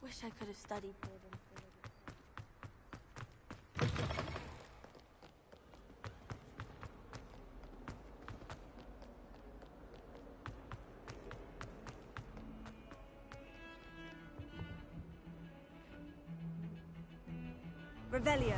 Wish I could have studied for them. Revelio.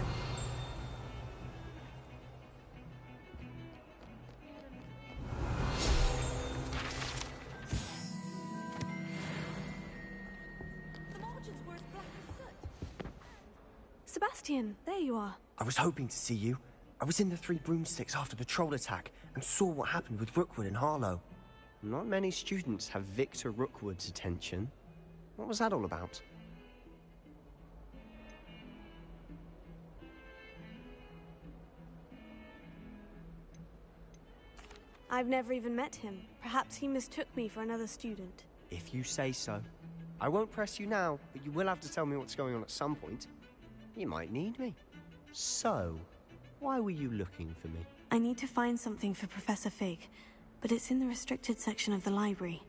Sebastian, there you are. I was hoping to see you. I was in the Three Broomsticks after the troll attack and saw what happened with Rookwood and Harlow. Not many students have Victor Rookwood's attention. What was that all about? I've never even met him. Perhaps he mistook me for another student. If you say so. I won't press you now, but you will have to tell me what's going on at some point. You might need me. So, why were you looking for me? I need to find something for Professor Fig, but it's in the restricted section of the library.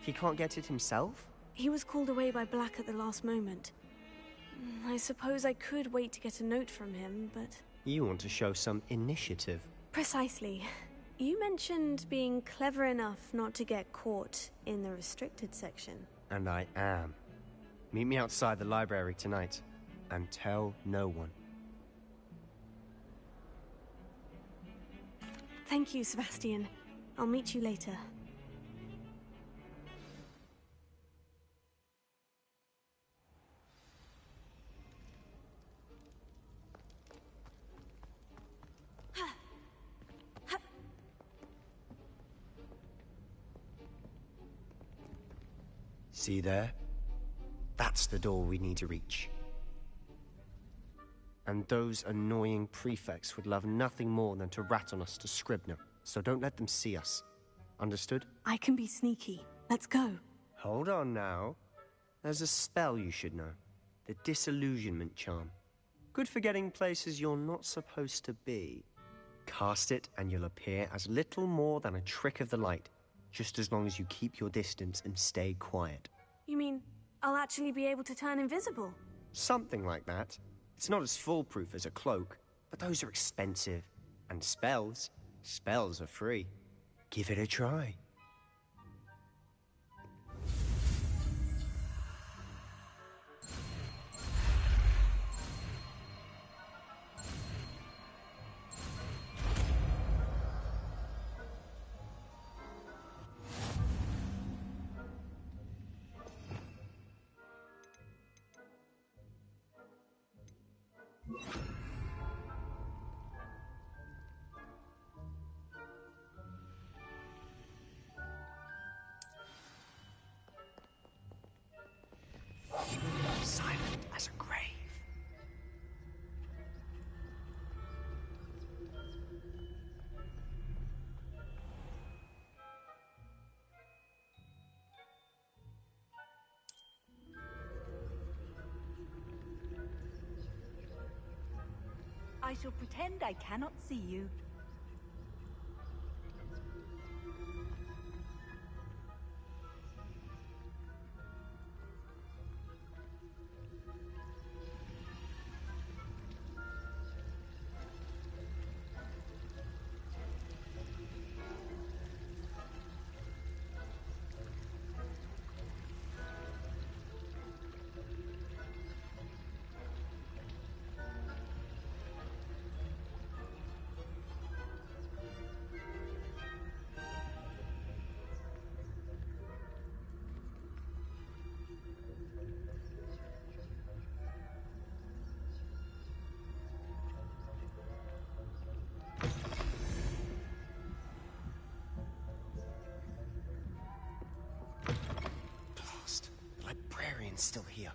He can't get it himself? He was called away by Black at the last moment. I suppose I could wait to get a note from him, but... You want to show some initiative. Precisely. You mentioned being clever enough not to get caught in the restricted section. And I am. Meet me outside the library tonight, and tell no one. Thank you, Sebastian. I'll meet you later. See there? That's the door we need to reach. And those annoying prefects would love nothing more than to rat on us to Scribner, so don't let them see us. Understood? I can be sneaky. Let's go. Hold on now. There's a spell you should know. The Disillusionment Charm. Good for getting places you're not supposed to be. Cast it and you'll appear as little more than a trick of the light, just as long as you keep your distance and stay quiet. You mean I'll actually be able to turn invisible? Something like that. It's not as foolproof as a cloak, but those are expensive. And spells are free. Give it a try. Silent as a grave. I shall pretend I cannot see you. Librarian's still here.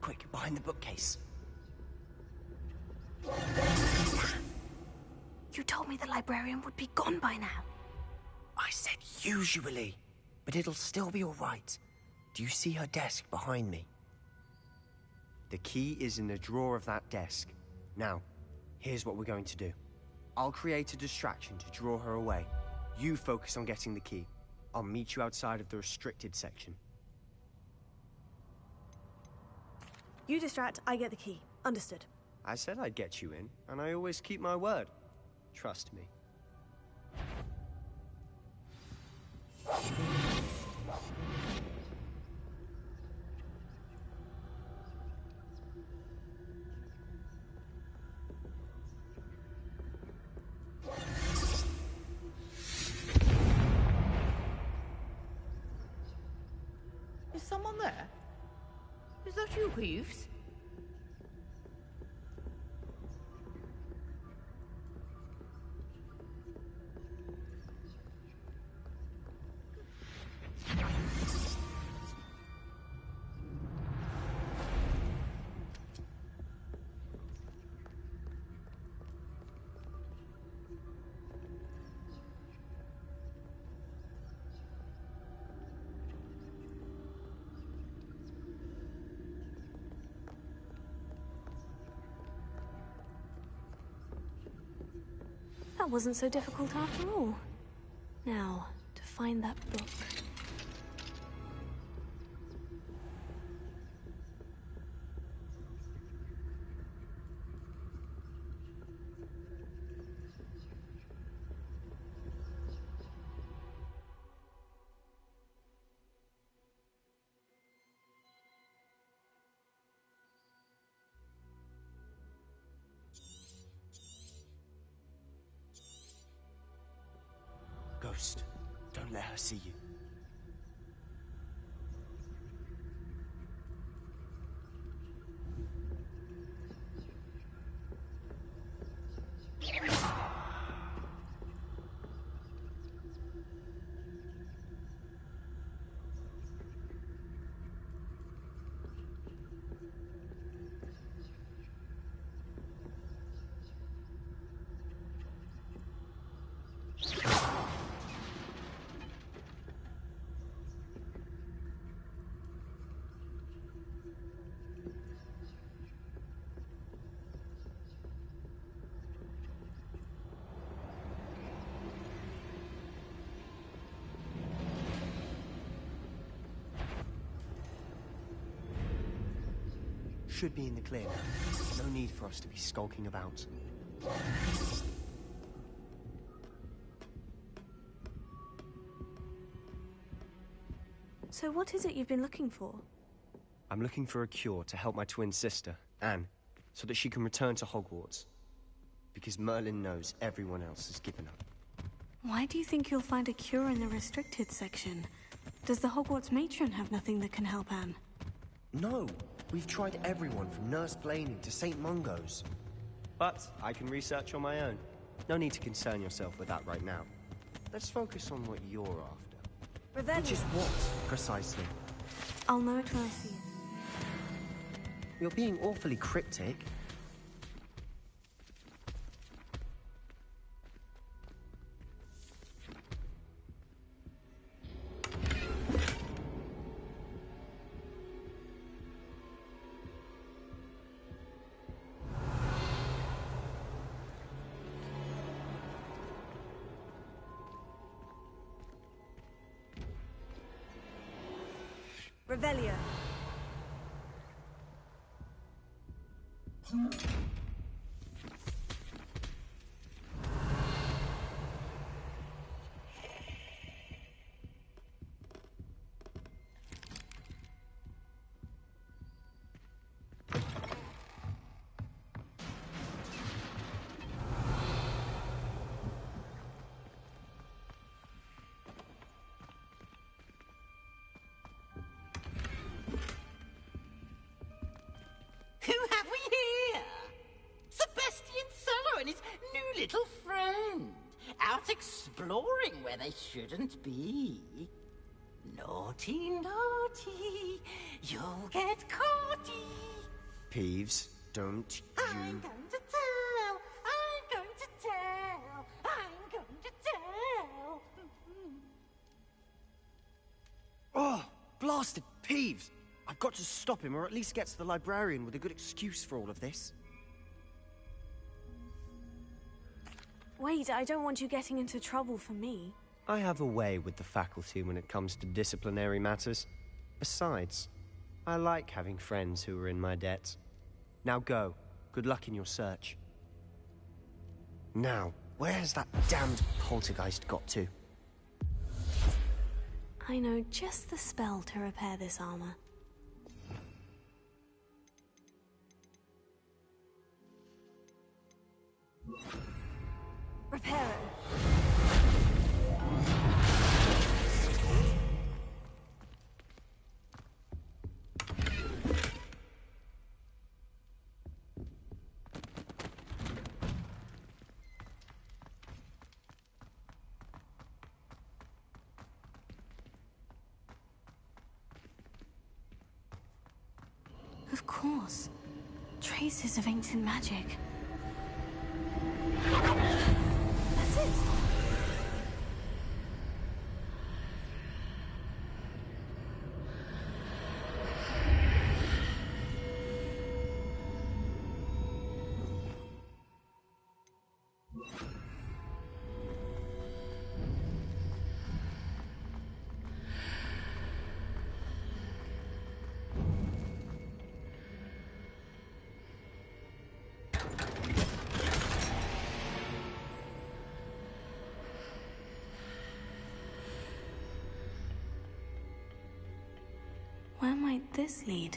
Quick, behind the bookcase. You told me the librarian would be gone by now. I said usually, but it'll still be all right. Do you see her desk behind me? The key is in the drawer of that desk. Now, here's what we're going to do. I'll create a distraction to draw her away. You focus on getting the key. I'll meet you outside of the restricted section. You distract, I get the key. Understood. I said I'd get you in, and I always keep my word. Trust me. Is someone there? Is that you, Peeves? That wasn't so difficult after all. Now, to find that book. Ghost, don't let her see you. Should be in the clear now. No need for us to be skulking about. So what is it you've been looking for? I'm looking for a cure to help my twin sister, Anne, so that she can return to Hogwarts. Because Merlin knows everyone else has given up. Why do you think you'll find a cure in the restricted section? Does the Hogwarts matron have nothing that can help Anne? No, we've tried everyone from Nurse Blaney to St. Mungo's. But I can research on my own. No need to concern yourself with that right now. Let's focus on what you're after. Revenge. Which is what, precisely? I'll know it when I see it. You're being awfully cryptic. Revelio. Who have we here? Sebastian Solo and his new little friend. Out exploring where they shouldn't be. Naughty, naughty. You'll get caughty. Peeves, don't I'm you... going to tell. I'm going to tell. I'm going to tell. Oh, blasted Peeves! I've got to stop him, or at least get to the librarian with a good excuse for all of this. Wait, I don't want you getting into trouble for me. I have a way with the faculty when it comes to disciplinary matters. Besides, I like having friends who are in my debt. Now go. Good luck in your search. Now, where has that damned poltergeist got to? I know just the spell to repair this armor. Repair it. Of course. Traces of ancient magic. That's it! Where might this lead?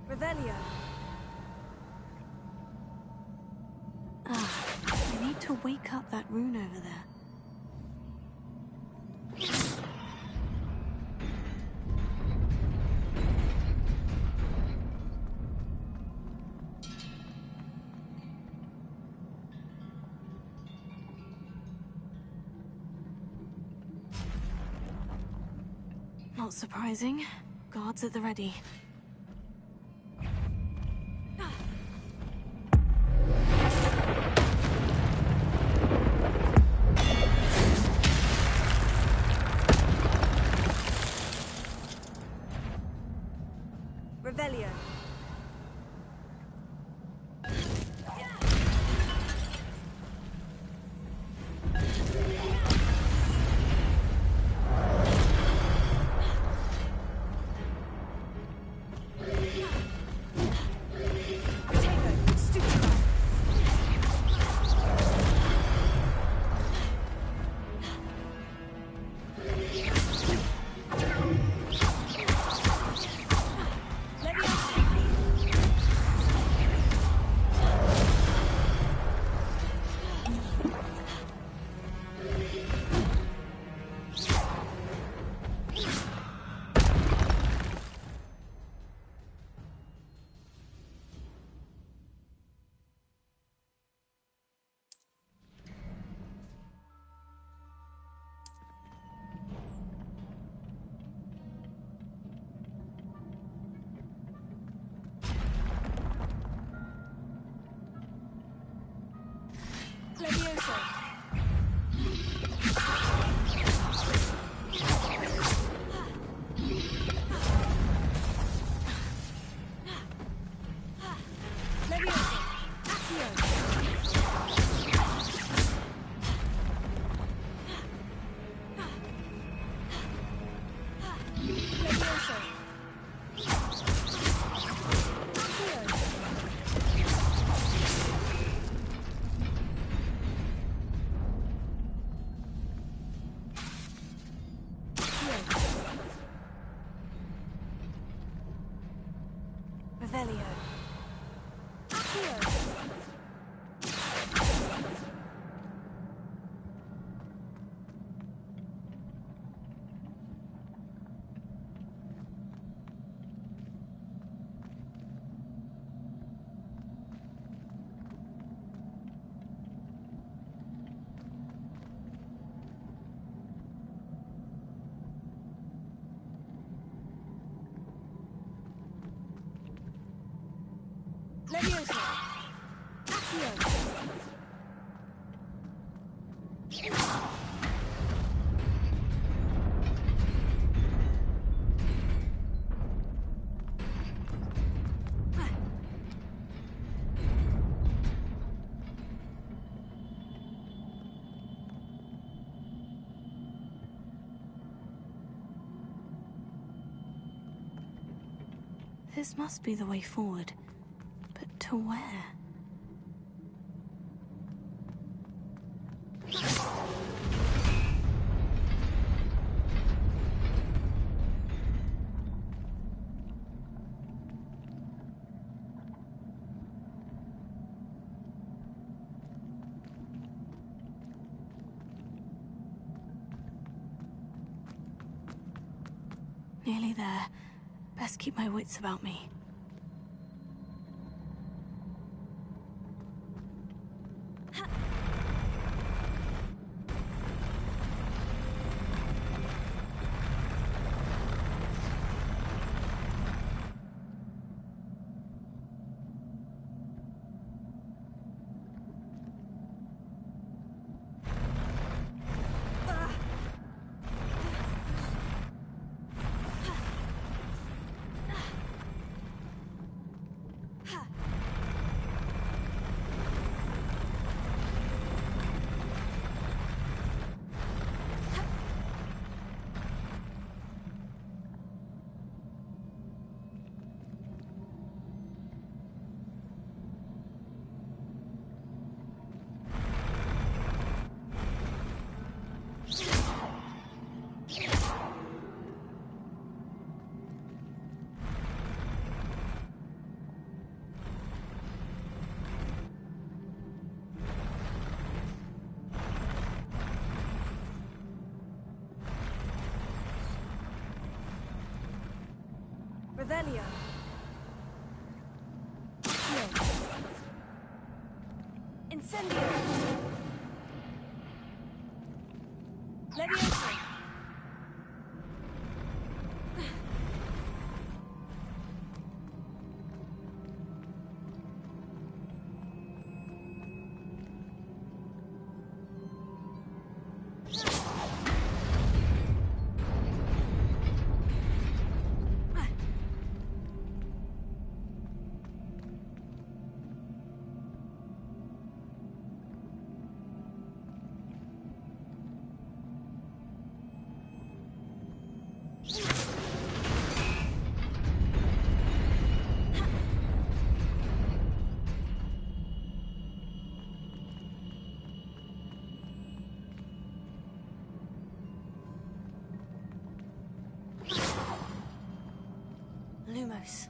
Revelio. I need to wake up that rune over there. Not surprising. Guards at the ready. Revelio. Levioso. Levioso. Accio. Levioso. Revelio. Accio. Levioso. Accio. This must be the way forward. But to where? Nearly there. Best keep my wits about me. Revelio. Incendio. Levioso. Lumos.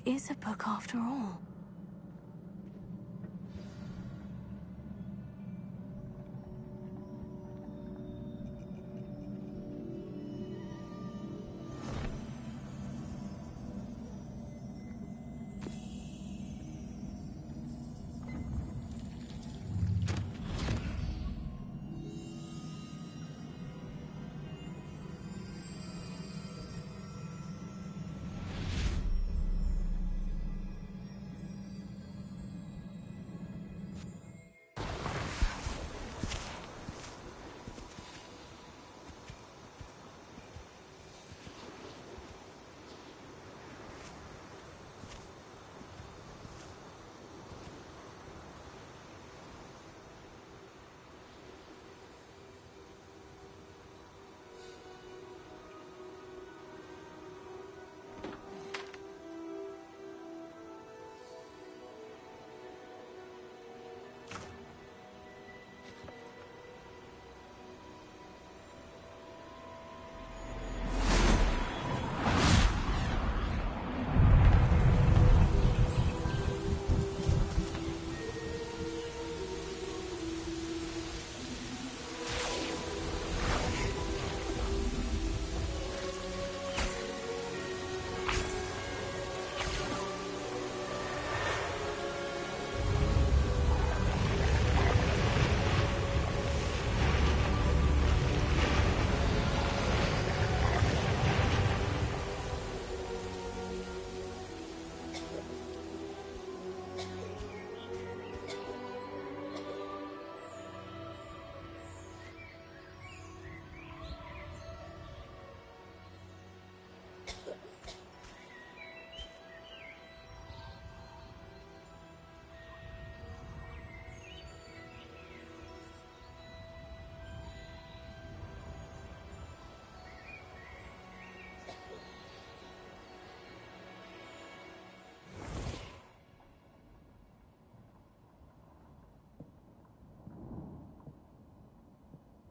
is a book after all.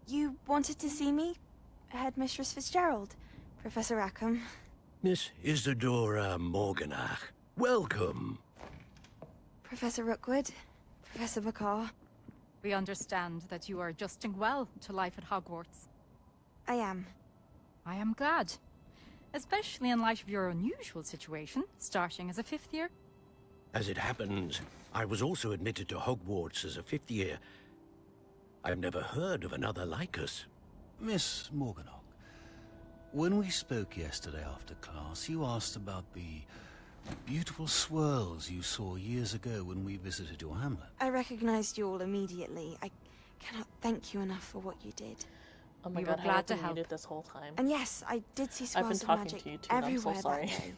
You wanted to see me? Headmistress Fitzgerald, Professor Rackham. Miss Isadora Morganach, welcome. Professor Rookwood, Professor McCaw. We understand that you are adjusting well to life at Hogwarts. I am. I am glad. Especially in light of your unusual situation, starting as a 5th year. As it happens, I was also admitted to Hogwarts as a 5th year. I've never heard of another like us. Miss Morganach, when we spoke yesterday after class, you asked about the beautiful swirls you saw years ago when we visited your hamlet. I recognized you all immediately. I cannot thank you enough for what you did. Oh my We god, were glad to I help. muted this whole time. And yes, I did see I've been swirls of talking magic to you too, and I'm so everywhere sorry. that day.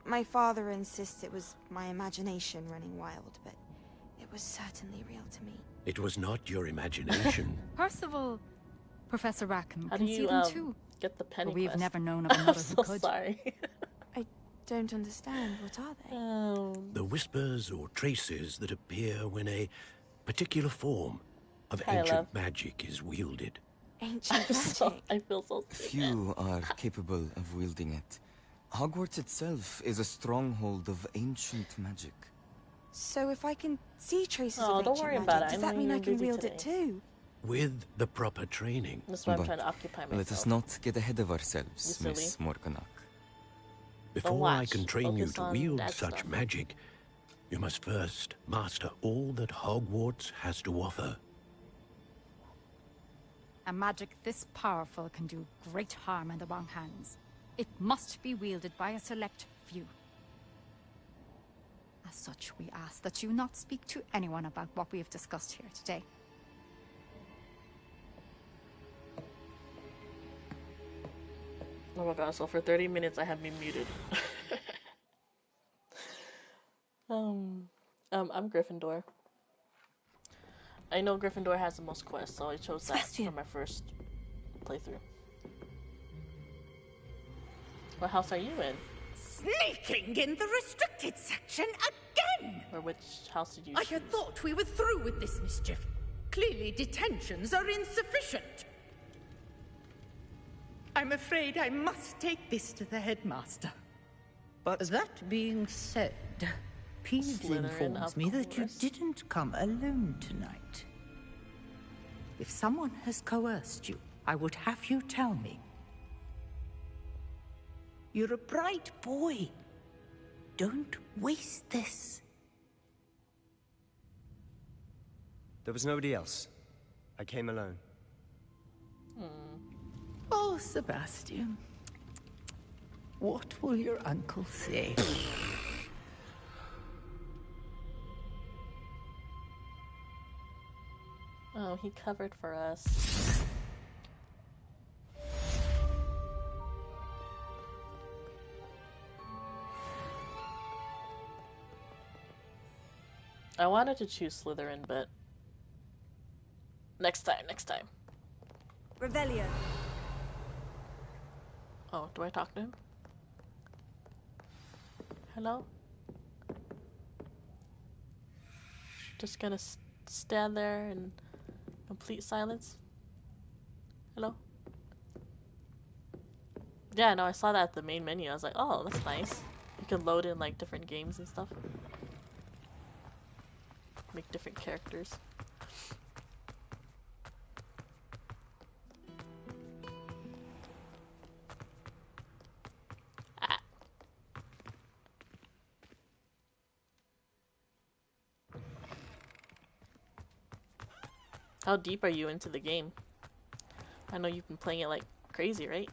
My father insists it was my imagination running wild, but it was certainly real to me. It was not your imagination. Percival, Professor Rackham How can do see you them too. get the penny But we've quest? never known of I'm another so who could. sorry. I don't understand. What are they? The whispers or traces that appear when a particular form of Hi, love. ancient magic is wielded. Ancient I'm so, magic. I feel so stupid. Few are capable of wielding it. Hogwarts itself is a stronghold of ancient magic. So if I can see traces Oh, of don't ancient worry magic, about it. does I that know mean I you're can busy wield it today. too? With the proper training. That's why I'm But trying to occupy myself. Let us not get ahead of ourselves, You silly. Miss Morganach. Before I watch. can train you Focus to on wield that such stuff. magic, you must first master all that Hogwarts has to offer. A magic this powerful can do great harm in the wrong hands. It must be wielded by a select few. As such, we ask that you not speak to anyone about what we have discussed here today. Oh my god, so for 30 minutes I have been muted. I'm Gryffindor. I know Gryffindor has the most quests, so I chose that for Sebastian. my first playthrough. What house are you in? Sneaking in the restricted section again! Or which house did you I choose? had thought we were through with this mischief. Clearly detentions are insufficient. I'm afraid I must take this to the headmaster. But that being said, Peeves Slytherin, informs of me that you course. didn't come alone tonight. If someone has coerced you, I would have you tell me. You're a bright boy. Don't waste this. there was nobody else. I came alone. Oh, Sebastian. What will your uncle say? Oh, he covered for us. I wanted to choose Slytherin, but next time, next time. Revelio. Oh, do I talk to him? Hello? Just gonna stand there in complete silence? Hello? Yeah, no, I saw that at the main menu. I was like, oh, that's nice. You can load in like different games and stuff. Make different characters. Ah. How deep are you into the game? I know you've been playing it like crazy, right?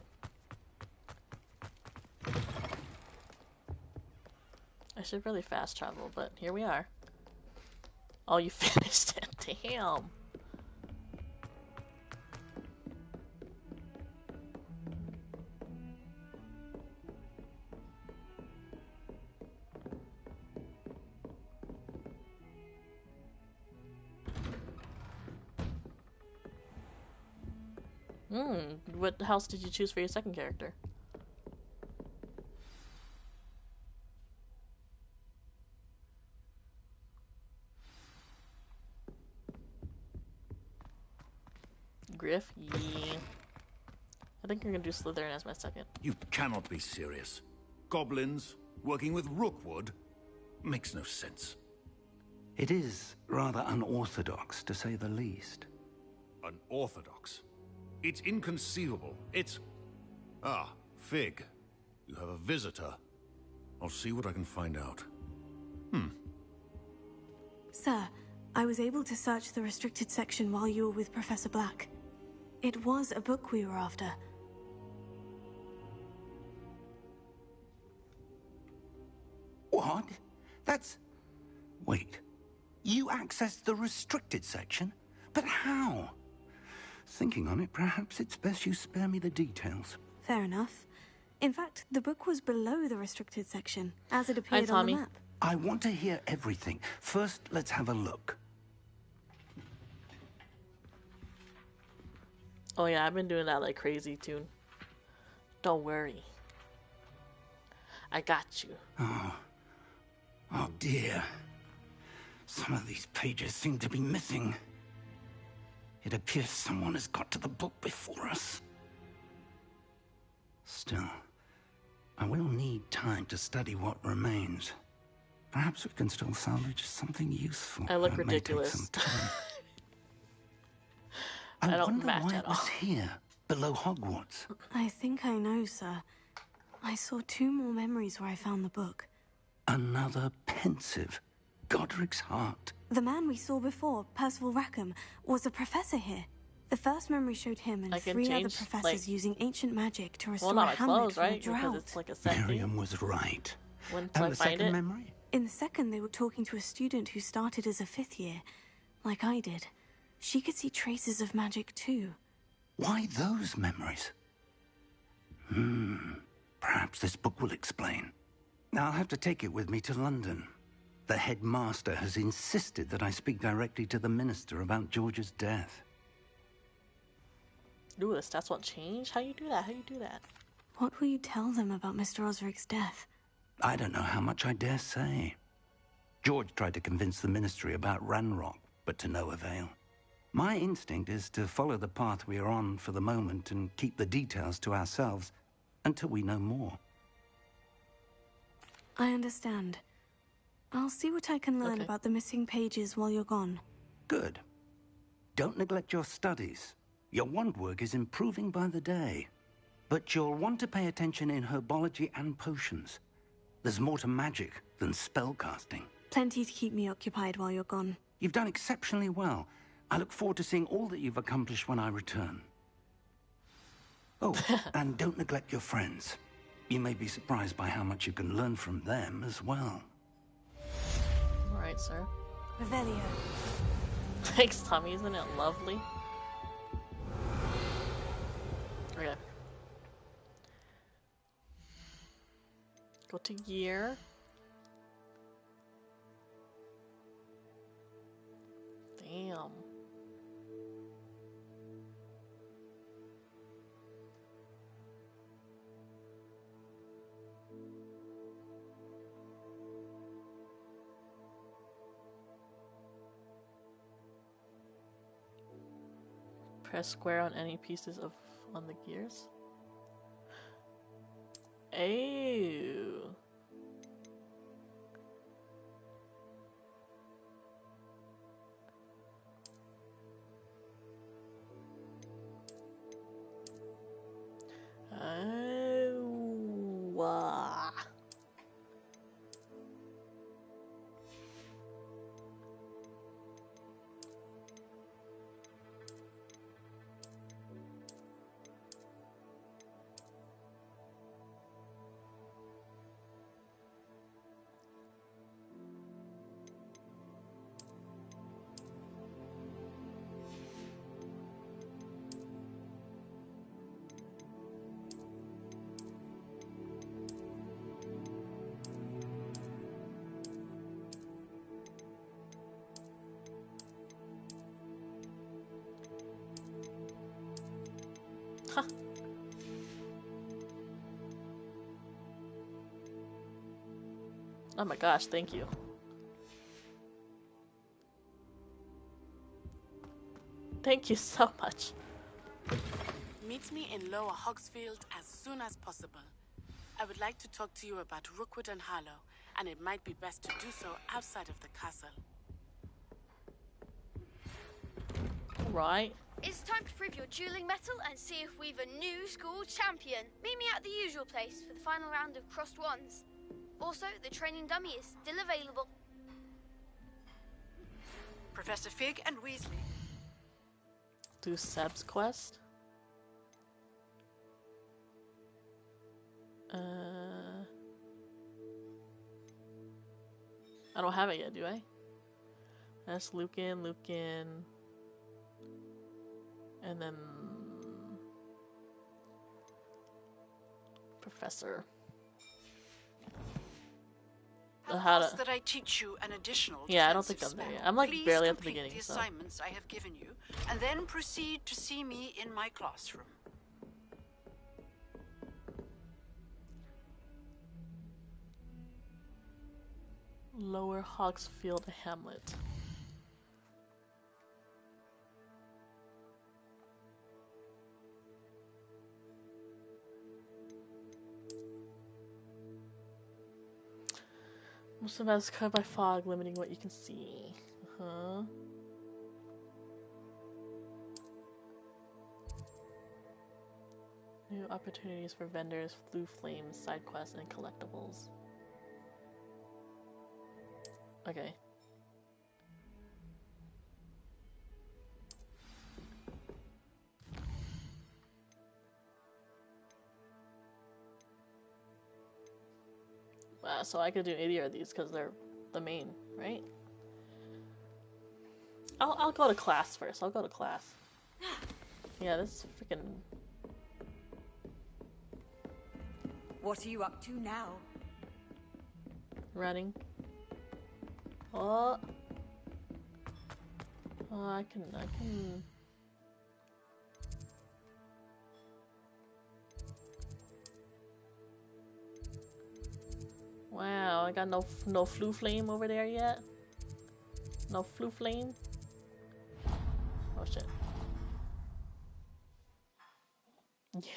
I should really fast travel, but here we are. Oh, you finished it. Damn. What house did you choose for your second character? Griff? Yeah. I think you're gonna do Slytherin as my second. You cannot be serious. Goblins working with Rookwood makes no sense. It is rather unorthodox, to say the least. Unorthodox? It's inconceivable. It's... Ah, Fig. You have a visitor. I'll see what I can find out. Sir, I was able to search the restricted section while you were with Professor Black. It was a book we were after. What? That's... Wait. You accessed the restricted section? But how? Thinking on it, perhaps it's best you spare me the details. Fair enough. In fact, the book was below the restricted section, as it appeared on the map. I want to hear everything. First, let's have a look. Oh yeah, I've been doing that like crazy too. Don't worry. I got you. Oh dear. Some of these pages seem to be missing. It appears someone has got to the book before us. Still, I will need time to study what remains. Perhaps we can still salvage something useful. I look It may take ridiculous. some time. I don't wonder match why at it was all. here, below Hogwarts. I think I know, sir. I saw 2 more memories where I found the book. Another pensive. Godric's heart. The man we saw before, Percival Rackham, was a professor here. The first memory showed him and I can 3 other change, professors using ancient magic to restore Well, not my Hamlet clothes, from a right? Because drought. it's like a set Miriam thing. was right. Once And I the find second it. memory? In the second, they were talking to a student who started as a 5th year, like I did. She could see traces of magic too. Why those memories? Perhaps this book will explain. I'll have to take it with me to London. The headmaster has insisted that I speak directly to the minister about George's death. Ooh, the stats won't change? How you do that? How you do that? What will you tell them about Mr. Osric's death? I don't know how much I dare say. George tried to convince the ministry about Ranrock, but to no avail. My instinct is to follow the path we are on for the moment and keep the details to ourselves until we know more. I understand. I'll see what I can learn about the missing pages while you're gone. Good. Don't neglect your studies. Your wand work is improving by the day. But you'll want to pay attention in herbology and potions. There's more to magic than spellcasting. Plenty to keep me occupied while you're gone. You've done exceptionally well. I look forward to seeing all that you've accomplished when I return. Oh, and don't neglect your friends. You may be surprised by how much you can learn from them as well. All right, sir. Revelio. Thanks, Tommy. Isn't it lovely? Okay. Go to gear. Damn. Press square on any pieces on the gears. Ew. Wow. Huh. Oh my gosh, thank you. Thank you so much. Meet me in Lower Hogsfield as soon as possible. I would like to talk to you about Rookwood and Harlow, and it might be best to do so outside of the castle. Right. It's time to prove your dueling mettle and see if we've a new school champion. Meet me at the usual place for the final round of crossed wands. Also, the training dummy is still available. Professor Fig and Weasley. Do Seb's quest. I don't have it yet, do I? That's Lucan, and then Professor. How that I teach you an additional yeah, I don't think I'm there yet. I'm like Please barely at the complete beginning. The so. assignments I have given you, and then proceed to see me in my classroom. Lower Hogsfield Hamlet. Most of that is covered by fog, limiting what you can see. New opportunities for vendors, blue flames, side quests, and collectibles. Okay. Wow, so I could do either of these because they're the main, right? I'll go to class first. I'll go to class. Yeah, this is freaking. What are you up to now? Running. Oh. Oh, I can. Wow, I got no flu flame over there yet. No flu flame. Oh shit.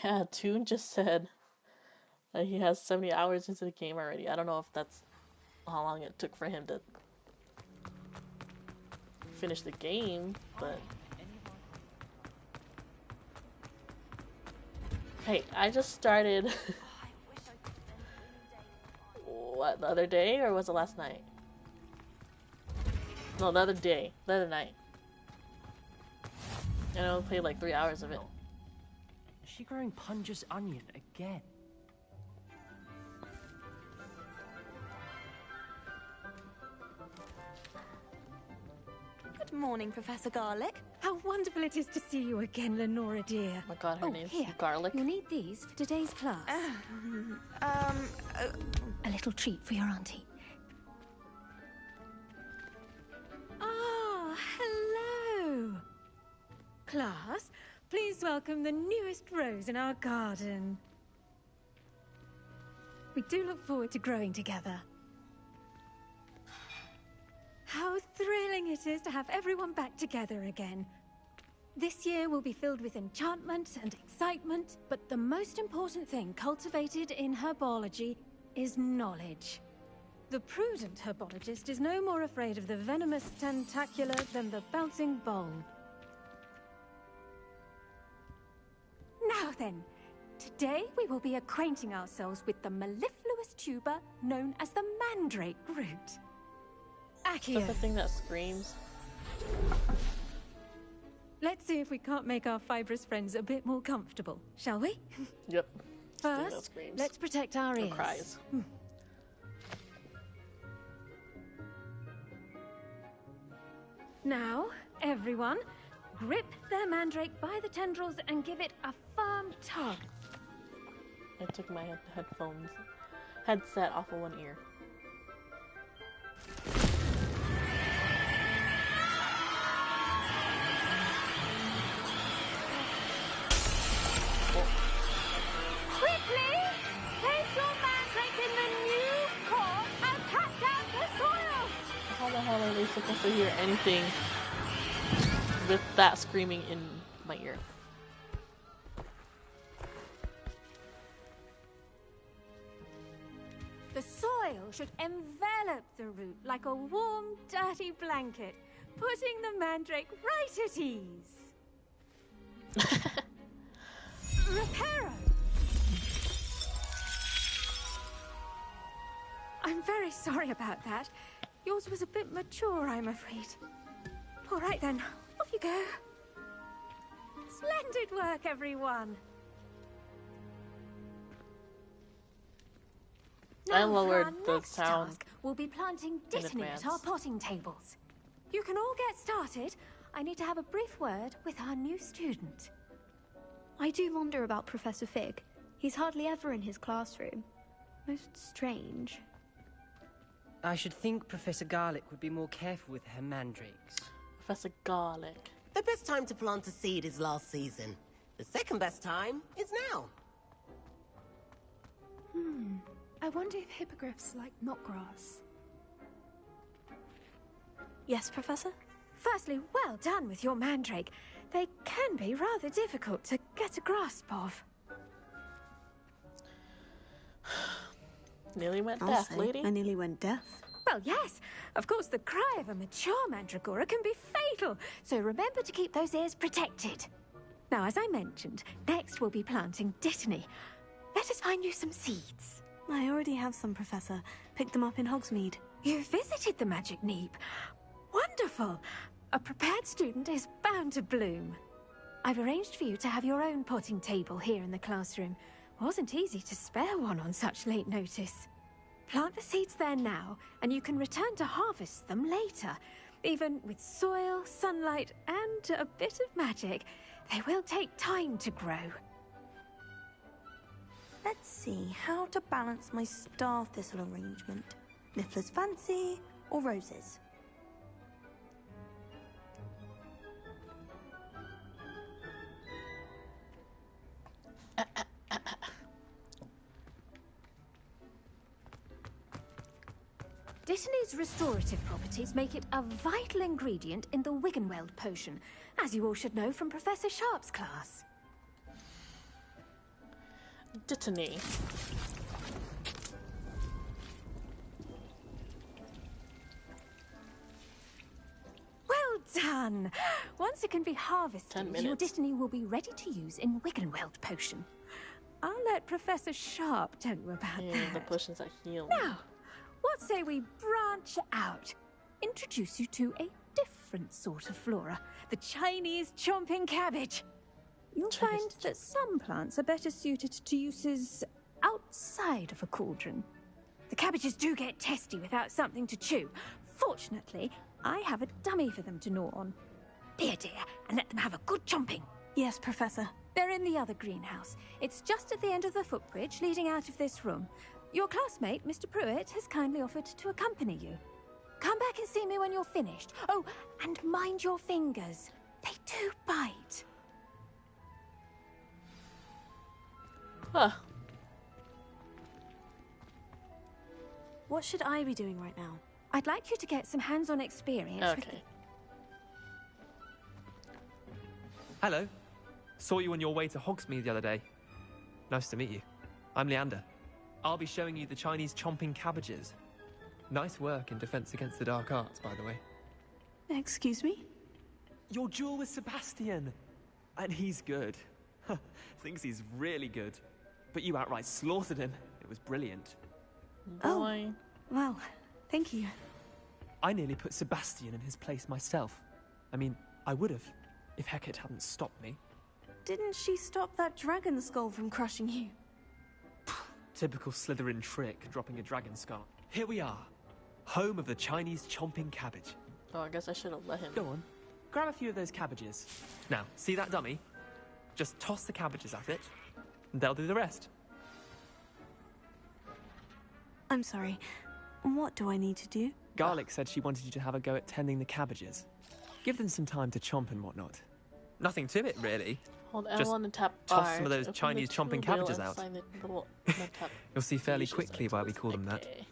Yeah, Toon just said He has 70 hours into the game already. I don't know if that's how long it took for him to finish the game, but... Hey, I just started... What, the other day, or was it last night? No, the other day. The other night. And I only played like 3 hours of it. Is she growing Punja's onion again? Good morning, Professor Garlic. How wonderful it is to see you again, Lenora dear. Oh my god, her name's here. Garlic. You'll need these for today's class. A little treat for your auntie. Ah, hello. Class, please welcome the newest rose in our garden. We do look forward to growing together. How thrilling it is to have everyone back together again. This year will be filled with enchantment and excitement, but the most important thing cultivated in herbology is knowledge. The prudent herbologist is no more afraid of the venomous tentacula than the bouncing bulb. Now then, today we will be acquainting ourselves with the mellifluous tuber known as the mandrake root. Is that the thing that screams? Let's see if we can't make our fibrous friends a bit more comfortable, shall we? Yep. First, let's protect our ears. Cries. Now, everyone, grip their mandrake by the tendrils and give it a firm tug. I took my headset off of one ear. Quickly! Place your mandrake in the new pot and cut down the soil! How the hell are they supposed to hear anything with that screaming in my ear? The soil should envelop the root like a warm, dirty blanket, putting the mandrake right at ease. Reparo! I'm very sorry about that. Yours was a bit mature, I'm afraid. All right then, off you go. Splendid work, everyone. I Now lowered for our the next sound task, we'll be planting in dittany at advance. our potting tables. You can all get started. I need to have a brief word with our new student. I do wonder about Professor Fig. He's hardly ever in his classroom. Most strange. I should think Professor Garlic would be more careful with her mandrakes. Professor Garlic. The best time to plant a seed is last season. The second best time is now. I wonder if hippogriffs like knotgrass. Yes, Professor? Firstly, well done with your mandrake. They can be rather difficult to get a grasp of. Nearly went I'll deaf, say, lady. I nearly went deaf. Well, yes. Of course, the cry of a mature mandragora can be fatal, so remember to keep those ears protected. Now, as I mentioned, next we'll be planting dittany. Let us find you some seeds. I already have some, Professor. Picked them up in Hogsmeade. You visited the Magic Neep. Wonderful. A prepared student is bound to bloom. I've arranged for you to have your own potting table here in the classroom. Wasn't easy to spare one on such late notice. Plant the seeds there now, and you can return to harvest them later. Even with soil, sunlight, and a bit of magic, they will take time to grow. Let's see how to balance my star thistle arrangement. Niffler's fancy or roses? Dittany's restorative properties make it a vital ingredient in the Wiggenweld potion, as you all should know from Professor Sharp's class. Dittany. done. Once it can be harvested, 10 your minutes. Dittany will be ready to use in Wiggenweld potion. I'll let Professor Sharp tell you about that. The potions that heal. Now, what say we branch out? Introduce you to a different sort of flora, the Chinese chomping cabbage. You'll find that some plants are better suited to uses outside of a cauldron. The cabbages do get testy without something to chew. Fortunately, I have a dummy for them to gnaw on. Here, dear, and let them have a good chomping. Yes, Professor. They're in the other greenhouse. It's just at the end of the footbridge leading out of this room. Your classmate, Mr. Pruitt, has kindly offered to accompany you. Come back and see me when you're finished. Oh, and mind your fingers. They do bite. Huh. What should I be doing right now? I'd like you to get some hands-on experience. Okay. Hello. Saw you on your way to Hogsmeade the other day. Nice to meet you. I'm Leander. I'll be showing you the Chinese chomping cabbages. Nice work in Defense Against the Dark Arts, by the way. Excuse me? Your duel with Sebastian! And he's good. Thinks he's really good. But you outright slaughtered him. It was brilliant. Boy. Oh, well, thank you. I nearly put Sebastian in his place myself. I mean, I would have, if Hecate hadn't stopped me. Didn't she stop that dragon skull from crushing you? Typical Slytherin trick, dropping a dragon skull. Here we are. Home of the Chinese chomping cabbage. Oh, I guess I should have let him. Go on. Grab a few of those cabbages. Now, see that dummy? Just toss the cabbages at it, and they'll do the rest. I'm sorry. What do I need to do? Garlic said she wanted you to have a go at tending the cabbages. Give them some time to chomp and whatnot. Nothing to it, really. Hold Just L1 and tap toss R some of those to open Chinese the chomping tool cabbages wheel out. and sign the little tap You'll see fairly fusions quickly why we call them that. Okay.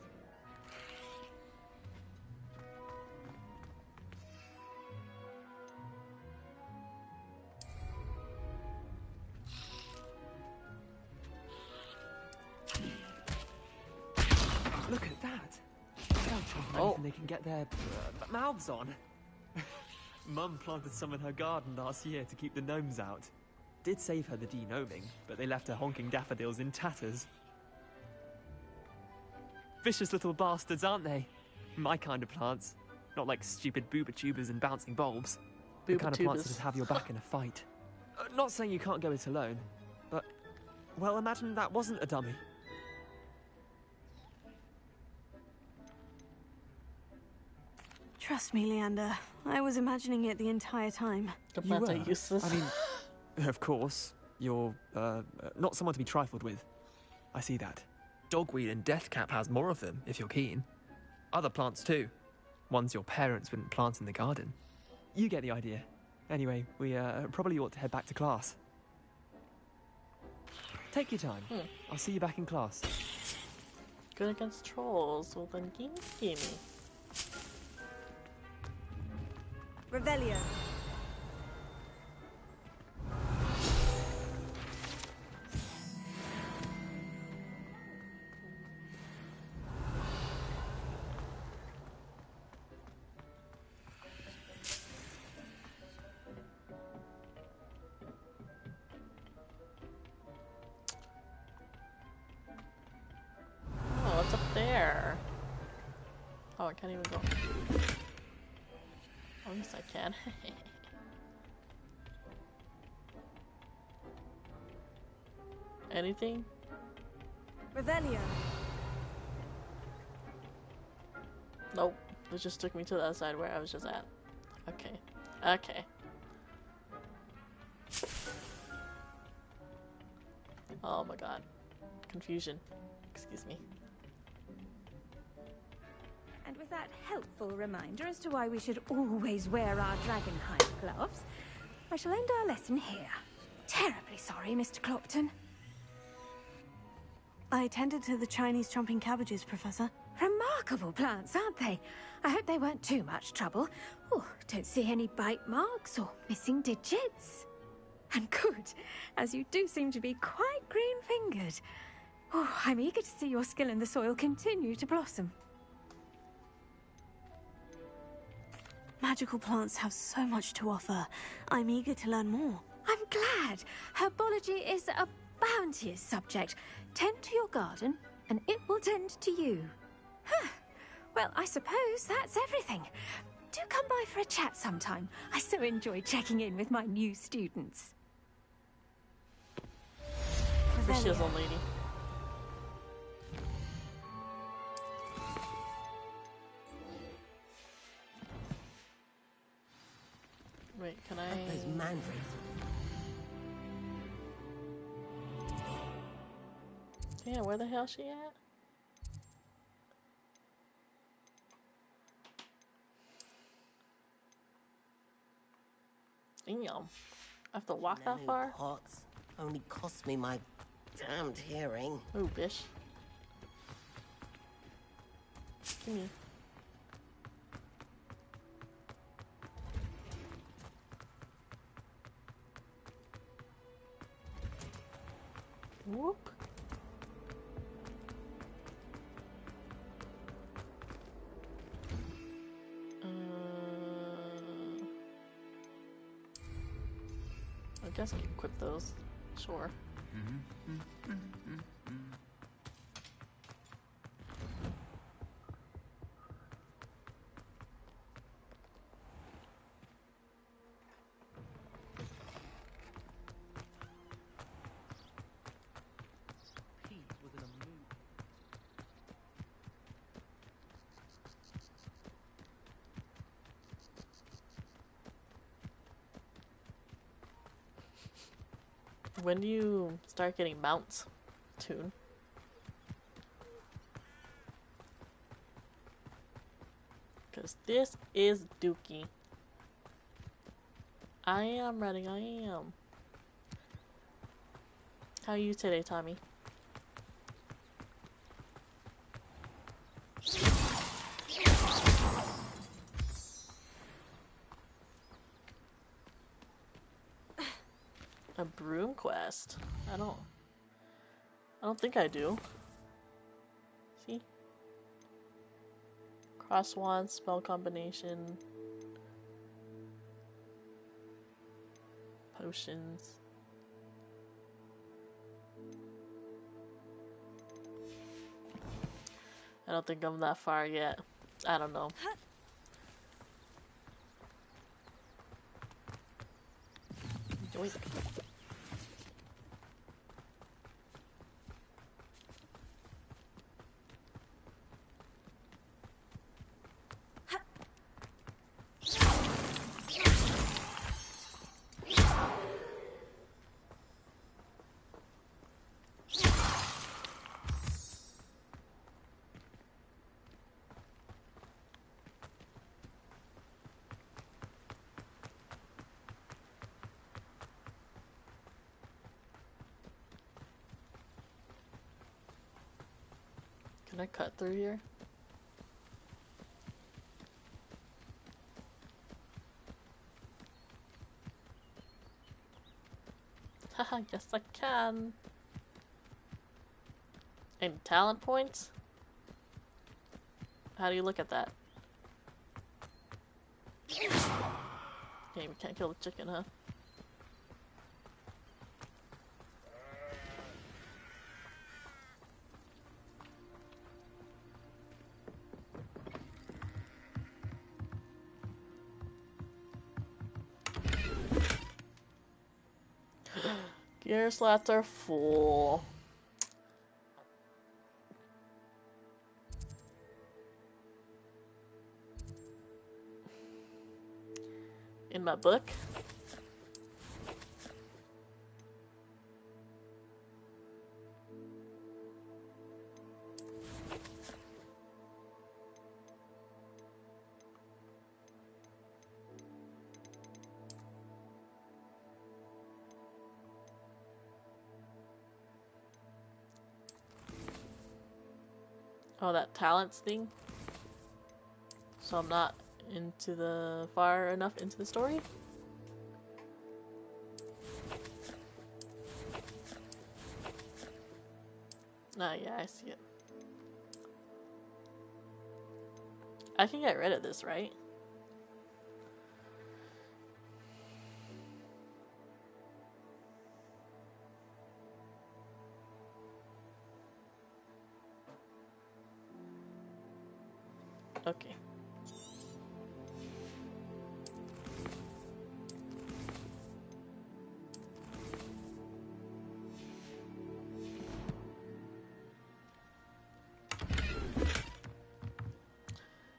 Look at that! They'll chomp anything they can get their mouths on. Mum planted some in her garden last year to keep the gnomes out. Did save her the de-gnoming, but they left her honking daffodils in tatters. Vicious little bastards, aren't they? My kind of plants. Not like stupid booba-tubers and bouncing bulbs. The kind of plants that have your back in a fight. Not saying you can't go it alone, but... well, imagine that wasn't a dummy. Trust me, Leander. I was imagining it the entire time. The plants are useless. I mean, of course, you're not someone to be trifled with. I see that. Dogweed and deathcap has more of them, if you're keen. Other plants too. Ones your parents wouldn't plant in the garden. You get the idea. Anyway, we probably ought to head back to class. Take your time. I'll see you back in class. Good against trolls. Well then, gimme. Revelio. Oh, what's up there? Oh, I can't even go. At least I can. Anything? Revelio. Nope. It just took me to the other side where I was just at. Okay. Okay. Oh my god. Confusion. Excuse me. And with that helpful reminder as to why we should always wear our dragonhide gloves, I shall end our lesson here. Terribly sorry, Mr. Clopton. I tended to the Chinese chomping cabbages, Professor. Remarkable plants, aren't they? I hope they weren't too much trouble. Oh, don't see any bite marks or missing digits. And good, as you do seem to be quite green-fingered. Oh, I'm eager to see your skill in the soil continue to blossom. magical plants have so much to offer. I'm eager to learn more. I'm glad. Herbology is a bounteous subject. Tend to your garden, and it will tend to you. Huh. Well, I suppose that's everything. Do come by for a chat sometime. I so enjoy checking in with my new students. Appreciate old lady. Wait, can I? Those mandrakes. Yeah, where the hell is she at? Damn. I have to walk that far? Pots only cost me my damned hearing. Ooh, bish. Gimme. Whoop. I guess I can equip those. Sure. When do you start getting mounts, Toon? Because this is dookie. I am ready, I am. How are you today, Tommy? A broom quest? I don't think I do. See? Cross wand, spell combination. Potions. I don't think I'm that far yet. I don't know. Yoink. Can I cut through here? Haha, yes I can. Any talent points? How do you look at that? Yeah, we can't kill the chicken, huh? Gear slots are full. In my book. Oh, that talents thing? So I'm not into the far enough into the story? Oh yeah, I see it. I can get rid of this, right? Okay.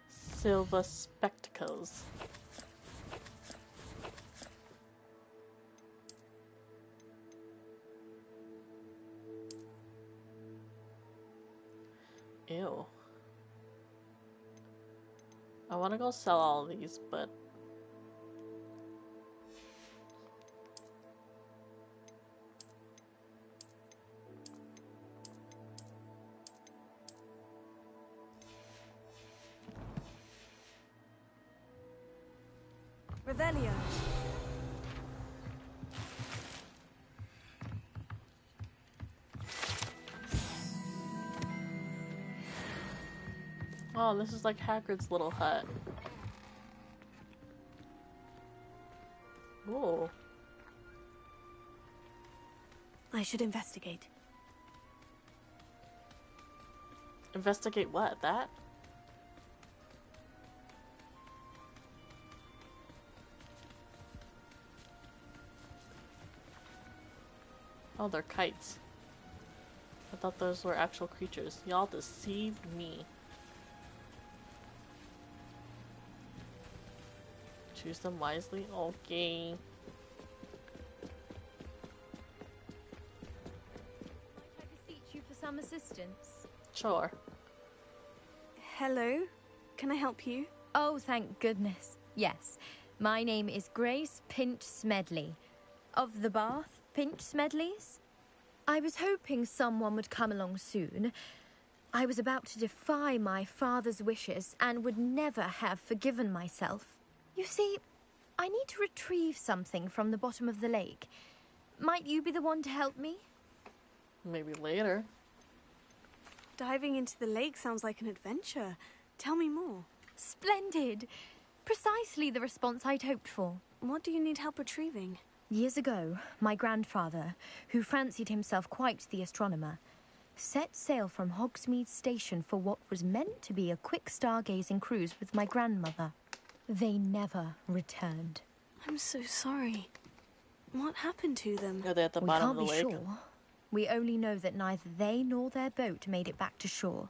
Silver spectacles. Ew. I want to go sell all of these, but Revelio. oh, this is like Hagrid's little hut. Ooh. I should investigate. Investigate what? That? Oh, they're kites. I thought those were actual creatures. Y'all deceived me. Choose them wisely? Okay. I beseech you for some assistance. Sure. Hello? Can I help you? Oh, thank goodness. Yes. My name is Grace Pinch Smedley. Of the Bath Pinch Smedleys? I was hoping someone would come along soon. I was about to defy my father's wishes and would never have forgiven myself. You see, I need to retrieve something from the bottom of the lake. Might you be the one to help me? Maybe later. Diving into the lake sounds like an adventure. Tell me more. Splendid! Precisely the response I'd hoped for. What do you need help retrieving? Years ago, my grandfather, who fancied himself quite the astronomer, set sail from Hogsmeade Station for what was meant to be a quick stargazing cruise with my grandmother. They never returned. I'm so sorry. What happened to them? Are they at the bottom of the lake? We can't be sure. We only know that neither they nor their boat made it back to shore.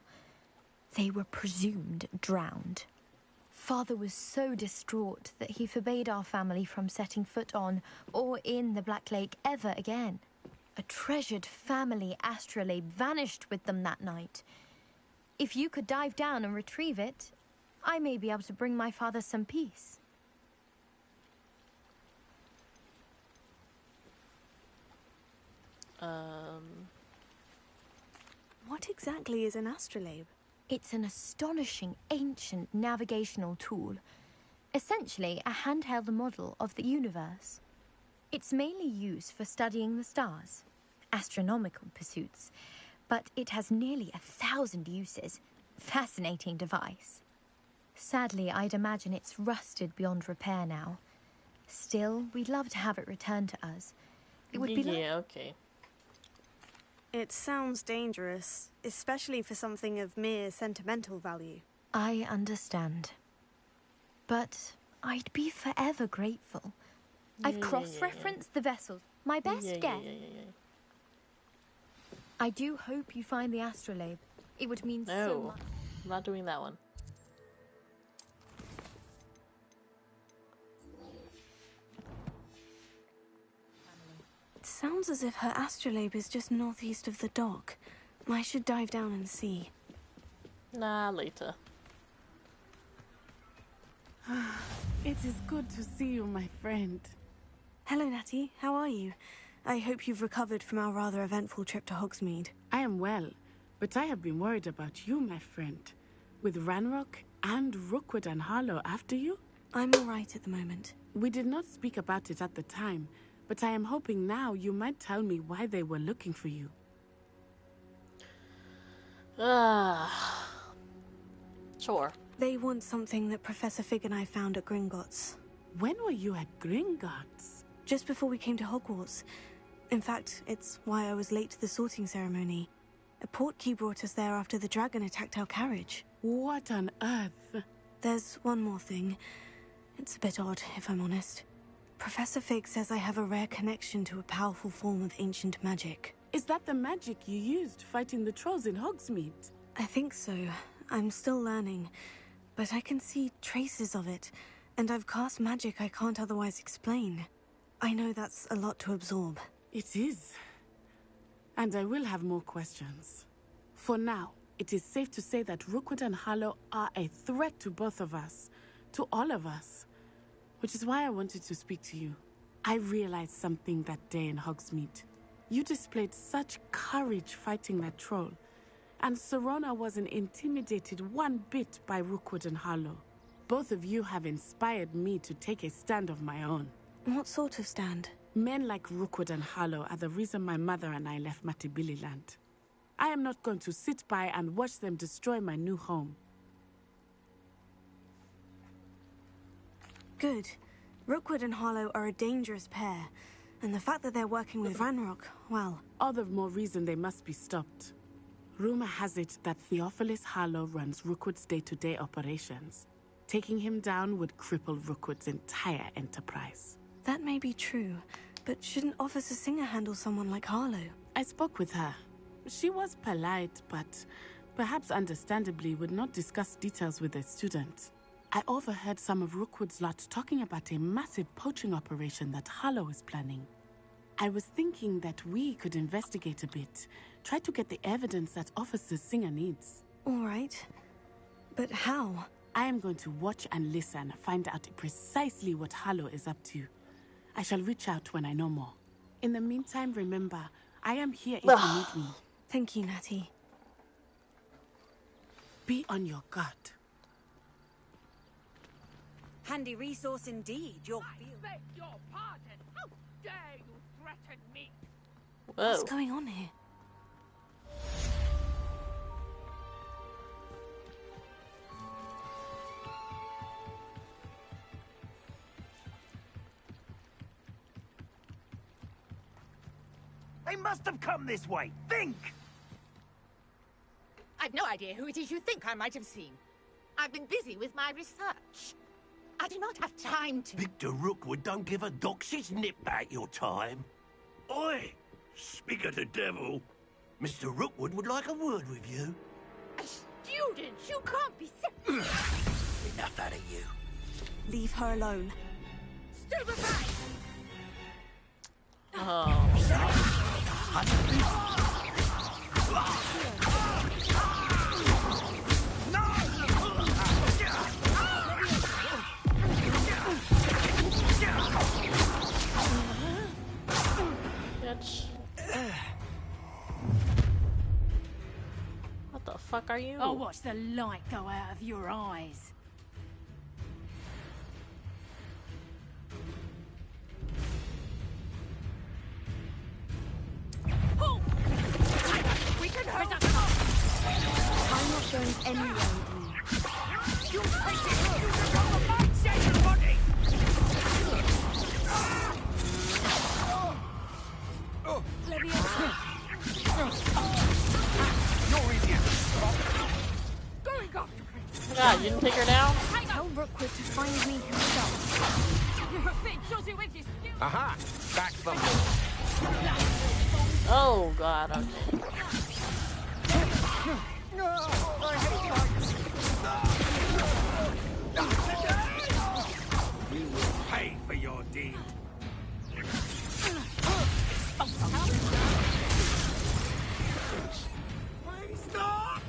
They were presumed drowned. Father was so distraught that he forbade our family from setting foot on or in the Black Lake ever again. A treasured family astrolabe vanished with them that night. If you could dive down and retrieve it, I may be able to bring my father some peace. What exactly is an astrolabe? It's an astonishing ancient navigational tool. Essentially a handheld model of the universe. It's mainly used for studying the stars, astronomical pursuits, but it has nearly 1,000 uses. Fascinating device. Sadly, I'd imagine it's rusted beyond repair now. Still, we'd love to have it returned to us. It would be yeah, okay. It sounds dangerous, especially for something of mere sentimental value. I understand. But I'd be forever grateful. I've cross-referenced the vessel. My best guess. I do hope you find the astrolabe. It would mean so much. I'm not doing that one. It sounds as if her astrolabe is just northeast of the dock. I should dive down and see. Nah, later. It is good to see you, my friend. Hello, Natty. How are you? I hope you've recovered from our rather eventful trip to Hogsmeade. I am well, but I have been worried about you, my friend. With Ranrock and Rookwood and Harlow after you? I'm all right at the moment. We did not speak about it at the time, but I am hoping now you might tell me why they were looking for you. Sure. They want something that Professor Fig and I found at Gringotts. When were you at Gringotts? Just before we came to Hogwarts. In fact, it's why I was late to the sorting ceremony. A portkey brought us there after the dragon attacked our carriage. What on earth? There's one more thing. It's a bit odd, if I'm honest. Professor Fig says I have a rare connection to a powerful form of ancient magic. Is that the magic you used fighting the trolls in Hogsmeade? I think so. I'm still learning, but I can see traces of it, and I've cast magic I can't otherwise explain. I know that's a lot to absorb. It is. And I will have more questions. For now, it is safe to say that Rookwood and Harlow are a threat to both of us, to all of us. Which is why I wanted to speak to you. I realized something that day in Hogsmeade. You displayed such courage fighting that troll, and Serona wasn't intimidated one bit by Rookwood and Harlow. Both of you have inspired me to take a stand of my own. What sort of stand? Men like Rookwood and Harlow are the reason my mother and I left Matibililand. I am not going to sit by and watch them destroy my new home. Good. Rookwood and Harlow are a dangerous pair, and the fact that they're working with Ranrock, well... All the more reason they must be stopped. Rumor has it that Theophilus Harlow runs Rookwood's day-to-day operations. Taking him down would cripple Rookwood's entire enterprise. That may be true, but shouldn't Officer Singer handle someone like Harlow? I spoke with her. She was polite, but perhaps understandably would not discuss details with a student. I overheard some of Rookwood's lot talking about a massive poaching operation that Harlow is planning. I was thinking that we could investigate a bit, try to get the evidence that Officer Singer needs. All right. But how? I am going to watch and listen, find out precisely what Harlow is up to. I shall reach out when I know more. In the meantime, remember, I am here if you need me. Thank you, Natty. Be on your guard. Handy resource indeed, your field. I beg your pardon. How dare you threaten me? Whoa. What's going on here? They must have come this way. Think! I've no idea who it is you think I might have seen. I've been busy with my research. I do not have time to... Victor Rookwood don't give a doxy's nip back your time. Oi! Speak of the devil. Mr. Rookwood would like a word with you. A student? You can't be... Enough out of you. Leave her alone. Stupefy! Oh. Bitch. What the fuck are you? I'll watch the light go out of your eyes. We can hurry up. I'm not going anywhere with you. You take it! You remember my sacred body! You're idiots. Going after me. God, you didn't take her down? Tell Rookwood to find me himself. You're a bit jolly with your skills. Aha! Back from Oh god, okay. You will pay for your deed. Please stop!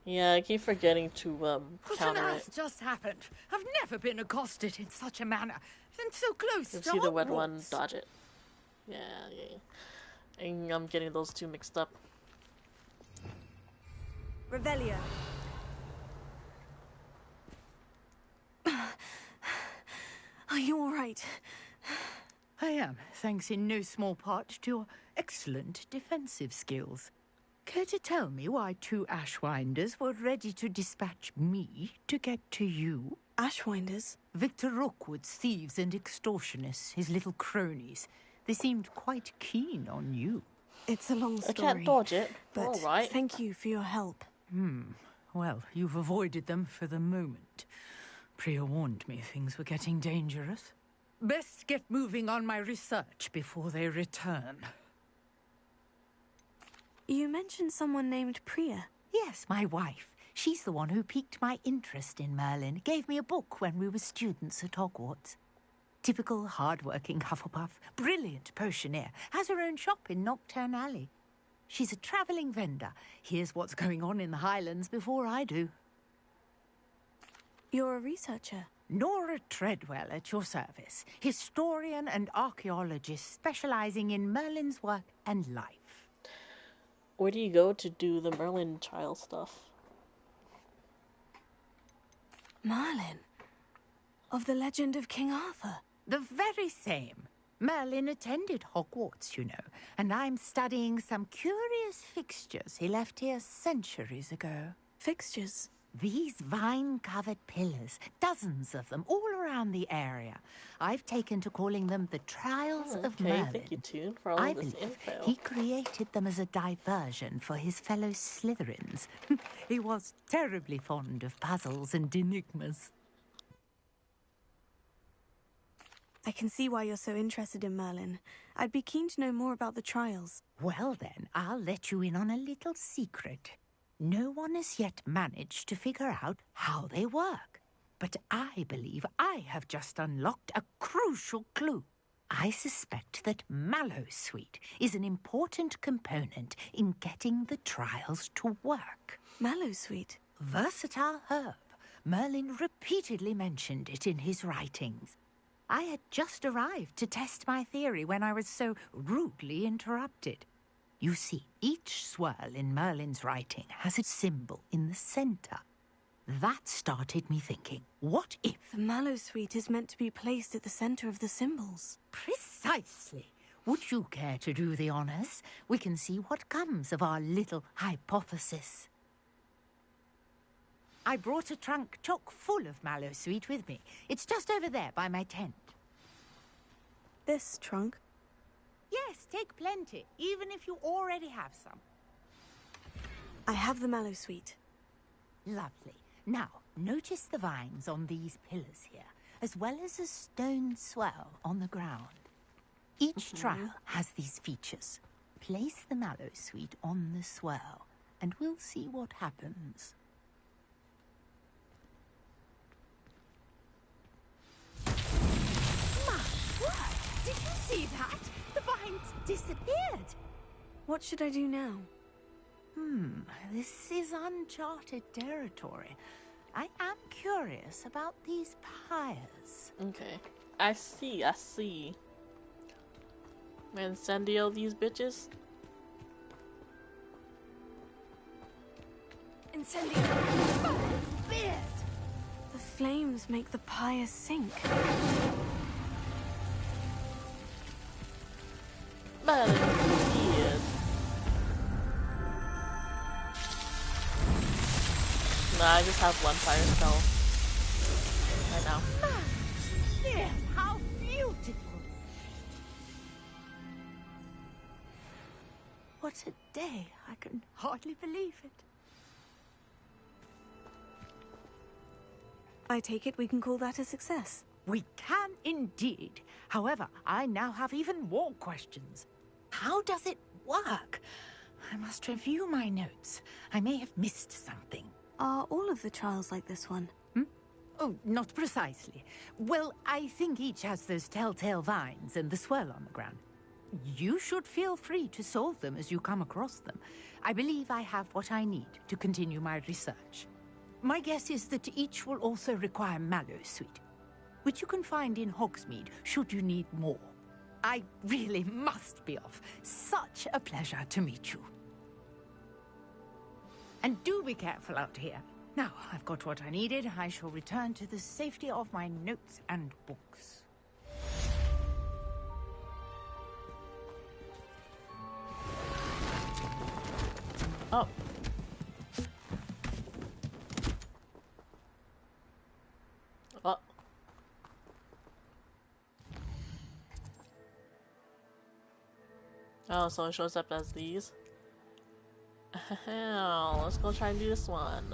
Yeah, I keep forgetting to What on counter it. earth just happened? I've never been accosted in such a manner. And so close You to see the wet one, Hogwarts. dodge it. Yeah, yeah. And I'm getting those two mixed up. Revelio. Are you all right? I am, thanks in no small part to your excellent defensive skills. Care to tell me why two Ashwinders were ready to dispatch me to get to you? Ashwinders? Victor Rookwood's thieves and extortionists, his little cronies. They seemed quite keen on you. It's a long story. I can't dodge it. But all right. Thank you for your help. Well, you've avoided them for the moment. Priya warned me things were getting dangerous. Best get moving on my research before they return. You mentioned someone named Priya. Yes, my wife. She's the one who piqued my interest in Merlin. Gave me a book when we were students at Hogwarts. Typical hard-working Hufflepuff, brilliant potioneer, has her own shop in Nocturne Alley. She's a travelling vendor. Hears what's going on in the Highlands before I do. You're a researcher? Nora Treadwell at your service. Historian and archaeologist specialising in Merlin's work and life. Where do you go to do the Merlin trial stuff? Merlin? Of the legend of King Arthur? The very same. Merlin attended Hogwarts, you know, and I'm studying some curious fixtures he left here centuries ago. Fixtures? These vine-covered pillars, dozens of them, all around the area. I've taken to calling them the Trials of Merlin. Thank you, Toon, for all I of this believe info. he created them as a diversion for his fellow Slytherins. He was terribly fond of puzzles and enigmas. I can see why you're so interested in Merlin. I'd be keen to know more about the trials. Well then, I'll let you in on a little secret. No one has yet managed to figure out how they work. But I believe I have just unlocked a crucial clue. I suspect that Mallowsweet is an important component in getting the trials to work. Mallowsweet? Versatile herb. Merlin repeatedly mentioned it in his writings. I had just arrived to test my theory when I was so rudely interrupted. You see, each swirl in Merlin's writing has a symbol in the centre. That started me thinking, what if... The Mallowsweet is meant to be placed at the centre of the symbols. Precisely. Would you care to do the honours? We can see what comes of our little hypothesis. I brought a trunk chock full of Mallowsweet with me. It's just over there by my tent. This trunk? Yes, take plenty, even if you already have some. I have the Mallowsweet. Lovely. Now, notice the vines on these pillars here, as well as a stone swell on the ground. Each trial has these features. Place the Mallowsweet on the swell, and we'll see what happens. Did you see that? The vines disappeared. What should I do now? This is uncharted territory. I am curious about these pyres. Okay. I see. Man, Incendio these bitches. Incendio! The flames make the pyre sink. Merlin, weird. Nah, I just have one fire spell. Right now. Yes, how beautiful! What a day. I can hardly believe it. I take it we can call that a success. We can indeed. However, I now have even more questions. How does it work? I must review my notes. I may have missed something. Are all of the trials like this one? Oh, not precisely. Well, I think each has those telltale vines and the swirl on the ground. You should feel free to solve them as you come across them. I believe I have what I need to continue my research. My guess is that each will also require Mallowsweet, which you can find in Hogsmeade should you need more. I really must be off. Such a pleasure to meet you. And do be careful out here. Now, I've got what I needed. I shall return to the safety of my notes and books. Oh. Oh, so it shows up as these. Let's go try and do this one.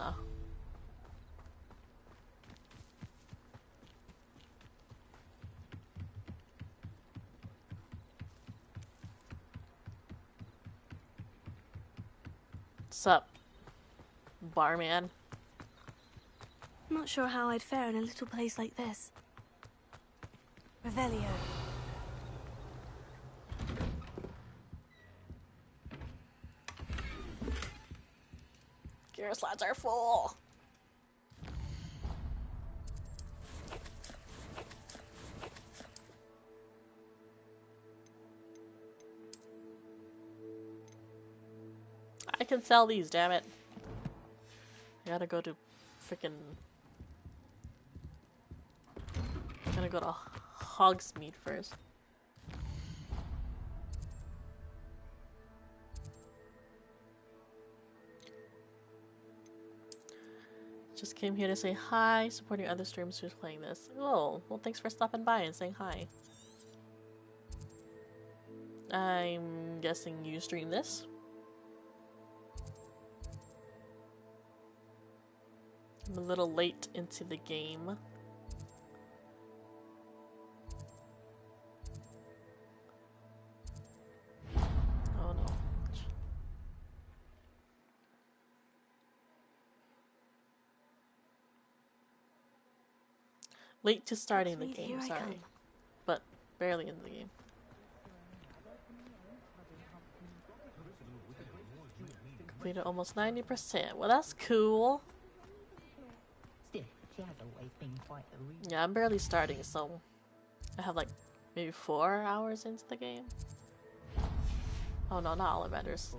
What's up, barman? Not sure how I'd fare in a little place like this. Revelio. Gear slots are full. I can sell these, damn it. I gotta go to frickin'. Gotta go to Hogsmeade first. Just came here to say hi, supporting other streamers who's playing this. Oh, well, thanks for stopping by and saying hi. I'm guessing you stream this? I'm a little late into the game. Oh no. Late to starting the game, sorry. But barely in the game. Completed almost 90%. Well, that's cool. Yeah, I'm barely starting, so I have like maybe 4 hours into the game. Oh no, not Ollivanders.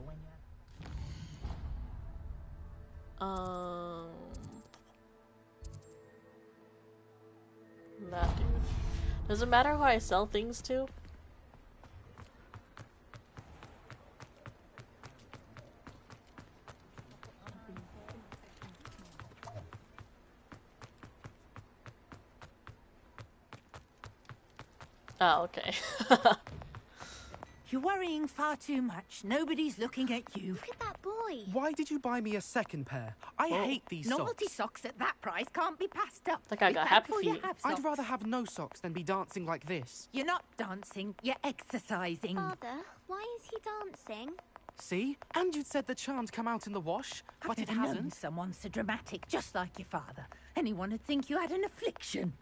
That dude. Does it matter who I sell things to? Oh, okay. You're worrying far too much. Nobody's looking at you. Look at that boy. Why did you buy me a second pair? I hate these Novelty socks. socks at that price can't be passed up. Like I Be got happy thankful you feet. have I'd socks. rather have no socks than be dancing like this. You're not dancing, you're exercising. Father, why is he dancing? See? And you'd said the charm'd come out in the wash, but it I've never known hasn't. someone so dramatic, just like your father. Anyone would think you had an affliction.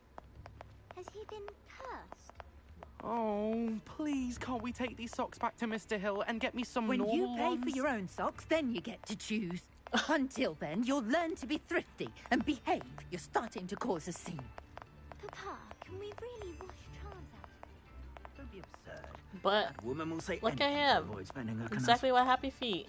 Has he been cursed? Oh, please, can't we take these socks back to Mr. Hill and get me some When normal you pay ones? for your own socks, then you get to choose. Until then, you'll learn to be thrifty and behave. You're starting to cause a scene. Papa, can we really wash charms out? Don't be absurd. But That woman will say look at anything to him. avoid spending her Exactly what happy feet.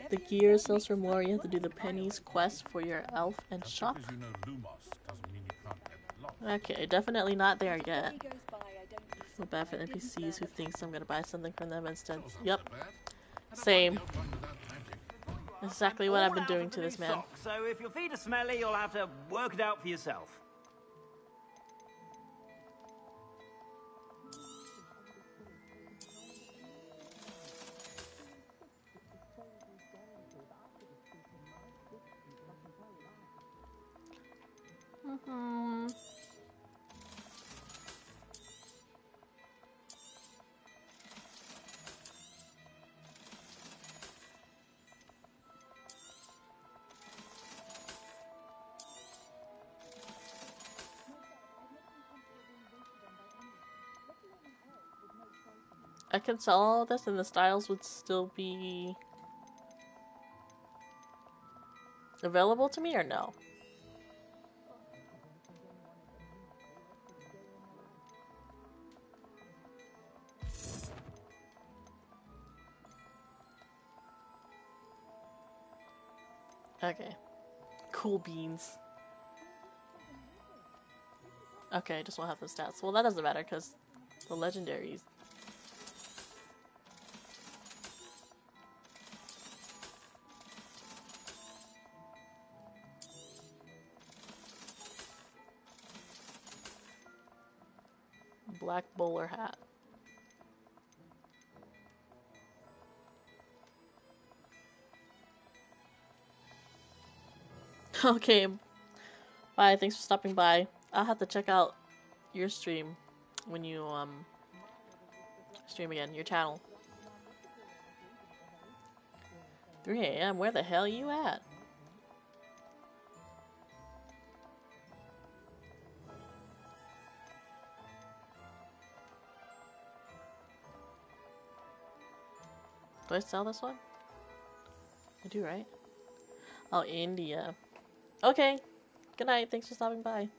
The gear sells for more. You have to do the pennies quest for your elf and shop. Okay, definitely not there yet. Feel bad for NPCs who thinks I'm gonna buy something from them instead. Yep. Same. Exactly what I've been doing to this man. So if your feet are smelly, you'll have to work it out for yourself. I can sell all this and the styles would still be available to me or no? Okay. Cool beans. Okay, I just won't have the stats. Well, that doesn't matter because the legendaries. black bowler hat. Okay. Bye. Thanks for stopping by. I'll have to check out your stream when you stream again, your channel. 3 a.m. Where the hell you at? Do I sell this one? I do, right? Oh, India. Okay. Good night. Thanks for stopping by.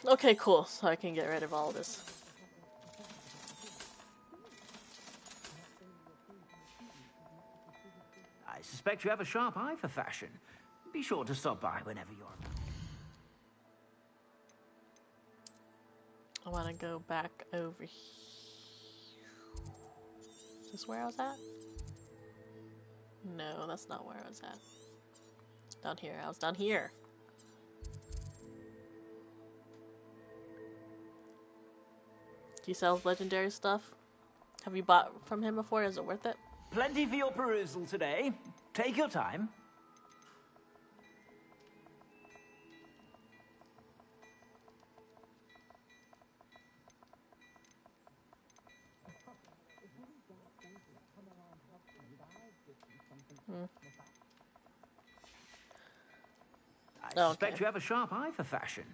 Okay, cool. So I can get rid of all this. I suspect you have a sharp eye for fashion. Be sure to stop by whenever you're... I want to go back over here. Is this where I was at? No, that's not where I was at. Down here. I was down here. He sells legendary stuff. Have you bought from him before? Is it worth it? Plenty for your perusal today. Take your time. I suspect you have a sharp eye for fashion.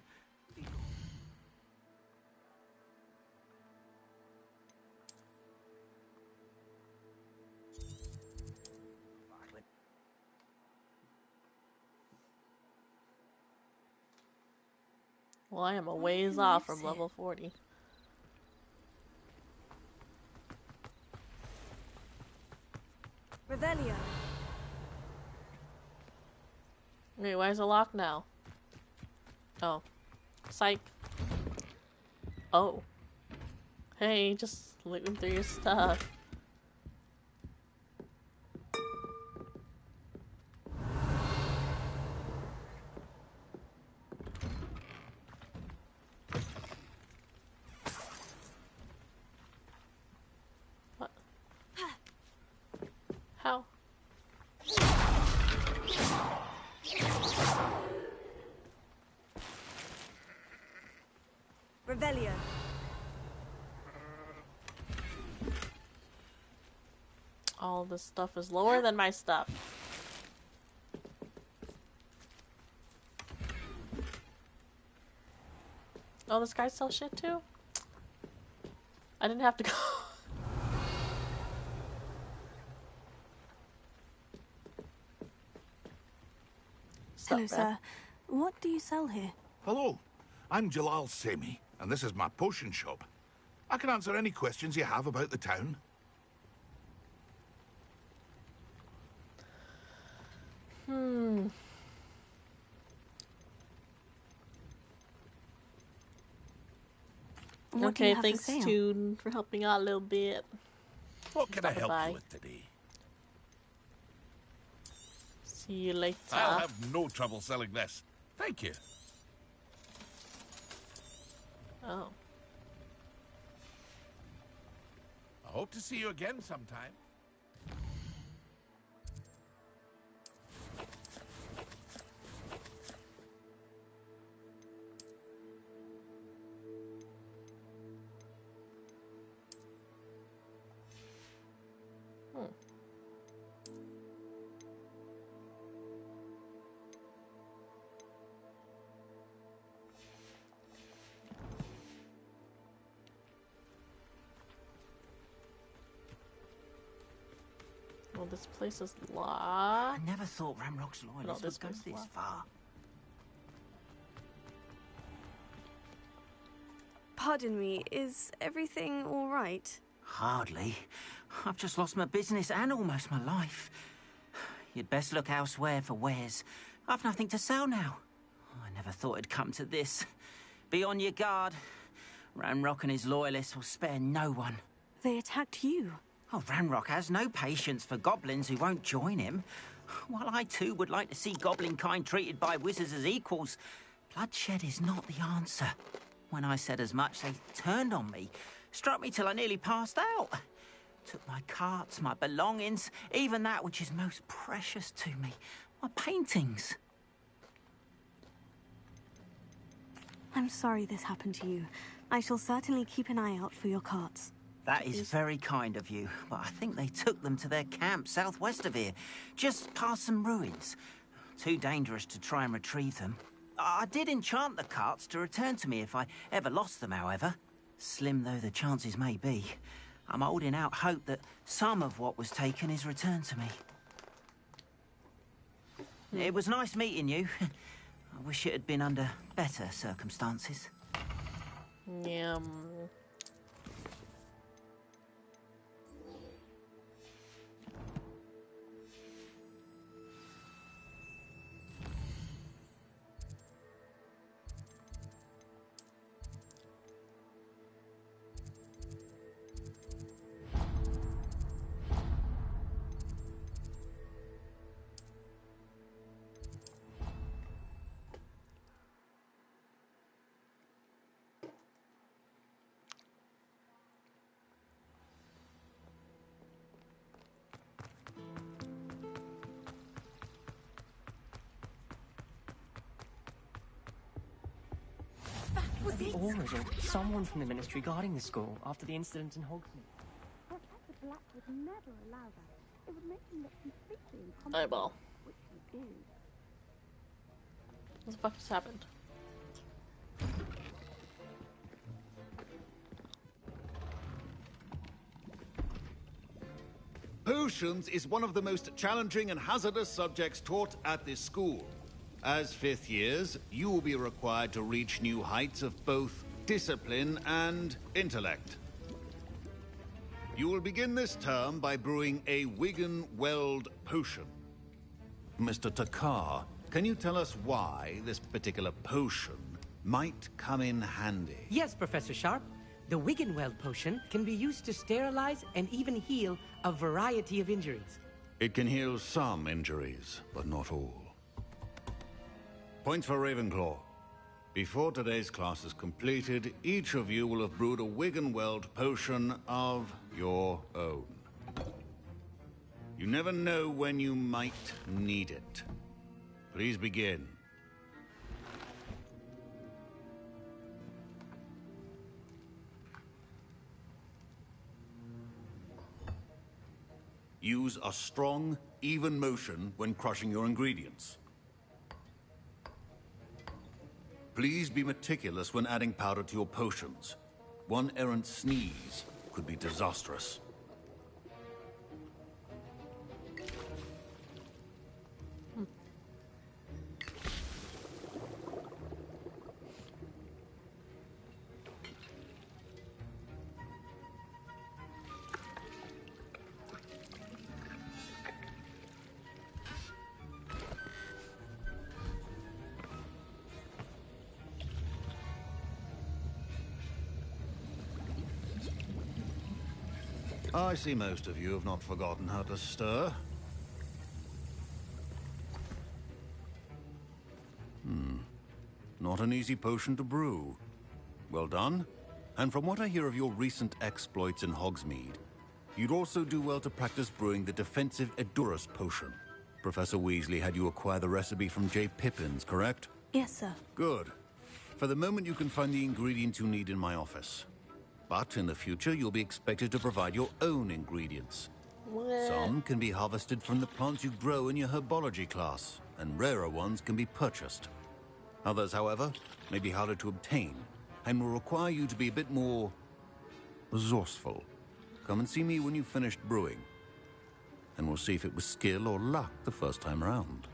Well, I am a ways off from level 40. Revelio. Wait, why is it locked now? Oh. Psych. Oh. Hey, just looking through your stuff. What? How? Revelio. All this stuff is lower than my stuff. Oh, this guy sells shit too? I didn't have to go. Hello, sir. What do you sell here? Hello, I'm Jalal Semi, and this is my potion shop. I can answer any questions you have about the town. Okay, thanks, Toon, for helping out a little bit. What can I help you with today? See you later. I'll have no trouble selling this. Thank you. Oh. I hope to see you again sometime. Well, this place is locked. I never thought Ramrock's loyalists would go this far. Pardon me, is everything all right? Hardly. I've just lost my business and almost my life. You'd best look elsewhere for wares. I've nothing to sell now. I never thought it'd come to this. Be on your guard. Ranrock and his loyalists will spare no one. They attacked you. Oh, Ranrock has no patience for goblins who won't join him. While I too would like to see goblin kind treated by wizards as equals, bloodshed is not the answer. When I said as much, they turned on me, struck me till I nearly passed out. Took my carts, my belongings, even that which is most precious to me, my paintings. I'm sorry this happened to you. I shall certainly keep an eye out for your carts. That is very kind of you, but I think they took them to their camp southwest of here, just past some ruins. Too dangerous to try and retrieve them. I did enchant the carts to return to me if I ever lost them, however. Slim though the chances may be, I'm holding out hope that some of what was taken is returned to me. It was nice meeting you. I wish it had been under better circumstances. Yeah. The Aurors or someone from the Ministry guarding the school after the incident in Hogsmeade. Professor Black would never allow that. It would make him look completely Eyeball. incompetent, which he is. What the fuck just happened? Potions is one of the most challenging and hazardous subjects taught at this school. As fifth years, you will be required to reach new heights of both discipline and intellect. You will begin this term by brewing a Wigan-Weld potion. Mr. Takar, can you tell us why this particular potion might come in handy? Yes, Professor Sharp. The Wigan-Weld potion can be used to sterilize and even heal a variety of injuries. It can heal some injuries, but not all. Points for Ravenclaw. Before today's class is completed, each of you will have brewed a Wigan-Weld potion of your own. You never know when you might need it. Please begin. Use a strong, even motion when crushing your ingredients. Please be meticulous when adding powder to your potions. One errant sneeze could be disastrous. I see most of you have not forgotten how to stir. Not an easy potion to brew. Well done. And from what I hear of your recent exploits in Hogsmeade, you'd also do well to practice brewing the defensive Edurus potion. Professor Weasley had you acquire the recipe from J. Pippin's, correct? Yes, sir. Good. For the moment, you can find the ingredients you need in my office. But in the future, you'll be expected to provide your own ingredients. What? Some can be harvested from the plants you grow in your herbology class, and rarer ones can be purchased. Others, however, may be harder to obtain, and will require you to be a bit more resourceful. Come and see me when you've finished brewing, and we'll see if it was skill or luck the first time around.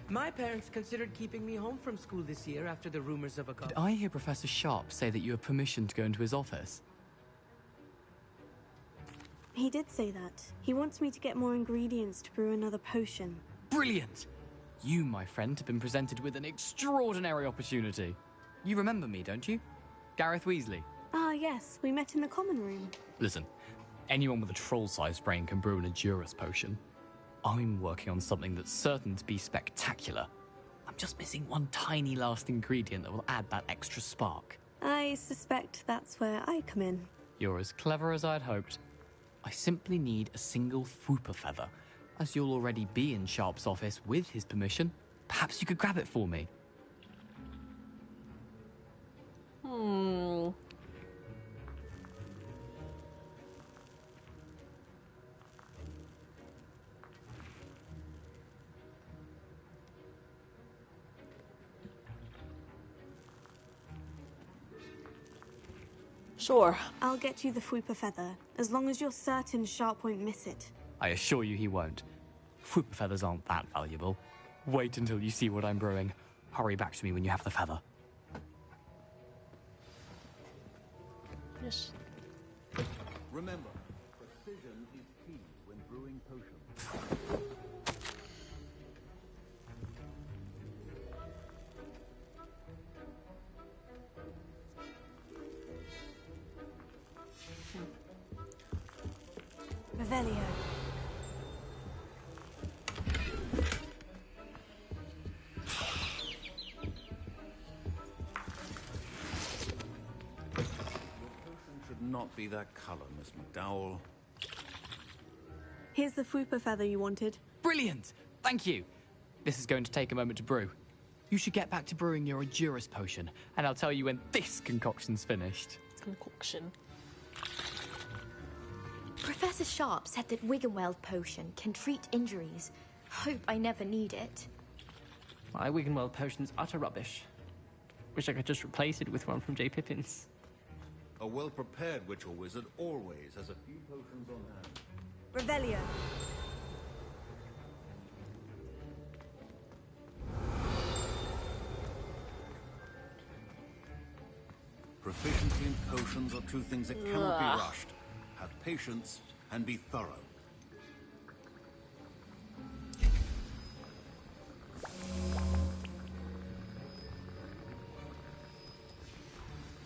My parents considered keeping me home from school this year after the rumors of a Did I hear Professor Sharp say that you have permission to go into his office? He did say that. He wants me to get more ingredients to brew another potion. Brilliant! You, my friend, have been presented with an extraordinary opportunity. You remember me, don't you? Gareth Weasley. Ah, yes, we met in the common room. Listen, anyone with a troll-sized brain can brew an Edurus potion. I'm working on something that's certain to be spectacular. I'm just missing one tiny last ingredient that will add that extra spark. I suspect that's where I come in. You're as clever as I'd hoped. I simply need a single Fwooper feather. As you'll already be in Sharp's office with his permission, perhaps you could grab it for me. Sure. I'll get you the Fwooper feather, as long as you're certain Sharp won't miss it. I assure you he won't. Fwooper feathers aren't that valuable. Wait until you see what I'm brewing. Hurry back to me when you have the feather. Yes. Remember, precision is key when brewing potions. Revelio. Should not be that color, Miss McDowell. Here's the Fwooper feather you wanted. Brilliant! Thank you! This is going to take a moment to brew. You should get back to brewing your Edurus potion, and I'll tell you when this concoction's finished. Concoction. Professor Sharp said that Wiggenweld potion can treat injuries. Hope I never need it. My Wiggenweld potion's utter rubbish. Wish I could just replace it with one from J. Pippin's. A well-prepared witch or wizard always has a few potions on hand. Revelio. Proficiency in potions are two things that cannot be rushed. Have patience and be thorough.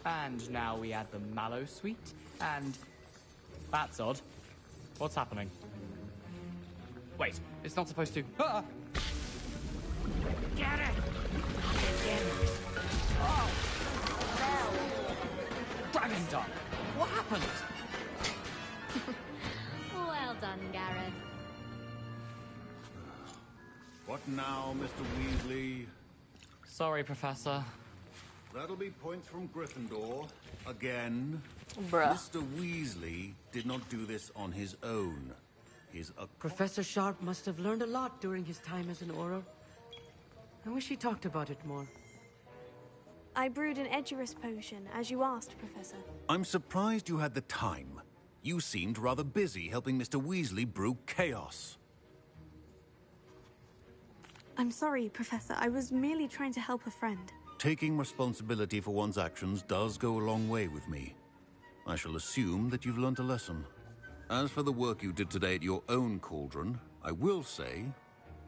And now we add the mallow sweet, and... That's odd. What's happening? Wait, it's not supposed to... Ah! Get it! Oh! Dragon Dog! What happened? Well done, Gareth. What now, Mr. Weasley? Sorry, Professor. That'll be points from Gryffindor. Again. Bruh. Mr. Weasley did not do this on his own. He's a... Professor Sharp must have learned a lot during his time as an Auror. I wish he talked about it more. I brewed an Edurus potion, as you asked, Professor. I'm surprised you had the time. You seemed rather busy helping Mr. Weasley brew chaos. I'm sorry, Professor. I was merely trying to help a friend. Taking responsibility for one's actions does go a long way with me. I shall assume that you've learnt a lesson. As for the work you did today at your own cauldron, I will say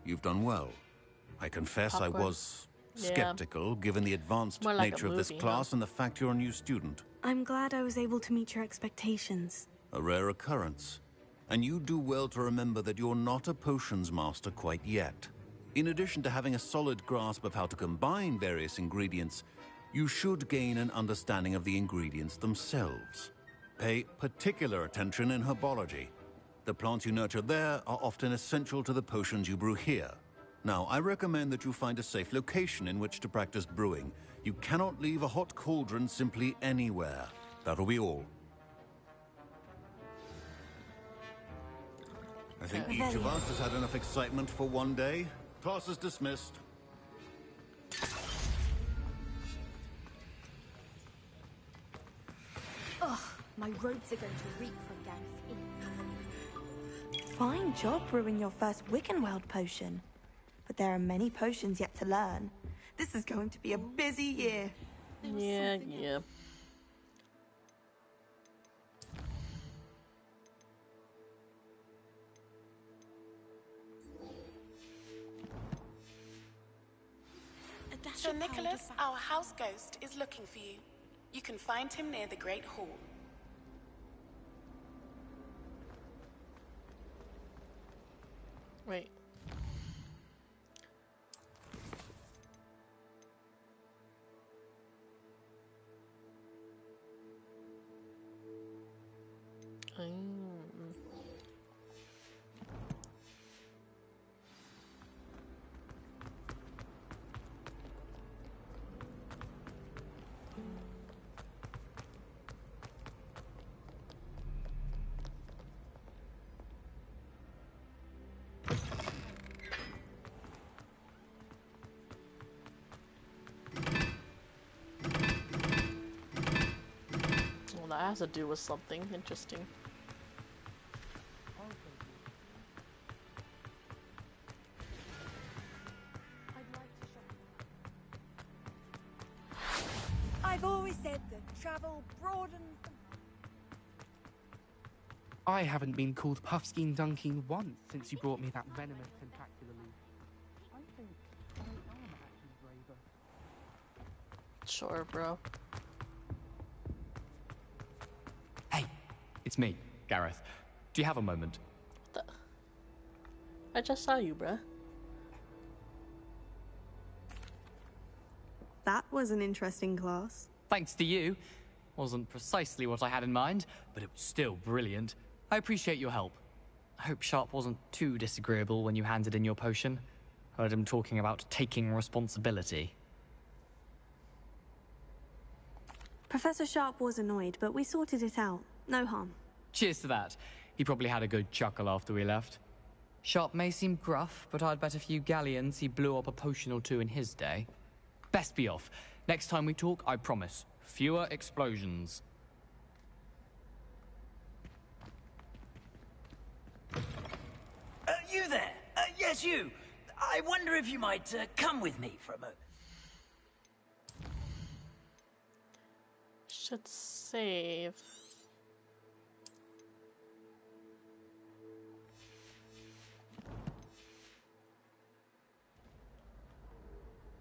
you've done well. I confess I was skeptical, given the advanced nature of this class and the fact you're a new student. I'm glad I was able to meet your expectations. A rare occurrence. And you do well to remember that you're not a potions master quite yet. In addition to having a solid grasp of how to combine various ingredients, you should gain an understanding of the ingredients themselves. Pay particular attention in herbology. The plants you nurture there are often essential to the potions you brew here. Now, I recommend that you find a safe location in which to practice brewing. You cannot leave a hot cauldron simply anywhere. That'll be all. I think each of us has had enough excitement for one day. Class is dismissed. Ugh, my robes are going to reek from Gareth's ink. Fine job brewing your first Wiggenweld potion. But there are many potions yet to learn. This is going to be a busy year. Yeah. Sir Nicholas, our house ghost, is looking for you. You can find him near the Great Hall. Wait. Well, that has to do with something interesting. I've always said that travel broadens the... I haven't been called Puffskein Dunking once since you brought me that venomous tentacular leaf. I think I am actually braver. Sure, bro. Hey, it's me, Gareth. Do you have a moment? I just saw you, bruh. That was an interesting class. Thanks to you. Wasn't precisely what I had in mind, but it was still brilliant. I appreciate your help. I hope Sharp wasn't too disagreeable when you handed in your potion. Heard him talking about taking responsibility. Professor Sharp was annoyed, but we sorted it out. No harm. Cheers to that. He probably had a good chuckle after we left. Sharp may seem gruff, but I'd bet a few galleons he blew up a potion or two in his day. Best be off. Next time we talk, I promise, fewer explosions. You there? Yes, you. I wonder if you might come with me for a moment. Should save.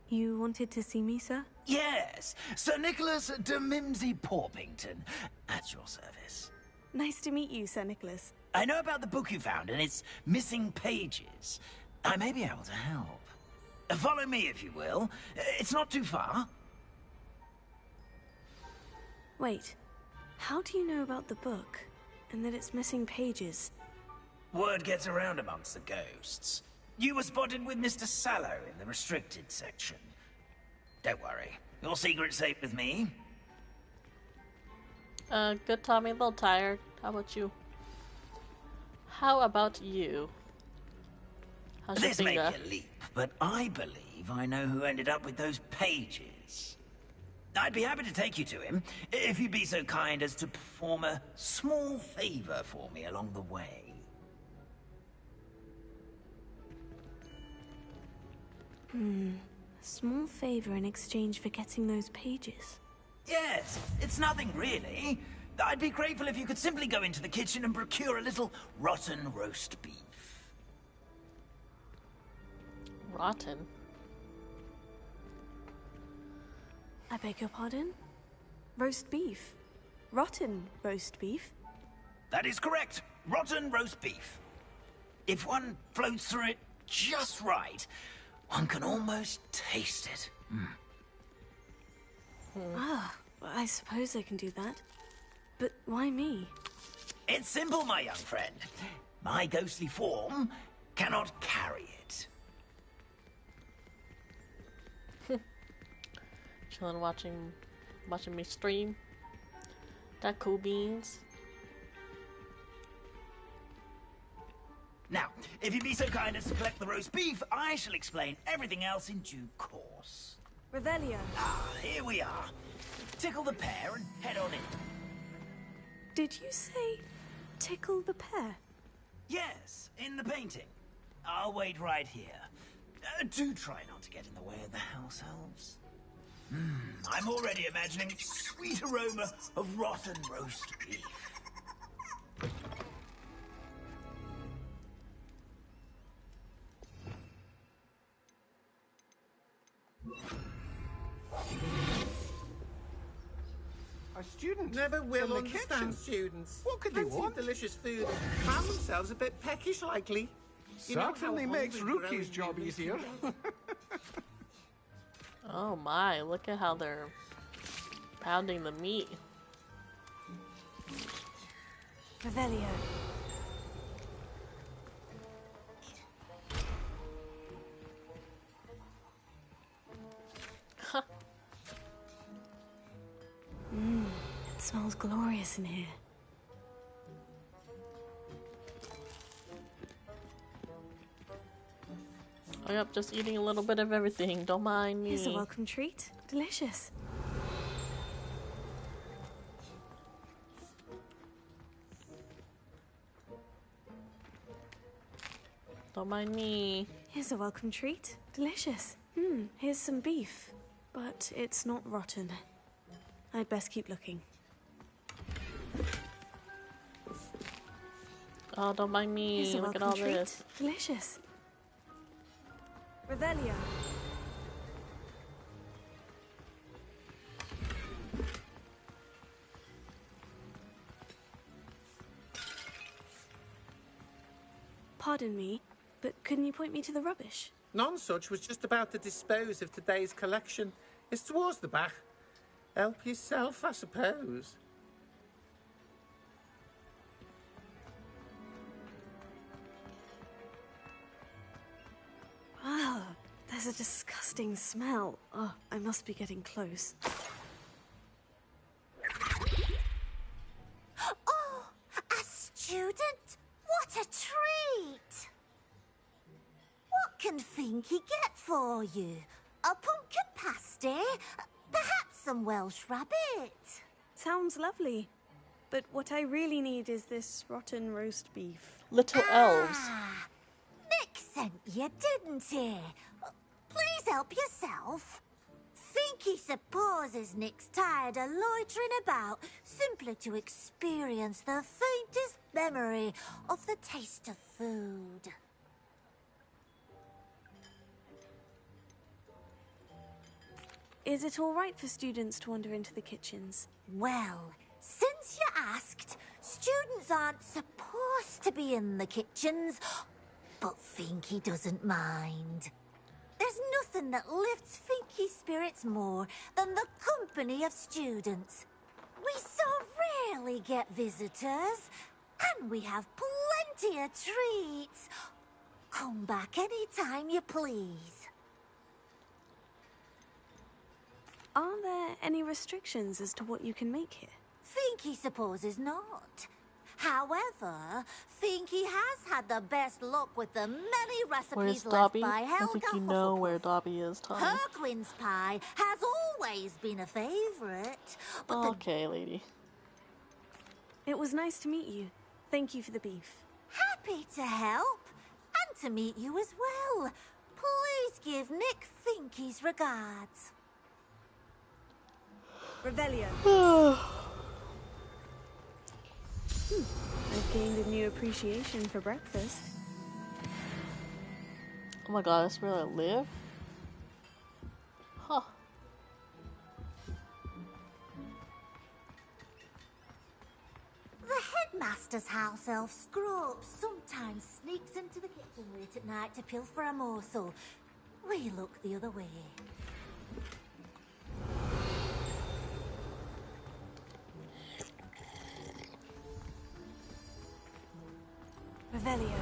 You wanted to see me, sir? Yes, Sir Nicholas de Mimsy Porpington, at your service. Nice to meet you, Sir Nicholas. I know about the book you found and its missing pages. I may be able to help. Follow me, if you will. It's not too far. Wait, how do you know about the book? And that it's missing pages? Word gets around amongst the ghosts. You were spotted with Mr. Sallow in the restricted section. Don't worry, your secret's safe with me. Good, Tommy. A little tired. How about you? How about you? How's your This may be finger? a leap, but I believe I know who ended up with those pages. I'd be happy to take you to him, if you'd be so kind as to perform a small favor for me along the way. A small favor in exchange for getting those pages. Yes, it's nothing really. I'd be grateful if you could simply go into the kitchen and procure a little rotten roast beef. Rotten? I beg your pardon? Roast beef? Rotten roast beef? That is correct. Rotten roast beef. If one floats through it just right, one can almost taste it. Ah, I suppose I can do that. But why me? It's simple, my young friend. My ghostly form cannot carry it. Chilling, watching me stream. That cool beans. Now, if you'd be so kind as to collect the roast beef, I shall explain everything else in due course. Revelio. Ah, here we are. Tickle the pear and head on in. Did you say tickle the pear? Yes, in the painting. I'll wait right here. Do try not to get in the way of the house elves. I'm already imagining sweet aroma of rotten roast beef. A student. Never will in the understand kitchen. students. What could they Plenty of want? delicious food. Found themselves a bit peckish, likely. You know how Certainly makes hungry Rookie's growing job humans easier. can get? Oh my, look at how they're pounding the meat. Revelio. It smells glorious in here. Oh yep, just eating a little bit of everything, don't mind me. Here's a welcome treat. Delicious. Don't mind me. Here's a welcome treat. Delicious. Here's some beef. But it's not rotten. I'd best keep looking. Oh, don't mind me. Here's a Look at welcome all treat. this. Delicious. Revelio. Pardon me, but couldn't you point me to the rubbish? Nonsuch was just about to dispose of today's collection. It's towards the back. Help yourself, I suppose. Wow, there's a disgusting smell. Oh, I must be getting close. Oh, a student? What a treat! What can Finky get for you? A pumpkin pasty? Perhaps some Welsh rabbit? Sounds lovely. But what I really need is this rotten roast beef. Little elves. Nick sent you, didn't he? Please help yourself. Finky supposes Nick's tired of loitering about simply to experience the faintest memory of the taste of food. Is it all right for students to wander into the kitchens? Well, since you asked, students aren't supposed to be in the kitchens, but Finky doesn't mind. There's nothing that lifts Finky's spirits more than the company of students. We so rarely get visitors, and we have plenty of treats. Come back any time you please. Are there any restrictions as to what you can make here? Finky supposes not. However, Finky has had the best luck with the many Where's recipes left Dobby? by I Helga think you know where Dobby is, Tommy. Harquin's pie has always been a favourite. But Okay, lady. It was nice to meet you. Thank you for the beef. happy to help. And to meet you as well. Please give Nick Finky's regards. Revelio. I've gained a new appreciation for breakfast. Oh my god, that's where I live? Huh. The headmaster's house elf Scroope sometimes sneaks into the kitchen late at night to pilfer a morsel. We look the other way. Revelio.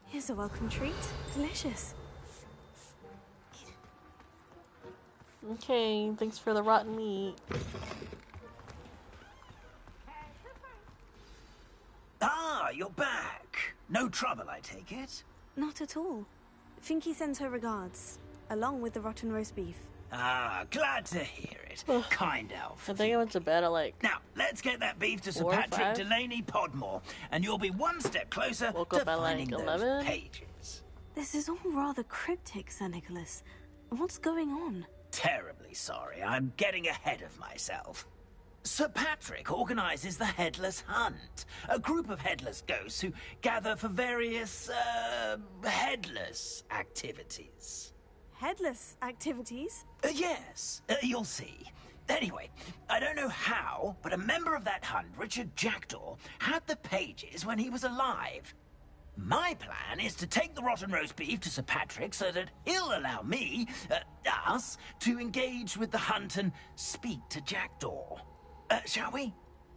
Here's a welcome treat. Delicious. Okay, thanks for the rotten meat. Ah, you're back. No trouble, I take it? Not at all. Finky sends her regards, along with the rotten roast beef. Ah, glad to hear it. Kind elf. I think I went to bed at like... Now, let's get that beef to Sir 4 or Patrick 5? Delaney Podmore, and you'll be one step closer Woke to up at like finding those 11? pages. This is all rather cryptic, Sir Nicholas. What's going on? Terribly sorry, I'm getting ahead of myself. Sir Patrick organises the Headless Hunt, a group of headless ghosts who gather for various, headless activities. headless activities. Yes, you'll see. Anyway, I don't know how, but a member of that hunt, Richard Jackdaw, had the pages when he was alive. My plan is to take the rotten roast beef to Sir Patrick so that he'll allow me, us, to engage with the hunt and speak to Jackdaw. Shall we?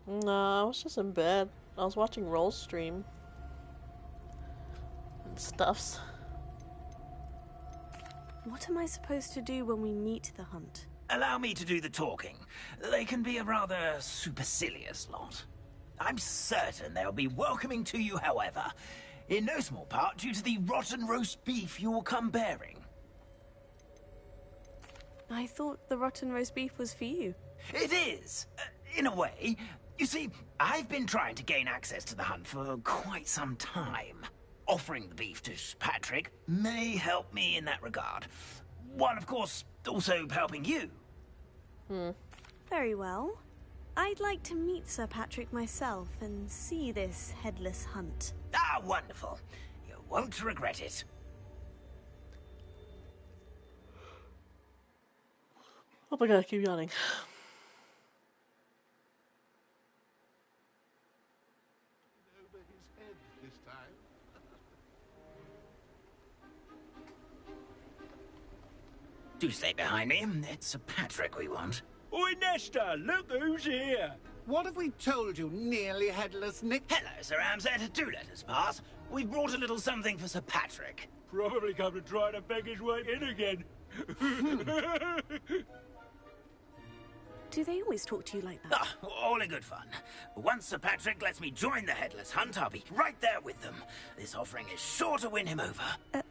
No, I was just in bed. I was watching Roll stream. And stuffs. What am I supposed to do when we meet the hunt? Allow me to do the talking. They can be a rather supercilious lot. I'm certain they'll be welcoming to you, however, in no small part due to the rotten roast beef you will come bearing. I thought the rotten roast beef was for you. It is, in a way. You see, I've been trying to gain access to the hunt for quite some time. Offering the beef to Patrick may help me in that regard. While, of course, also helping you. Very well. I'd like to meet Sir Patrick myself and see this headless hunt. Ah, wonderful. You won't regret it. Oh my god, I keep yawning. Over his head this time. Do stay behind me. It's Sir Patrick we want. Oi, Nesta, look who's here. What have we told you, nearly headless Nick? Hello, Sir Ramsay. Do let us pass. We've brought a little something for Sir Patrick. Probably come to try to beg his way in again. Do they always talk to you like that? Ah, all in good fun. Once Sir Patrick lets me join the headless hunt, I'll be right there with them. This offering is sure to win him over.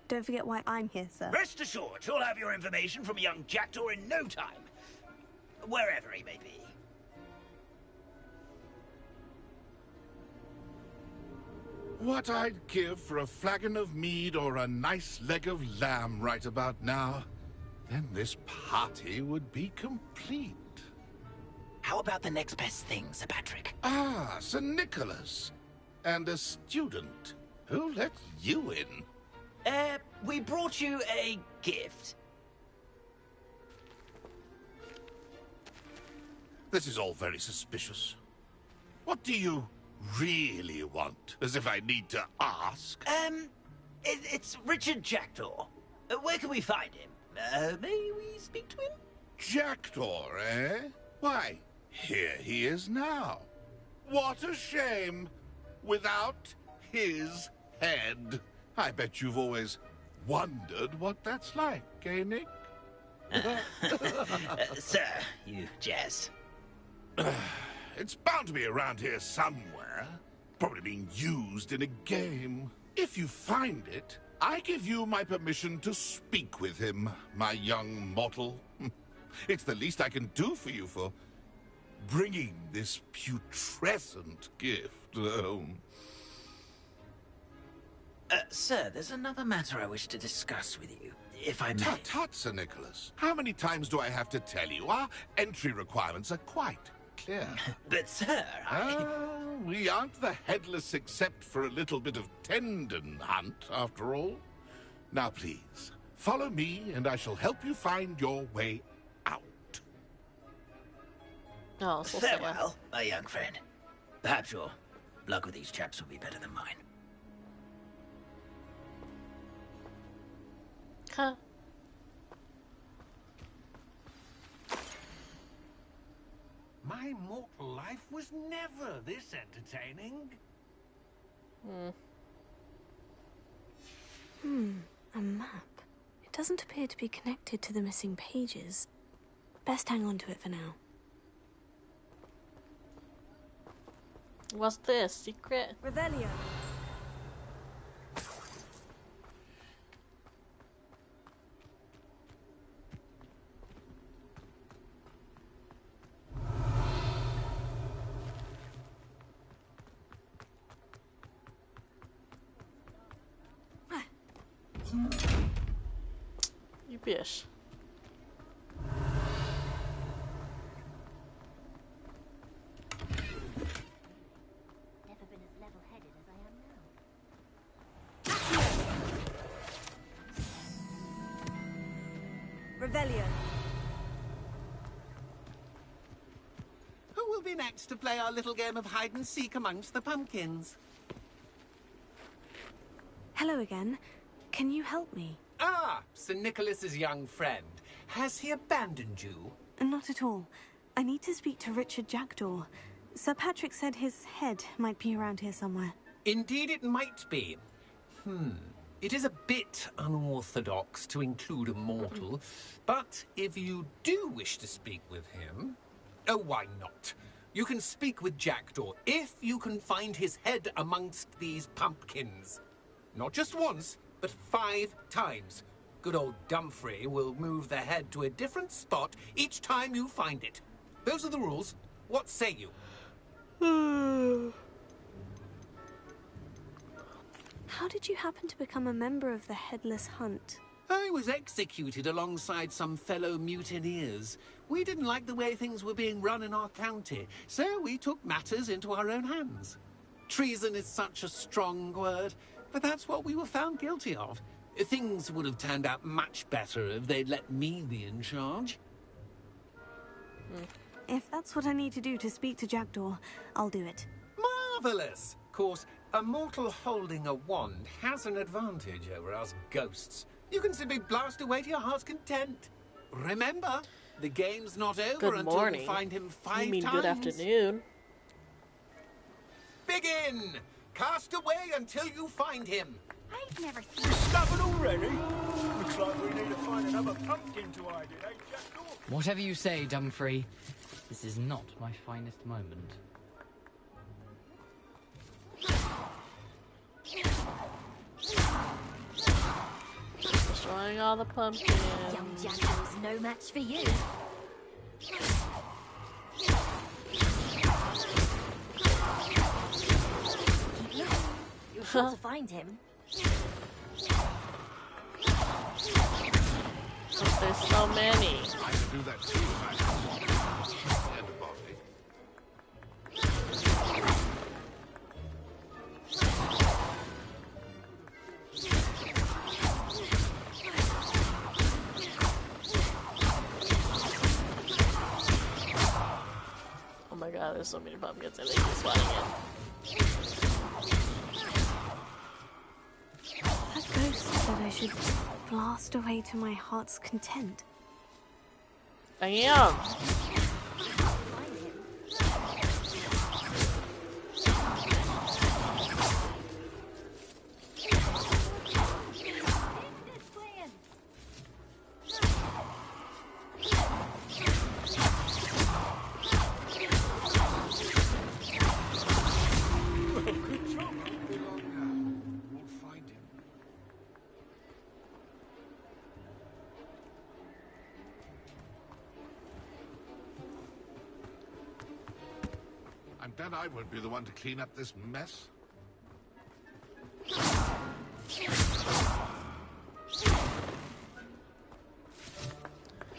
Don't forget why I'm here, sir. Rest assured, you'll have your information from a young Jackdaw in no time. Wherever he may be. What I'd give for a flagon of mead or a nice leg of lamb right about now. Then this party would be complete. How about the next best thing, Sir Patrick? Ah, Sir Nicholas. And a student. Who let you in? We brought you a gift. This is all very suspicious. What do you really want? As if I need to ask. It's Richard Jackdaw. Where can we find him? May we speak to him? Jackdaw, eh? Why, here he is now. What a shame. Without his head. I bet you've always wondered what that's like, eh, Nick? Sir, you jest. It's bound to be around here somewhere. Probably being used in a game. If you find it, I give you my permission to speak with him, my young mortal. It's the least I can do for you for bringing this putrescent gift home. Sir, there's another matter I wish to discuss with you, if I may. Tut, tut, Sir Nicholas. How many times do I have to tell you? Our entry requirements are quite clear. But, sir, we aren't the headless except for a little bit of tendon hunt, after all. Now, please, follow me, and I shall help you find your way out. Oh, so farewell, my young friend. Perhaps your luck with these chaps will be better than mine. Huh. My mortal life was never this entertaining. A map. It doesn't appear to be connected to the missing pages. Best hang on to it for now. What's this? Secret? Revelio. You bitch. Never been as level-headed as I am now. Revelio. Who will be next to play our little game of hide-and-seek amongst the pumpkins? Hello again. Can you help me? Ah, Sir Nicholas's young friend. Has he abandoned you? Not at all. I need to speak to Richard Jackdaw. Sir Patrick said his head might be around here somewhere. Indeed it might be. It is a bit unorthodox to include a mortal, but if you do wish to speak with him... Oh, why not? You can speak with Jackdaw if you can find his head amongst these pumpkins. Not just once, but 5 times. Good old Dumfrey will move the head to a different spot each time you find it. Those are the rules. What say you? How did you happen to become a member of the Headless Hunt? I was executed alongside some fellow mutineers. We didn't like the way things were being run in our county, so we took matters into our own hands. Treason is such a strong word, but that's what we were found guilty of. Things would have turned out much better if they'd let me be in charge. If that's what I need to do to speak to Jackdaw, I'll do it. Marvellous! Of course, a mortal holding a wand has an advantage over us ghosts. You can simply blast away to your heart's content. Remember, the game's not over Good until morning. you find him 5 You mean times. good afternoon? Begin! Cast away until you find him. I've never seen... Discovered already? Looks like we need to find another pumpkin to hide in, eh, Jackdaw? Whatever you say, Dumfrey. This is not my finest moment. Destroying all the pumpkins. Young Jackdaw's no match for you. Keep looking. You're sure to find him. There's so many. I could do that too if I had one. And a body. Oh my god, there's so many pumpkins and they keep swatting in. That ghost said I should blast away to my heart's content. I am. I'm bet I won't be the one to clean up this mess.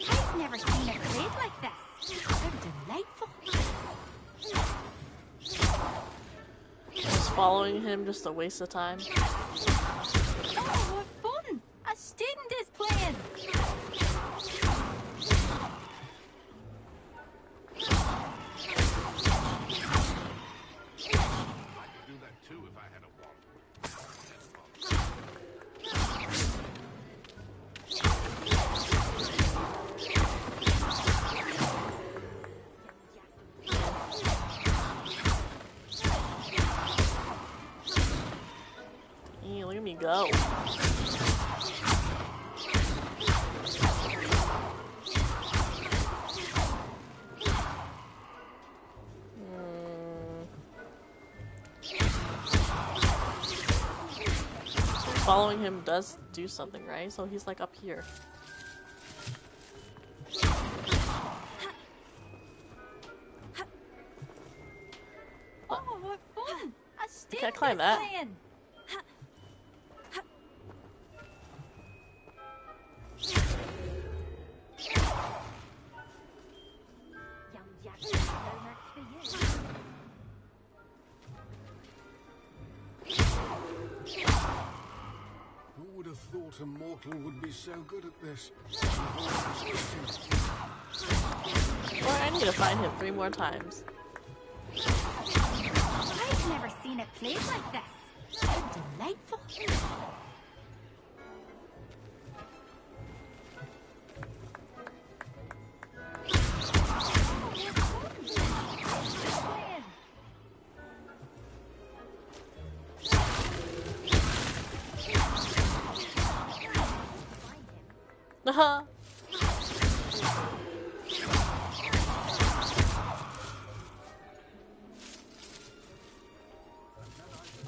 I've never seen a blade like this. So delightful. Just following him just a waste of time. Oh, what fun! A student is playing. I could do that too if I had a wand. Ew, look at me go. Following him does do something, right? So he's like up here. Oh, what fun! A student can't climb is that. playing. Young Jackson, no match for you. Who would have thought a mortal would be so good at this. Or I need to find him 3 more times. I've never seen it played like this. How delightful.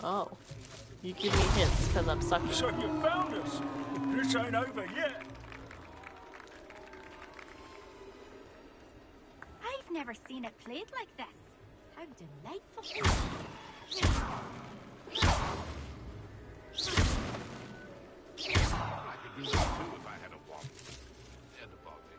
Oh. You give me hints because I'm sucking. So you found us. This ain't over yet. I've never seen it played like this. How delightful. I could do that too if I had a wand and a body.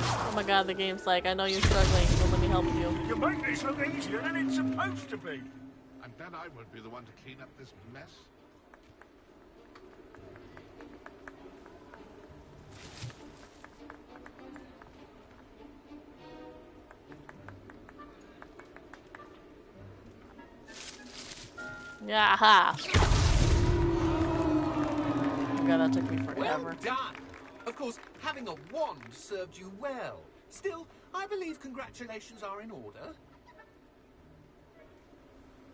Oh my god, the game's like, I know you're struggling, so let me help you. You make this look easier than it's supposed to be. I'm glad I won't be the one to clean up this mess. Yeah, ha. God, that took me forever. Well done. Of course, having a wand served you well. Still, I believe congratulations are in order.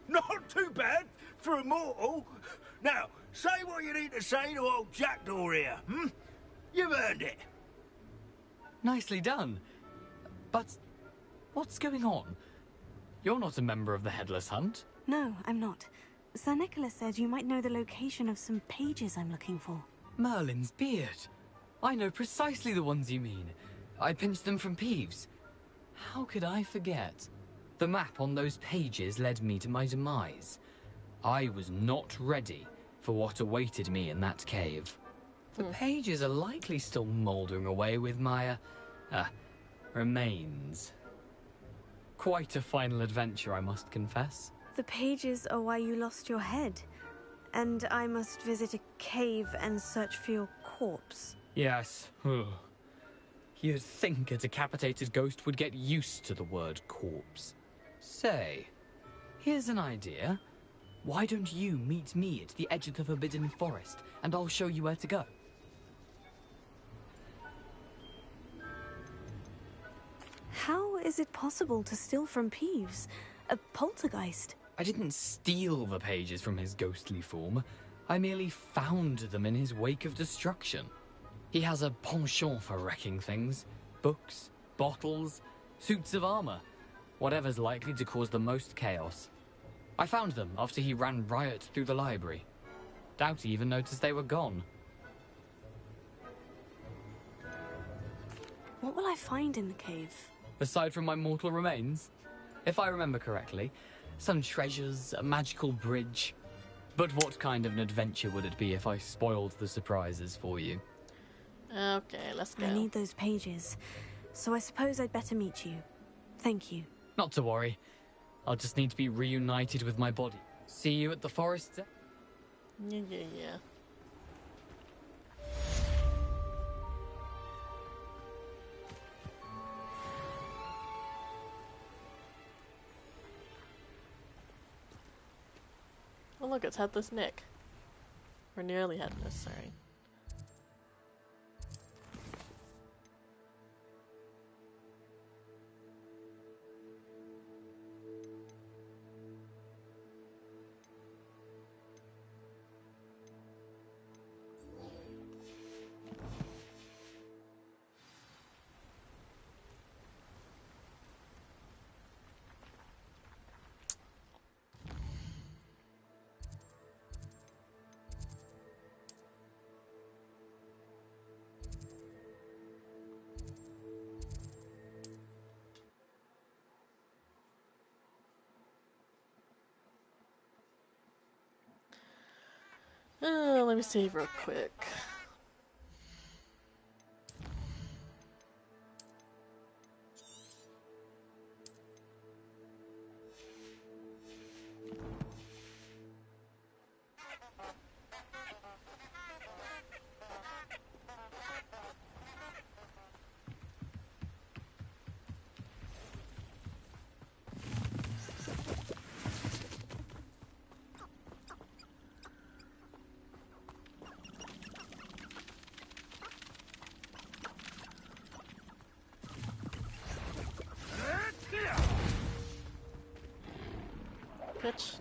Not too bad for a mortal. Now, say what you need to say to old Jackdaw here, hmm? You've earned it. Nicely done. But what's going on? You're not a member of the Headless Hunt. No, I'm not. Sir Nicholas said you might know the location of some pages I'm looking for. Merlin's beard. I know precisely the ones you mean. I pinched them from Peeves. How could I forget? The map on those pages led me to my demise. I was not ready for what awaited me in that cave. The pages are likely still mouldering away with my, remains. Quite a final adventure, I must confess. The pages are why you lost your head. And I must visit a cave and search for your corpse. Yes. You'd think a decapitated ghost would get used to the word corpse. Say, here's an idea. Why don't you meet me at the edge of the Forbidden Forest, and I'll show you where to go? How is it possible to steal from Peeves? A poltergeist? I didn't steal the pages from his ghostly form. I merely found them in his wake of destruction. He has a penchant for wrecking things. Books, bottles, suits of armor. Whatever's likely to cause the most chaos. I found them after he ran riot through the library. Doubt he even noticed they were gone. What will I find in the cave? Aside from my mortal remains, if I remember correctly, some treasures, a magical bridge. But what kind of an adventure would it be if I spoiled the surprises for you? Okay, let's go. I need those pages, so I suppose I'd better meet you. Thank you. Not to worry. I'll just need to be reunited with my body. See you at the forest's edge. Yeah. Oh look, it's Headless Nick. Or nearly Headless, sorry. Let me save real quick. bitch.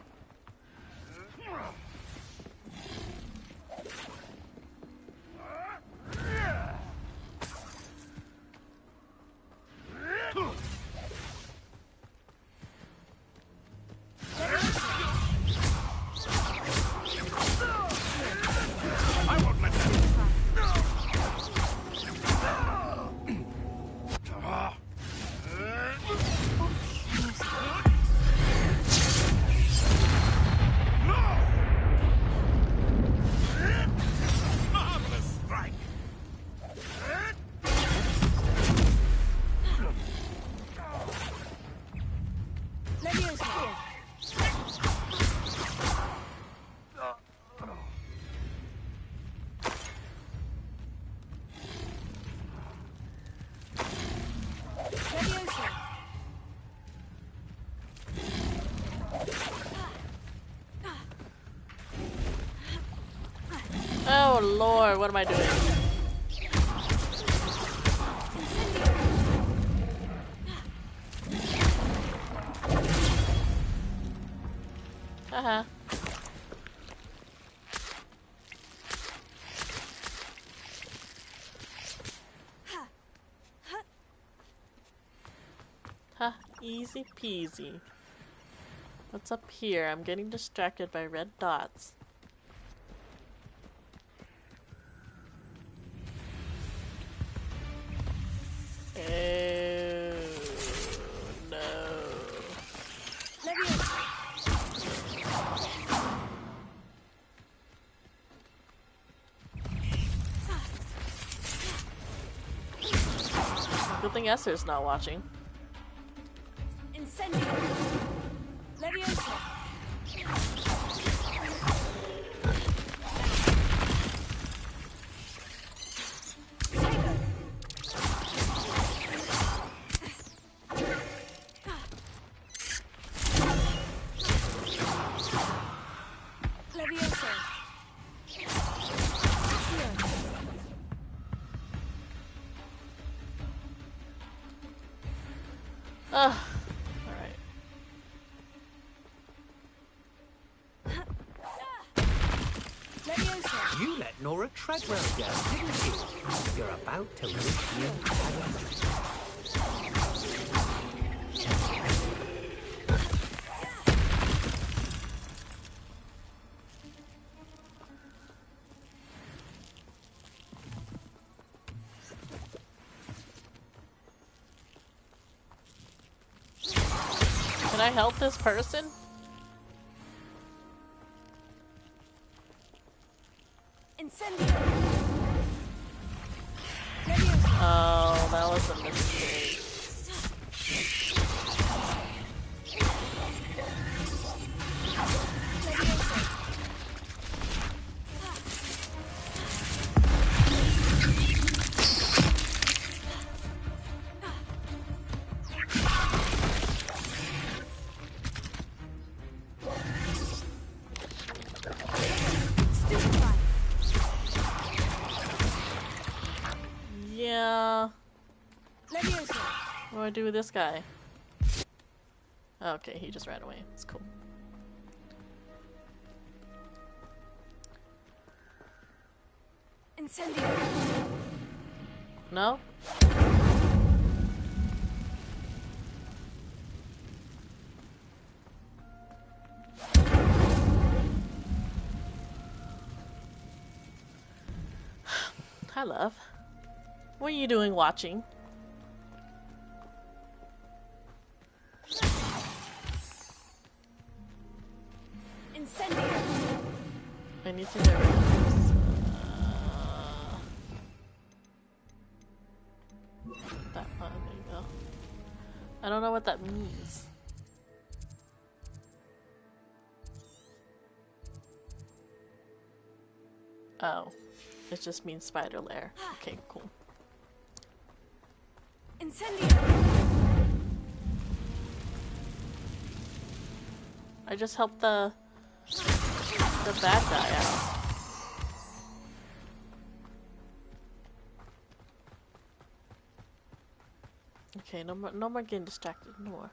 Oh lord, what am I doing? Haha. Ha, easy peasy. What's up here? I'm getting distracted by red dots. Oh no. Good thing Esther's not watching. Incendio. Leviosa. Ugh. Alright. You let Nora Treadwell go, didn't you? You're about to wish you hadn't. Can I help this person? Oh, that was a mistake. Yeah. What do I do with this guy? Okay, he just ran away. It's cool. Incendio. No? Hi, love. What are you doing watching? Incendio. I need to get rid of this. That one, there you go. I don't know what that means. Oh. It just means spider lair. Okay, cool. Incendio. I just helped the bad guy out. Okay, no more getting distracted. No more.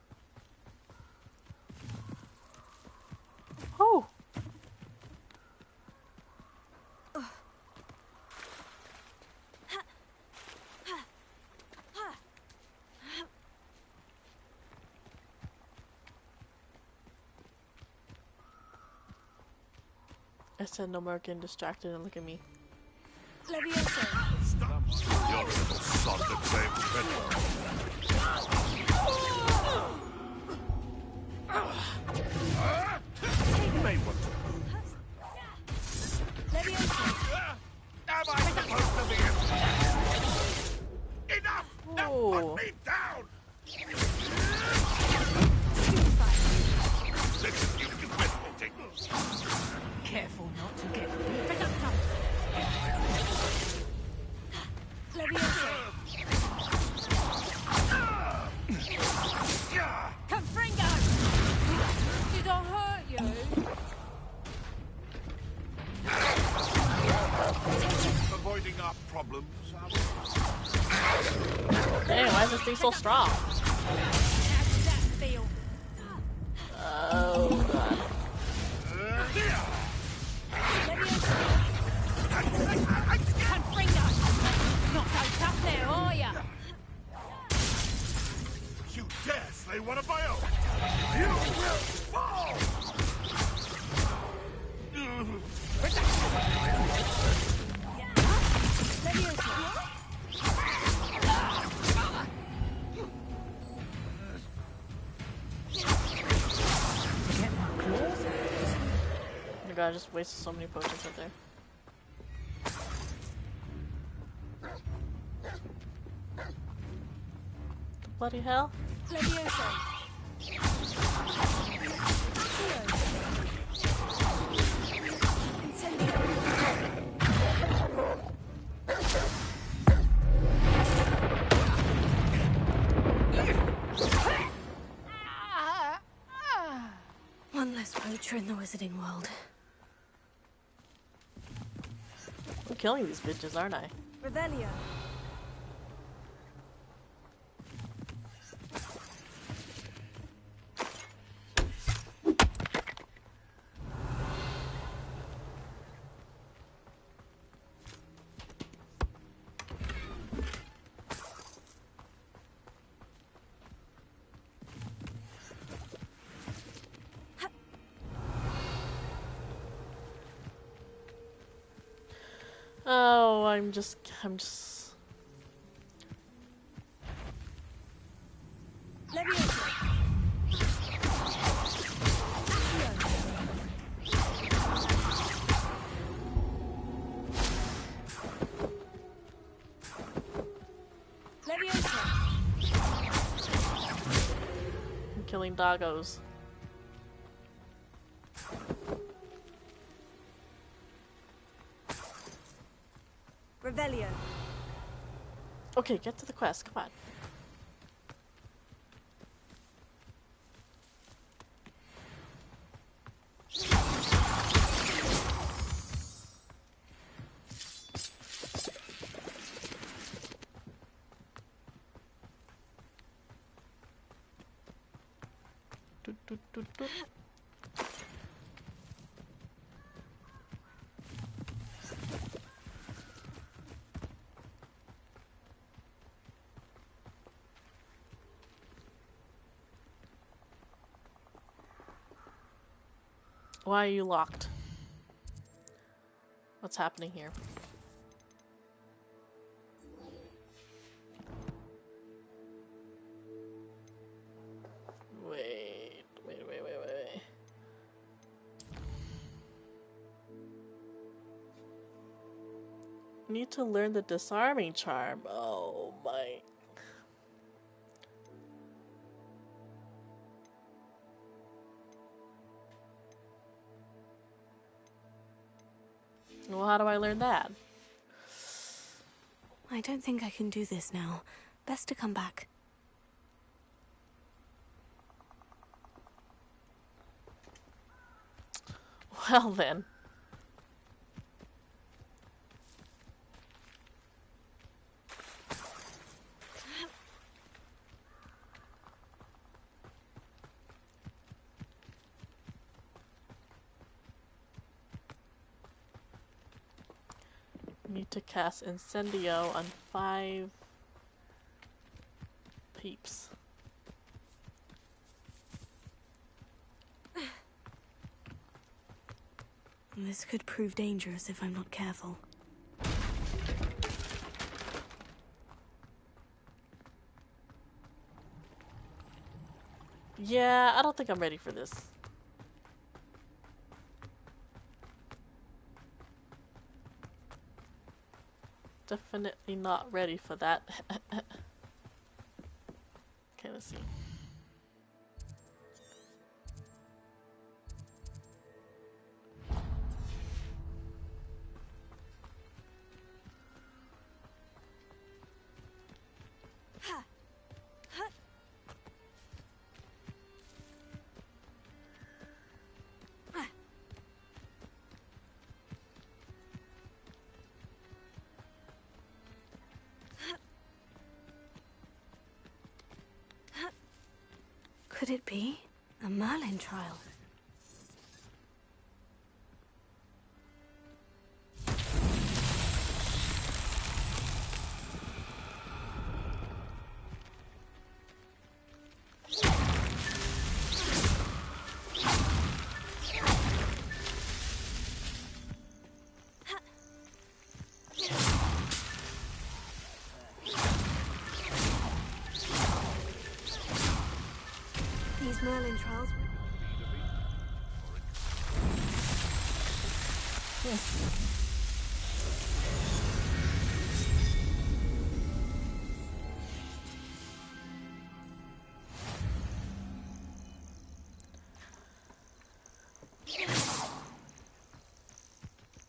I said no more getting distracted and look at me. Levioso. You're a little sod that claims credit. You may want to move. Levioso. Am I supposed to be in? Enough! Now put me down! Listen, you discriminating. Careful not to get Levioso. Confringo! Did I hurt you? Avoiding our problems, are we? Dang, why is this thing so strong? How does that feel? Oh god. Confringo! Not so tough now, are ya? You dare slay one of my own! You will fall! Oh my god, I just wasted so many potions right there. The bloody hell? Levioso. One less poacher in the wizarding world. I'm killing these bitches, aren't I? Revelio. Oh, I'm just... Levioso. Levioso. I'm killing doggos. Revelio. Okay, get to the quest, come on. Why are you locked? What's happening here? Wait. Need to learn the disarming charm. Oh my. Well, how do I learn that? I don't think I can do this now. Best to come back. Well then. Need to cast Incendio on 5 peeps. This could prove dangerous if I'm not careful. Yeah, I don't think I'm ready for this. Definitely not ready for that. Okay, let's see. Could it be a Merlin trial? These Merlin trials.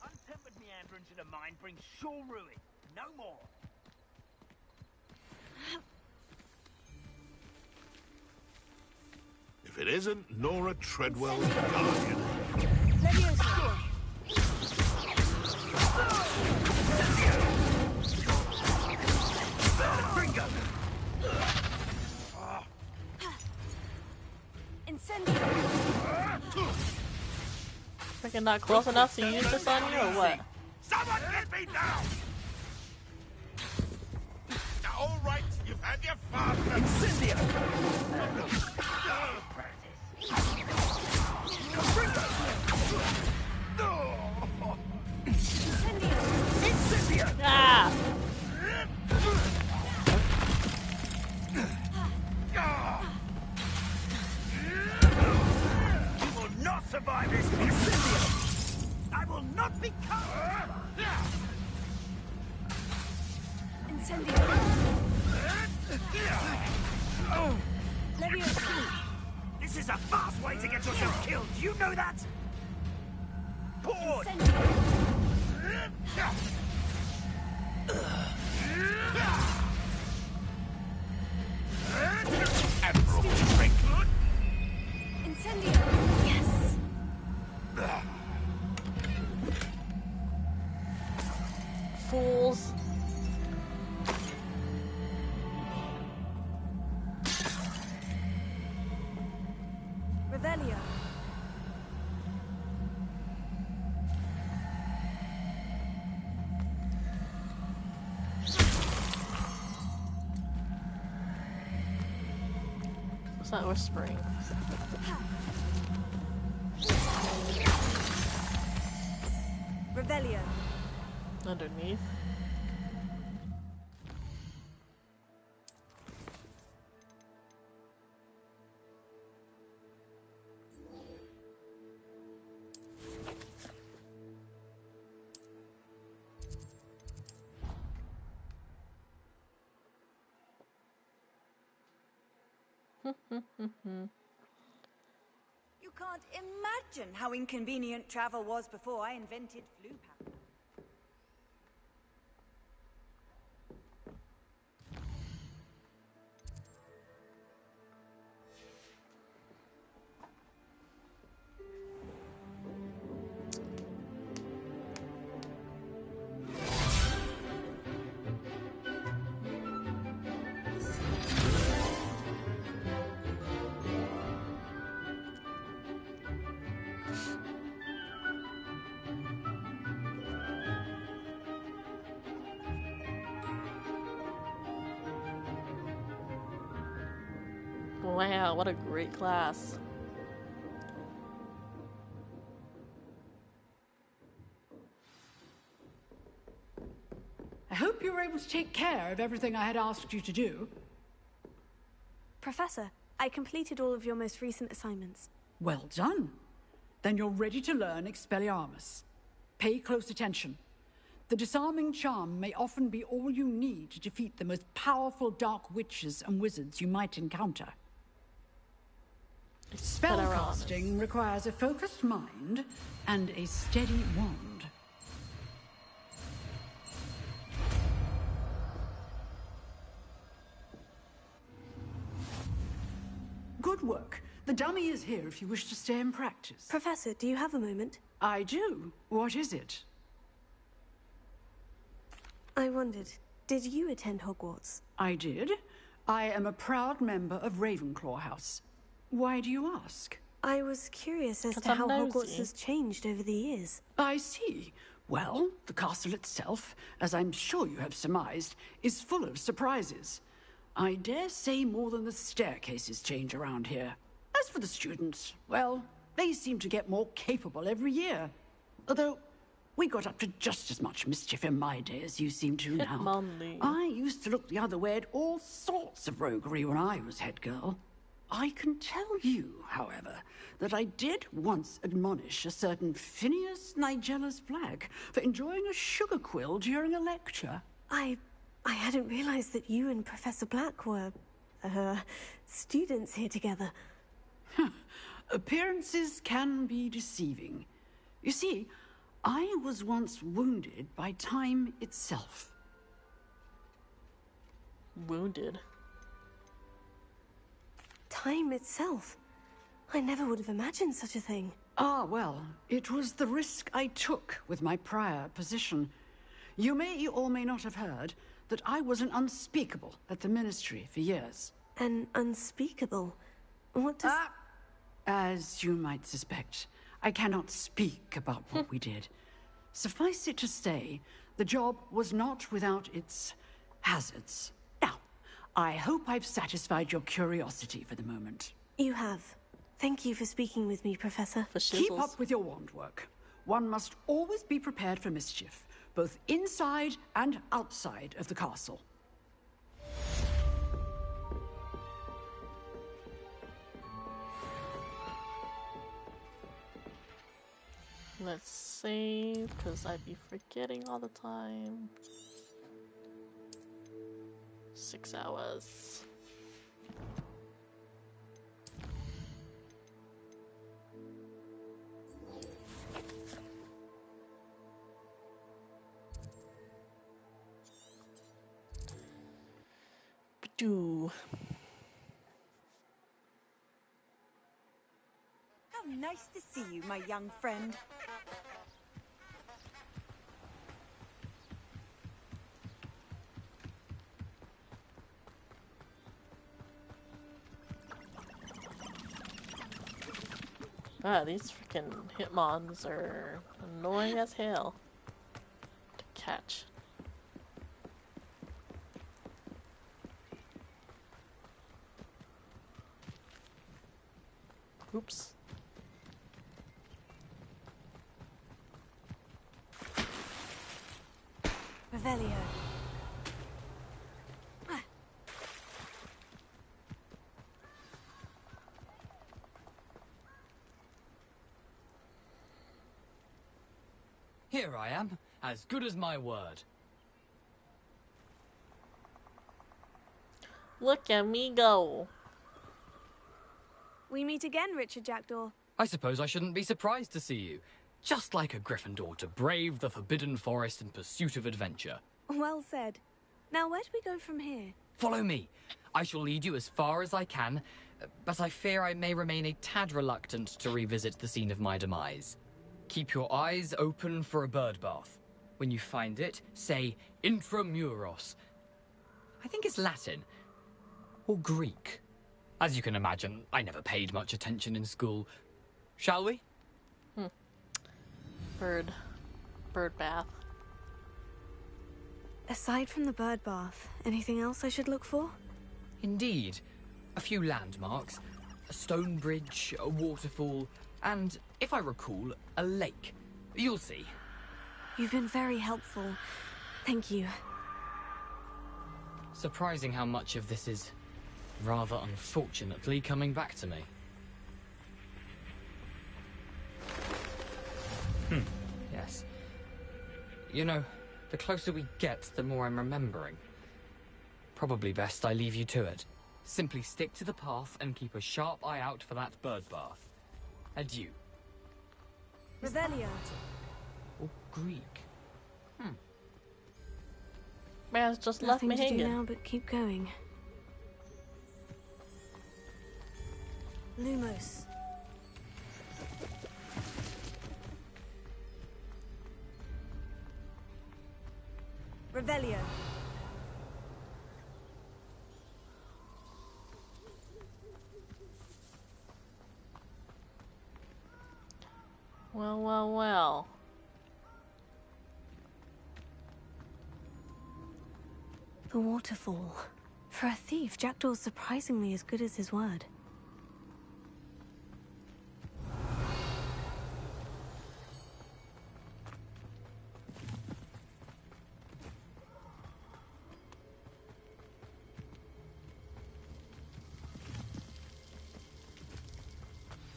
Untempered meanderance in a mine brings sure ruin. No more. If it isn't Nora Treadwell's guardian. Freaking not close enough to use this on you or what? Someone get me down! All right, you've had your fun. Incendio! Ah! You will not survive this incendio! I will not be caught! This is a fast way to get yourself killed. Do you know that? Board! Admirable trick. Incendio! Yes! Fools. Revelio. It's not whispering. Revelio. Underneath. You can't imagine how inconvenient travel was before I invented flu power. Wow, what a great class. to take care of everything I had asked you to do? Professor, I completed all of your most recent assignments. Well done. Then you're ready to learn Expelliarmus. Pay close attention. The disarming charm may often be all you need to defeat the most powerful dark witches and wizards you might encounter. Spellcasting requires a focused mind and a steady wand. Good work. The dummy is here if you wish to stay and practice. Professor, do you have a moment? I do. What is it? I wondered, did you attend Hogwarts? I did. I am a proud member of Ravenclaw House. Why do you ask? I was curious as to how Hogwarts has changed over the years. I see. Well, the castle itself, as I'm sure you have surmised, is full of surprises. I dare say more than the staircases change around here. As for the students, well, they seem to get more capable every year. Although, we got up to just as much mischief in my day as you seem to now. I used to look the other way at all sorts of roguery when I was head girl. I can tell you, however, that I did once admonish a certain Phineas Nigella's Black for enjoying a sugar quill during a lecture. I hadn't realized that you and Professor Black were, students here together. Appearances can be deceiving. You see, I was once wounded by time itself. Wounded? Time itself? I never would have imagined such a thing. Ah, well, it was the risk I took with my prior position. You may or may not have heard that I was an unspeakable at the Ministry for years. An unspeakable? What does... As you might suspect, I cannot speak about what we did. Suffice it to say, the job was not without its hazards. Now, I hope I've satisfied your curiosity for the moment. You have. Thank you for speaking with me, Professor. Keep up with your wand work. One must always be prepared for mischief, both inside and outside of the castle. Let's save, because I'd be forgetting all the time. 6 hours. Badoo. How nice to see you, my young friend. Ah, these freaking hitmons are annoying as hell to catch. Oops. Revelio. Here I am, as good as my word. Look at me go. We meet again, Richard Jackdaw. I suppose I shouldn't be surprised to see you. Just like a Gryffindor to brave the Forbidden Forest in pursuit of adventure. Well said. Now, where do we go from here? Follow me. I shall lead you as far as I can, but I fear I may remain a tad reluctant to revisit the scene of my demise. Keep your eyes open for a bird bath. When you find it, say intramuros. I think it's Latin. Or Greek. As you can imagine, I never paid much attention in school. Shall we? Bird bath. Aside from the bird bath, anything else I should look for? Indeed. A few landmarks. A stone bridge, a waterfall, and, if I recall, a lake. You'll see. You've been very helpful. Thank you. Surprising how much of this is rather unfortunately coming back to me. Yes. You know, the closer we get, the more I'm remembering. Probably best I leave you to it. Simply stick to the path and keep a sharp eye out for that bird bath. Adieu. Revelio. Or Greek. Man's just Nothing left me to do hanging. now but keep going. Lumos. Revelio. Well, well, well. The waterfall. For a thief, Jackdaw's surprisingly as good as his word.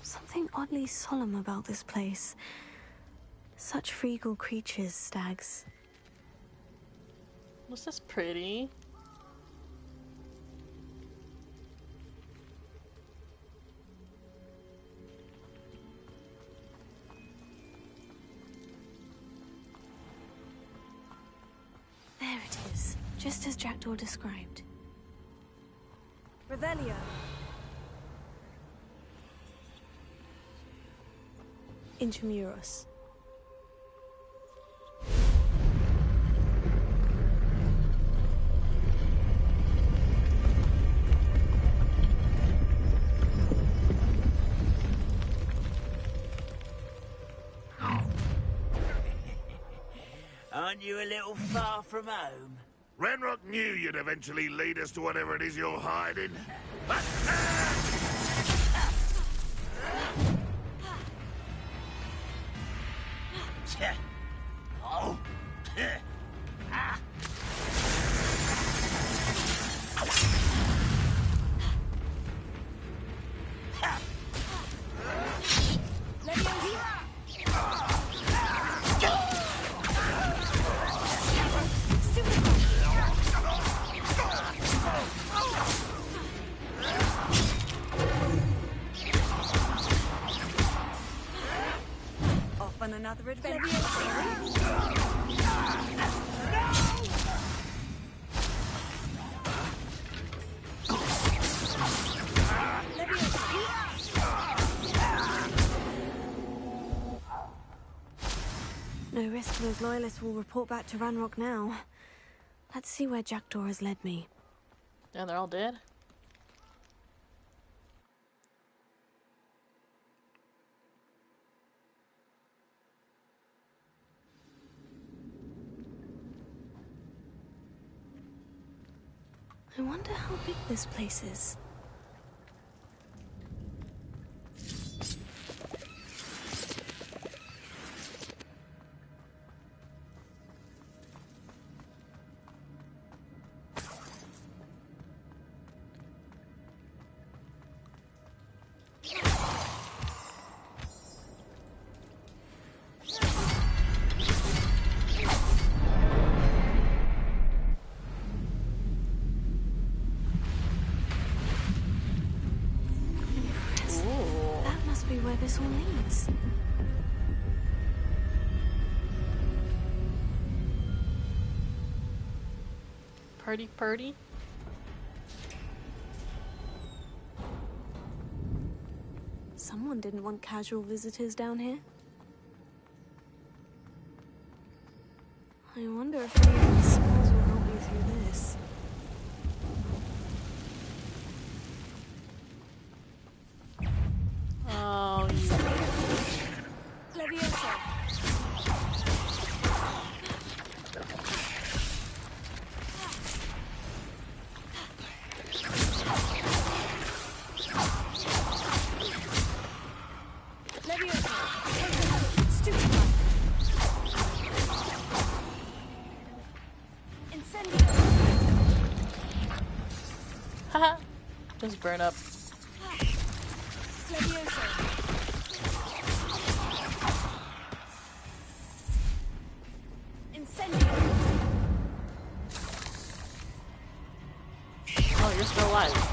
Something oddly solemn about this place. Such regal creatures, stags. Was this pretty? There it is, just as Jackdaw described. Revelio. Intramuros. Aren't you a little far from home? Renrock knew you'd eventually lead us to whatever it is you're hiding. Oh. Off on another adventure. No risk those loyalists will report back to Ranrock now. Let's see where Jackdaw has led me. Yeah, they're all dead. I wonder how big this place is. That must be where this all leads. Purdy, purdy. Someone didn't want casual visitors down here. I wonder if any of these spells will help me through this. Oh, Leviosa. Haha. Just burn up. Oh, you're still alive.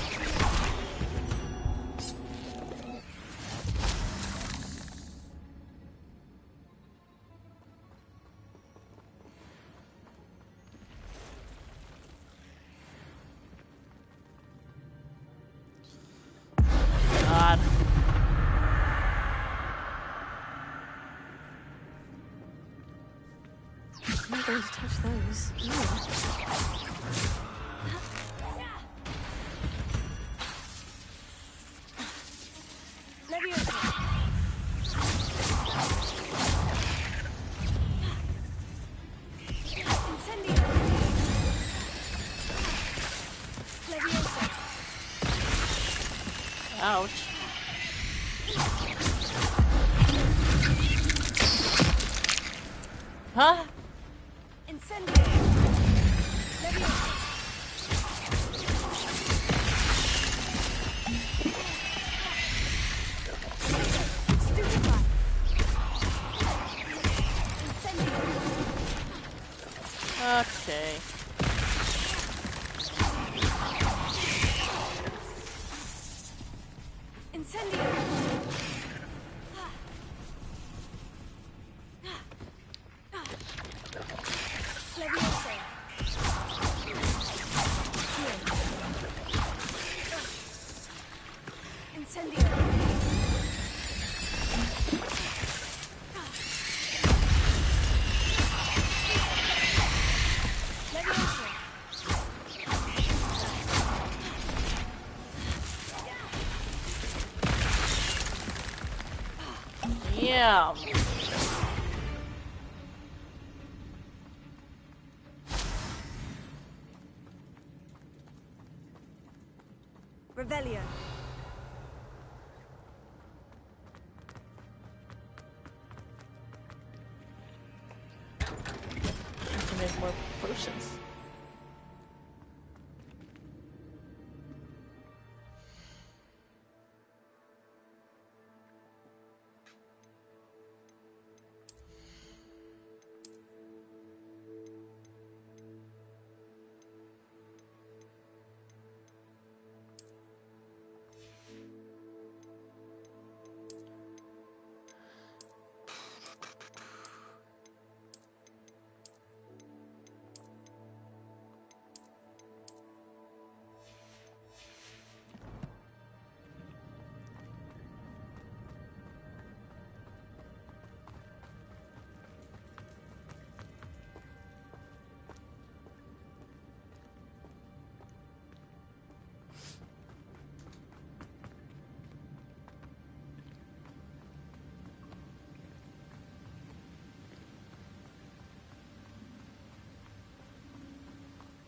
God. I'm not going to touch those. No. Ouch. Huh? Okay. Yeah. Revelio. I can make more potions.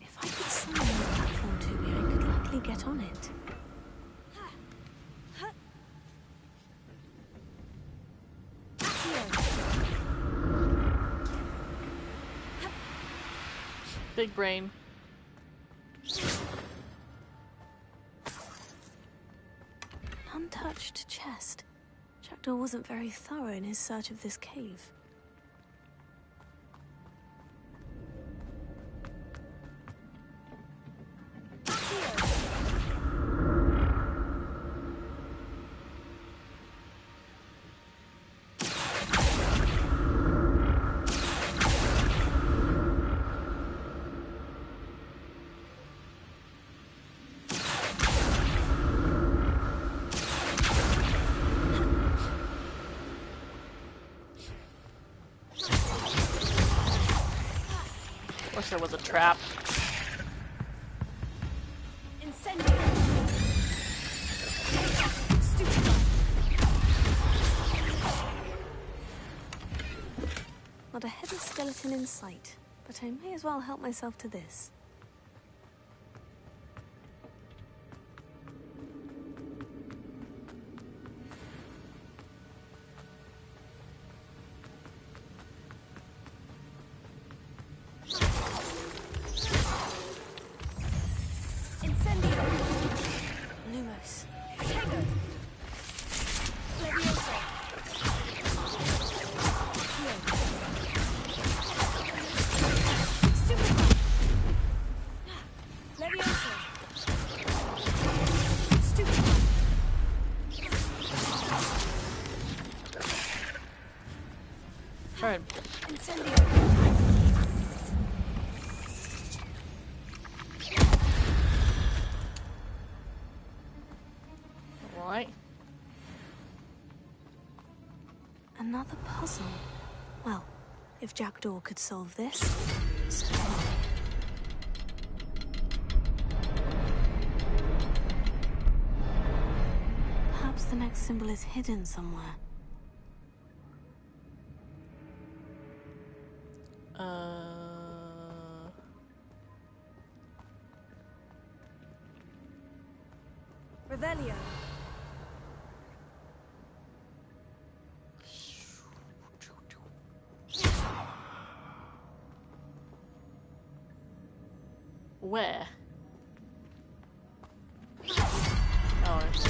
If I could summon the platform to me, I could likely get on it. Big brain. Untouched chest. Jackdaw wasn't very thorough in his search of this cave. Wish there was a trap. Not a headless skeleton in sight, but I may as well help myself to this. Incendio. Another puzzle. Well, if Jackdaw could solve this, so perhaps the next symbol is hidden somewhere. Revelio. Where? Oh, it's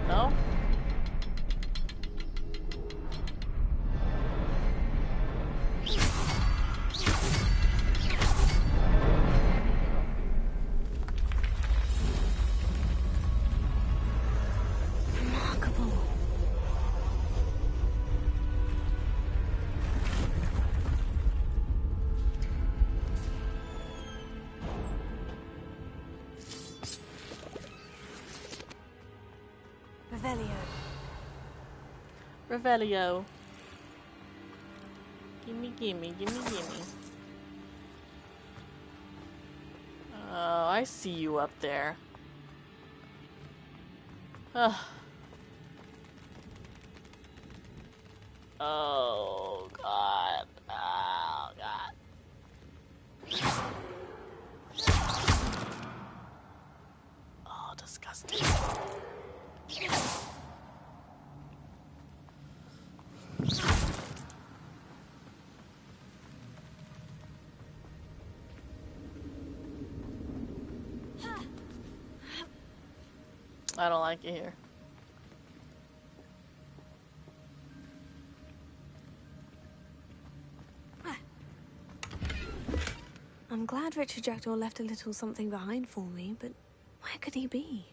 no? Remarkable. Revelio. Revelio. Gimme, gimme, gimme, gimme. Oh, I see you up there. Ugh. Oh, God. Oh, God. Oh, disgusting. I don't like it here. I'm glad Richard Jackdaw left a little something behind for me, but where could he be?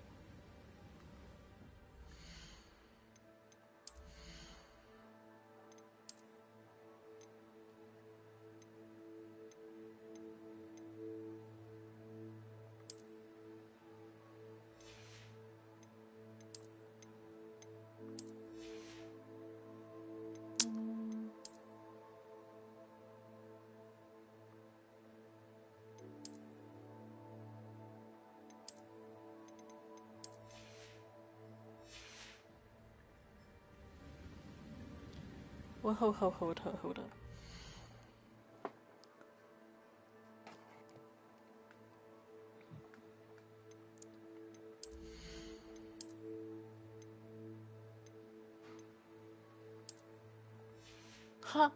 Well, hold up. Huh?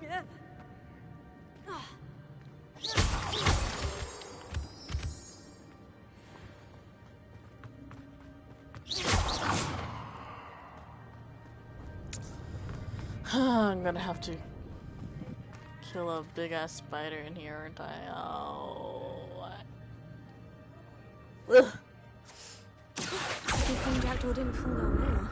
Yeah. I'm gonna have to kill a big ass spider in here, aren't I? Oh, what? Ugh. It's a good thing Jackdaw didn't fall down there.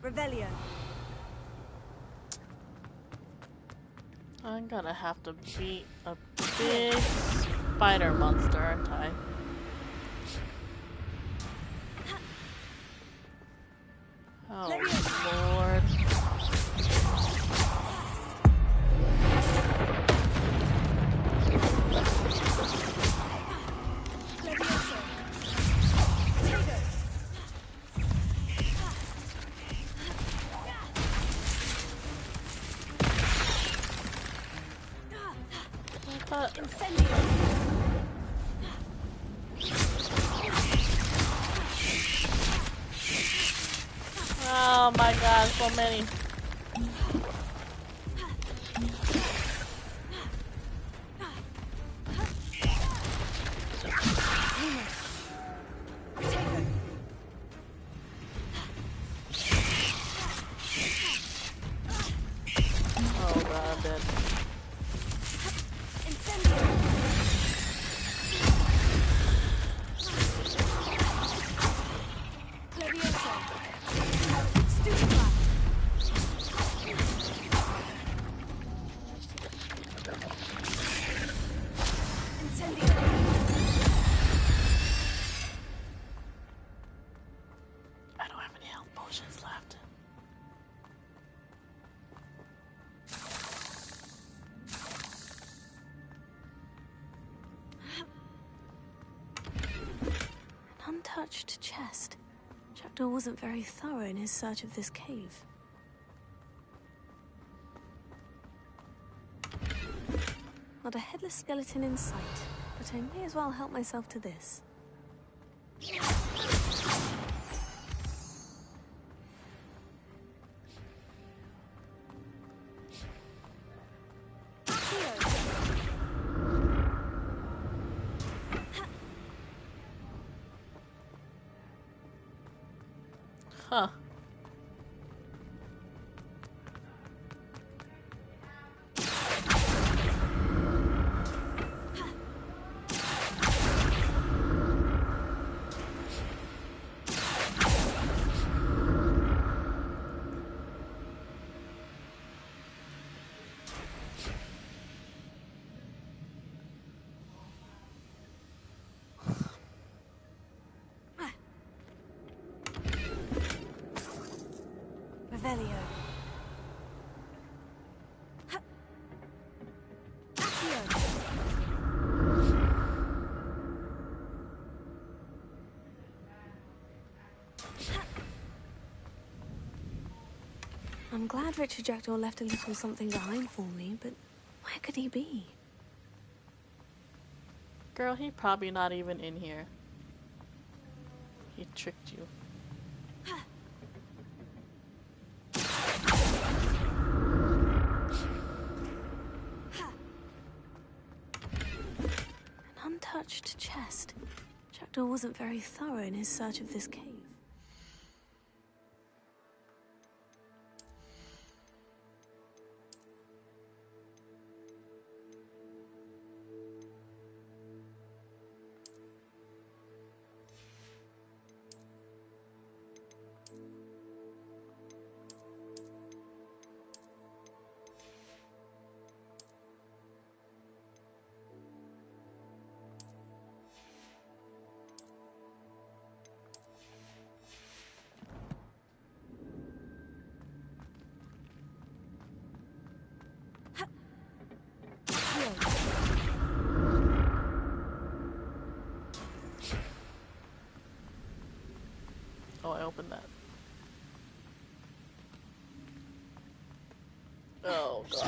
Revelio. I'm gonna have to beat a big spider monster, aren't I? Oh, Lord. Oh my god, so many. untouched chest. Jackdaw wasn't very thorough in his search of this cave. Not a headless skeleton in sight, but I may as well help myself to this. Huh. Revelio. I'm glad Richard Jackdaw left a little something behind for me, but where could he be? Girl, he probably not even in here. He tricked you. An untouched chest. Jackdaw wasn't very thorough in his search of this cave. Oh, I opened that. Oh, God.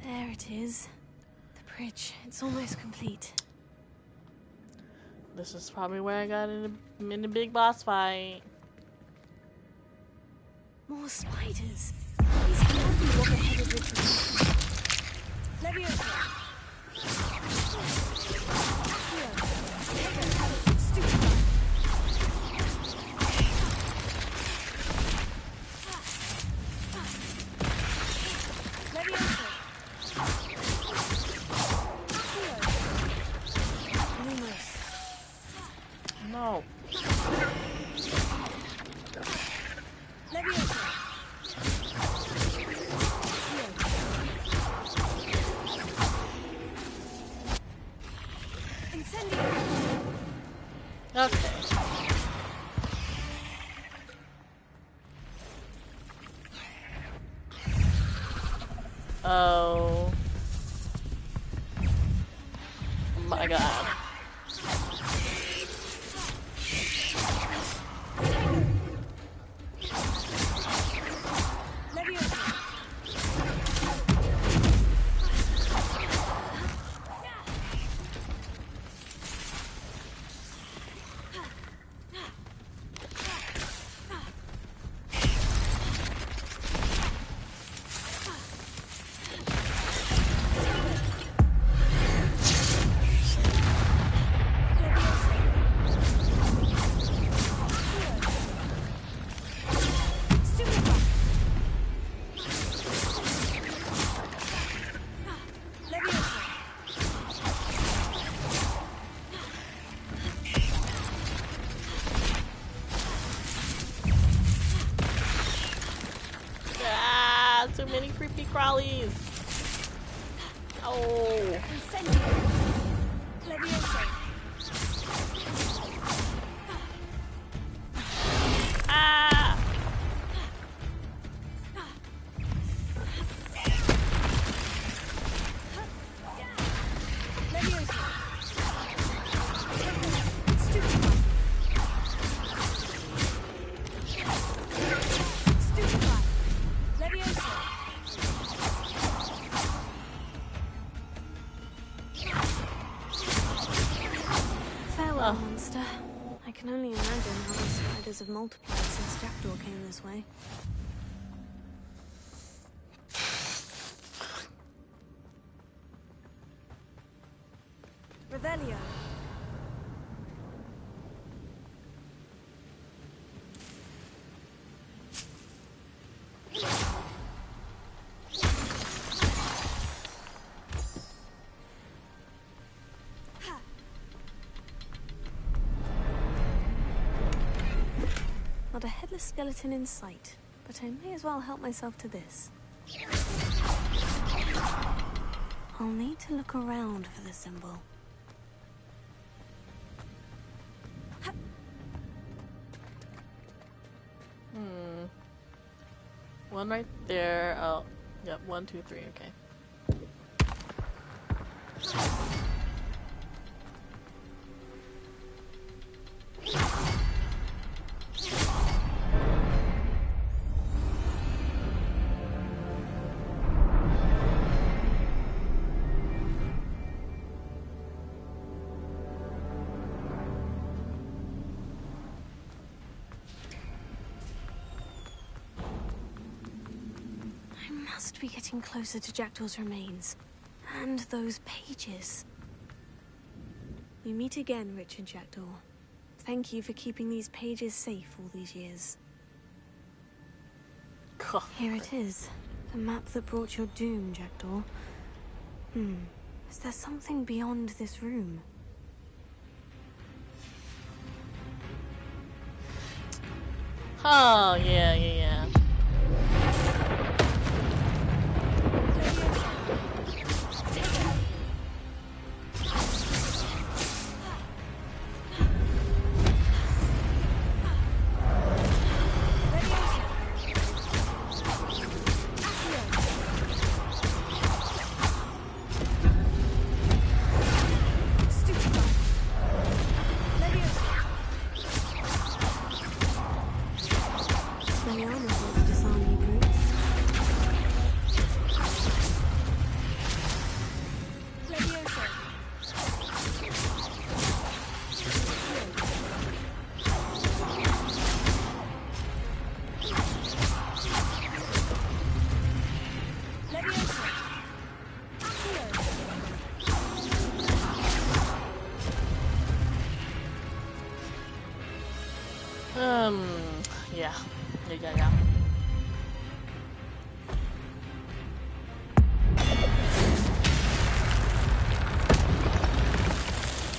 There it is. The bridge. It's almost complete. This is probably where I got in the big boss fight. More spiders. These can't be what the headed ritual. Leviosa. No. Okay. Oh my God. Too many creepy crawlies. Oh. Farewell, monster. I can only imagine how these spiders have multiplied since Jackdaw came this way. Revelio. Not a headless skeleton in sight, but I may as well help myself to this. I'll need to look around for the symbol. One right there. Oh, yep. 1, 2, 3. Okay. Must be getting closer to Jackdaw's remains. And those pages. We meet again, Richard Jackdaw. Thank you for keeping these pages safe all these years. Here it is. The map that brought your doom, Jackdaw. Is there something beyond this room? Oh, yeah. Yeah.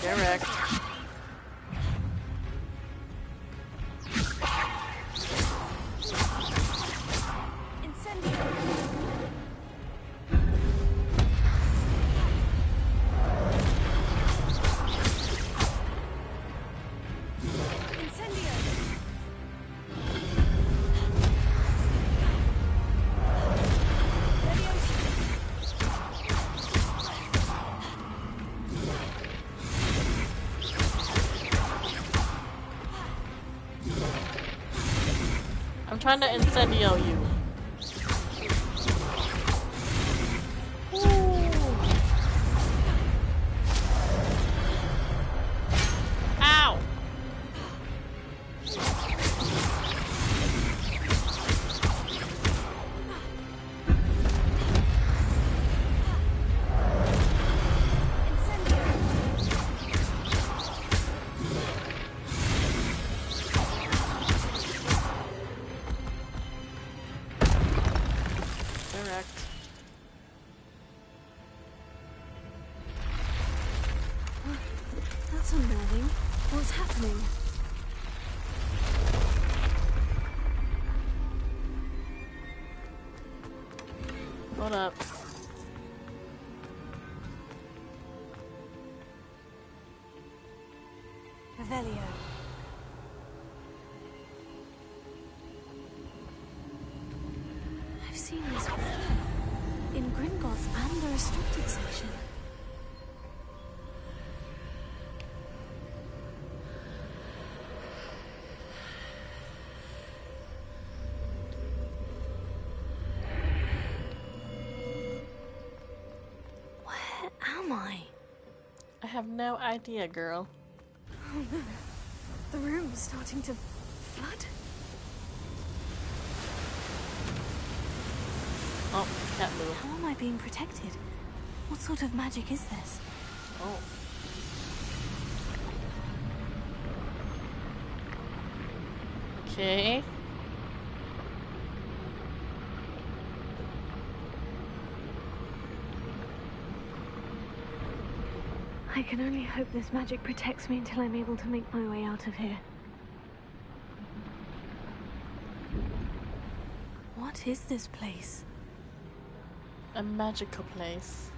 Get wrecked. I'm trying to incendio you. Ow! That's unnerving. What's happening? Hold up. Revelio. I've seen this before. In Gringotts and the restricted section. my. I have no idea, girl. Oh no. The room's starting to flood. Oh, can't move. How am I being protected? What sort of magic is this? Oh. Okay. I can only hope this magic protects me until I'm able to make my way out of here. What is this place? A magical place.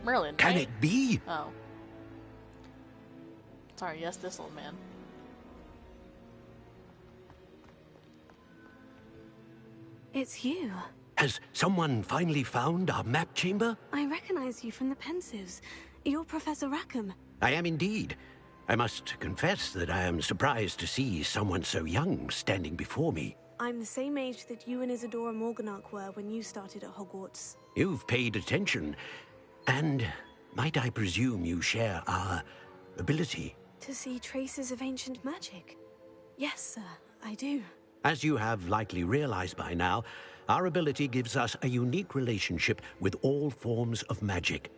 Merlin, Can right? it be? Oh. Sorry, yes, this old man. It's you. Has someone finally found our map chamber? I recognize you from the Pensives. You're Professor Rackham. I am indeed. I must confess that I am surprised to see someone so young standing before me. I'm the same age that you and Isadora Morganach were when you started at Hogwarts. You've paid attention. And might I presume you share our ability? To see traces of ancient magic? Yes, sir, I do. As you have likely realized by now, our ability gives us a unique relationship with all forms of magic.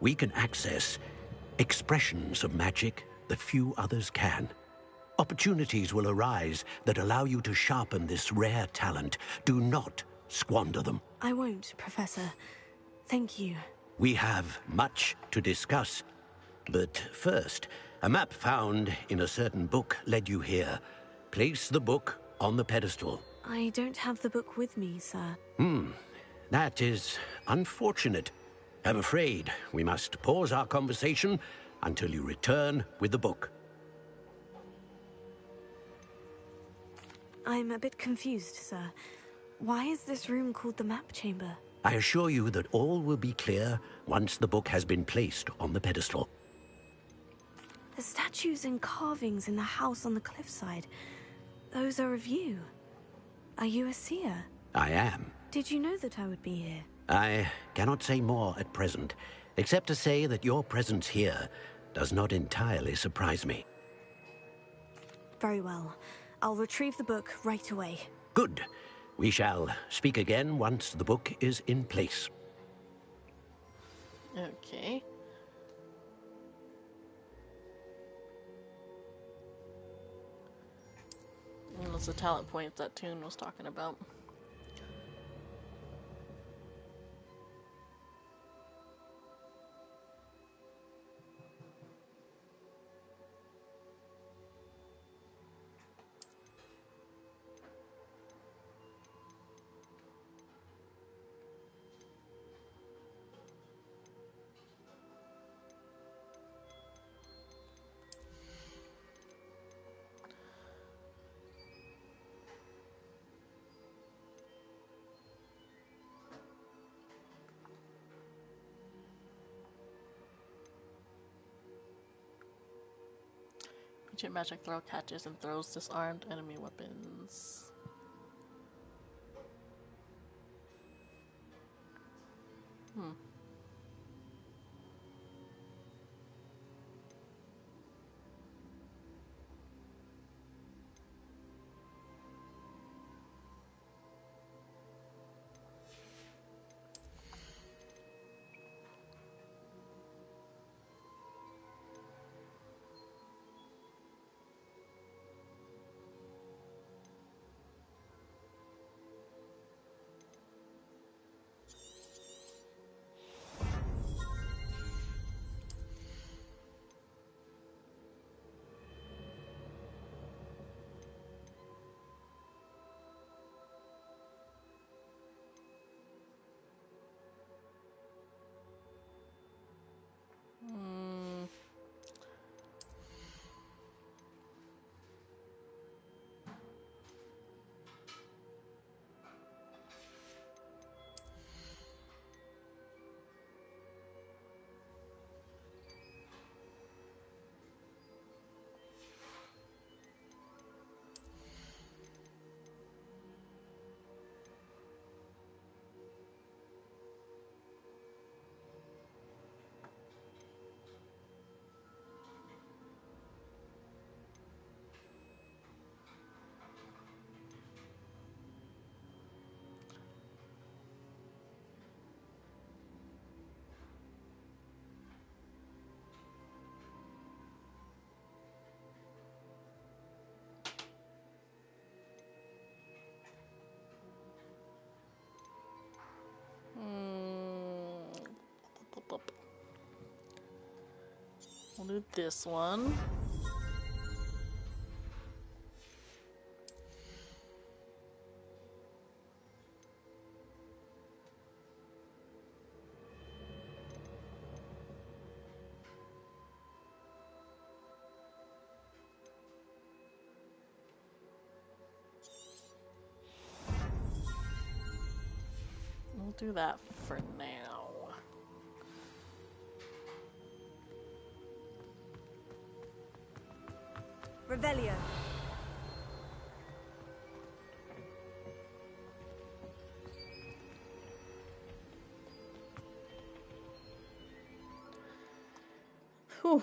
We can access expressions of magic that few others can. Opportunities will arise that allow you to sharpen this rare talent. Do not squander them. I won't, Professor. Thank you. We have much to discuss. But first, a map found in a certain book led you here. Place the book on the pedestal. I don't have the book with me, sir. That is unfortunate. I'm afraid we must pause our conversation until you return with the book. I'm a bit confused, sir. Why is this room called the map chamber? I assure you that all will be clear once the book has been placed on the pedestal. The statues and carvings in the house on the cliffside, those are of you. Are you a seer? I am. Did you know that I would be here? I cannot say more at present, except to say that your presence here does not entirely surprise me. Very well. I'll retrieve the book right away. Good. We shall speak again once the book is in place. Okay. And that's the talent point that Toon was talking about. Ancient magic throw catches and throws disarmed enemy weapons. We'll do this one. We'll do that for now. Revelio. Whew.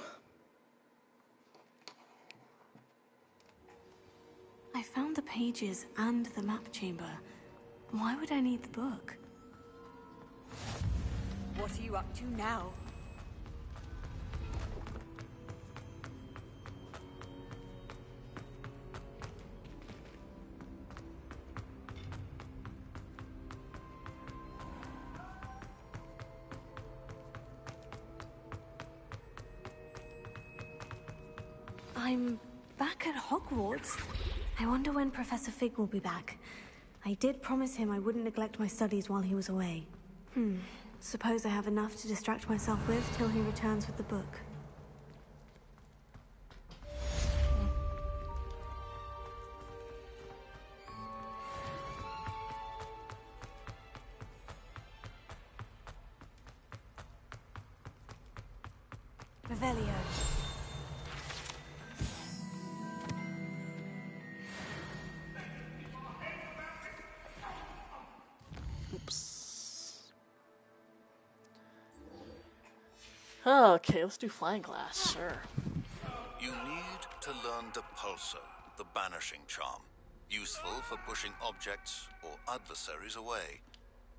I found the pages and the map chamber. Why would I need the book? What are you up to now? I'm back at Hogwarts. I wonder when Professor Fig will be back. I did promise him I wouldn't neglect my studies while he was away. Suppose I have enough to distract myself with till he returns with the book. Revelio. Oops. Okay, let's do flying glass, sure. You need to learn Depulso, the banishing charm. Useful for pushing objects or adversaries away.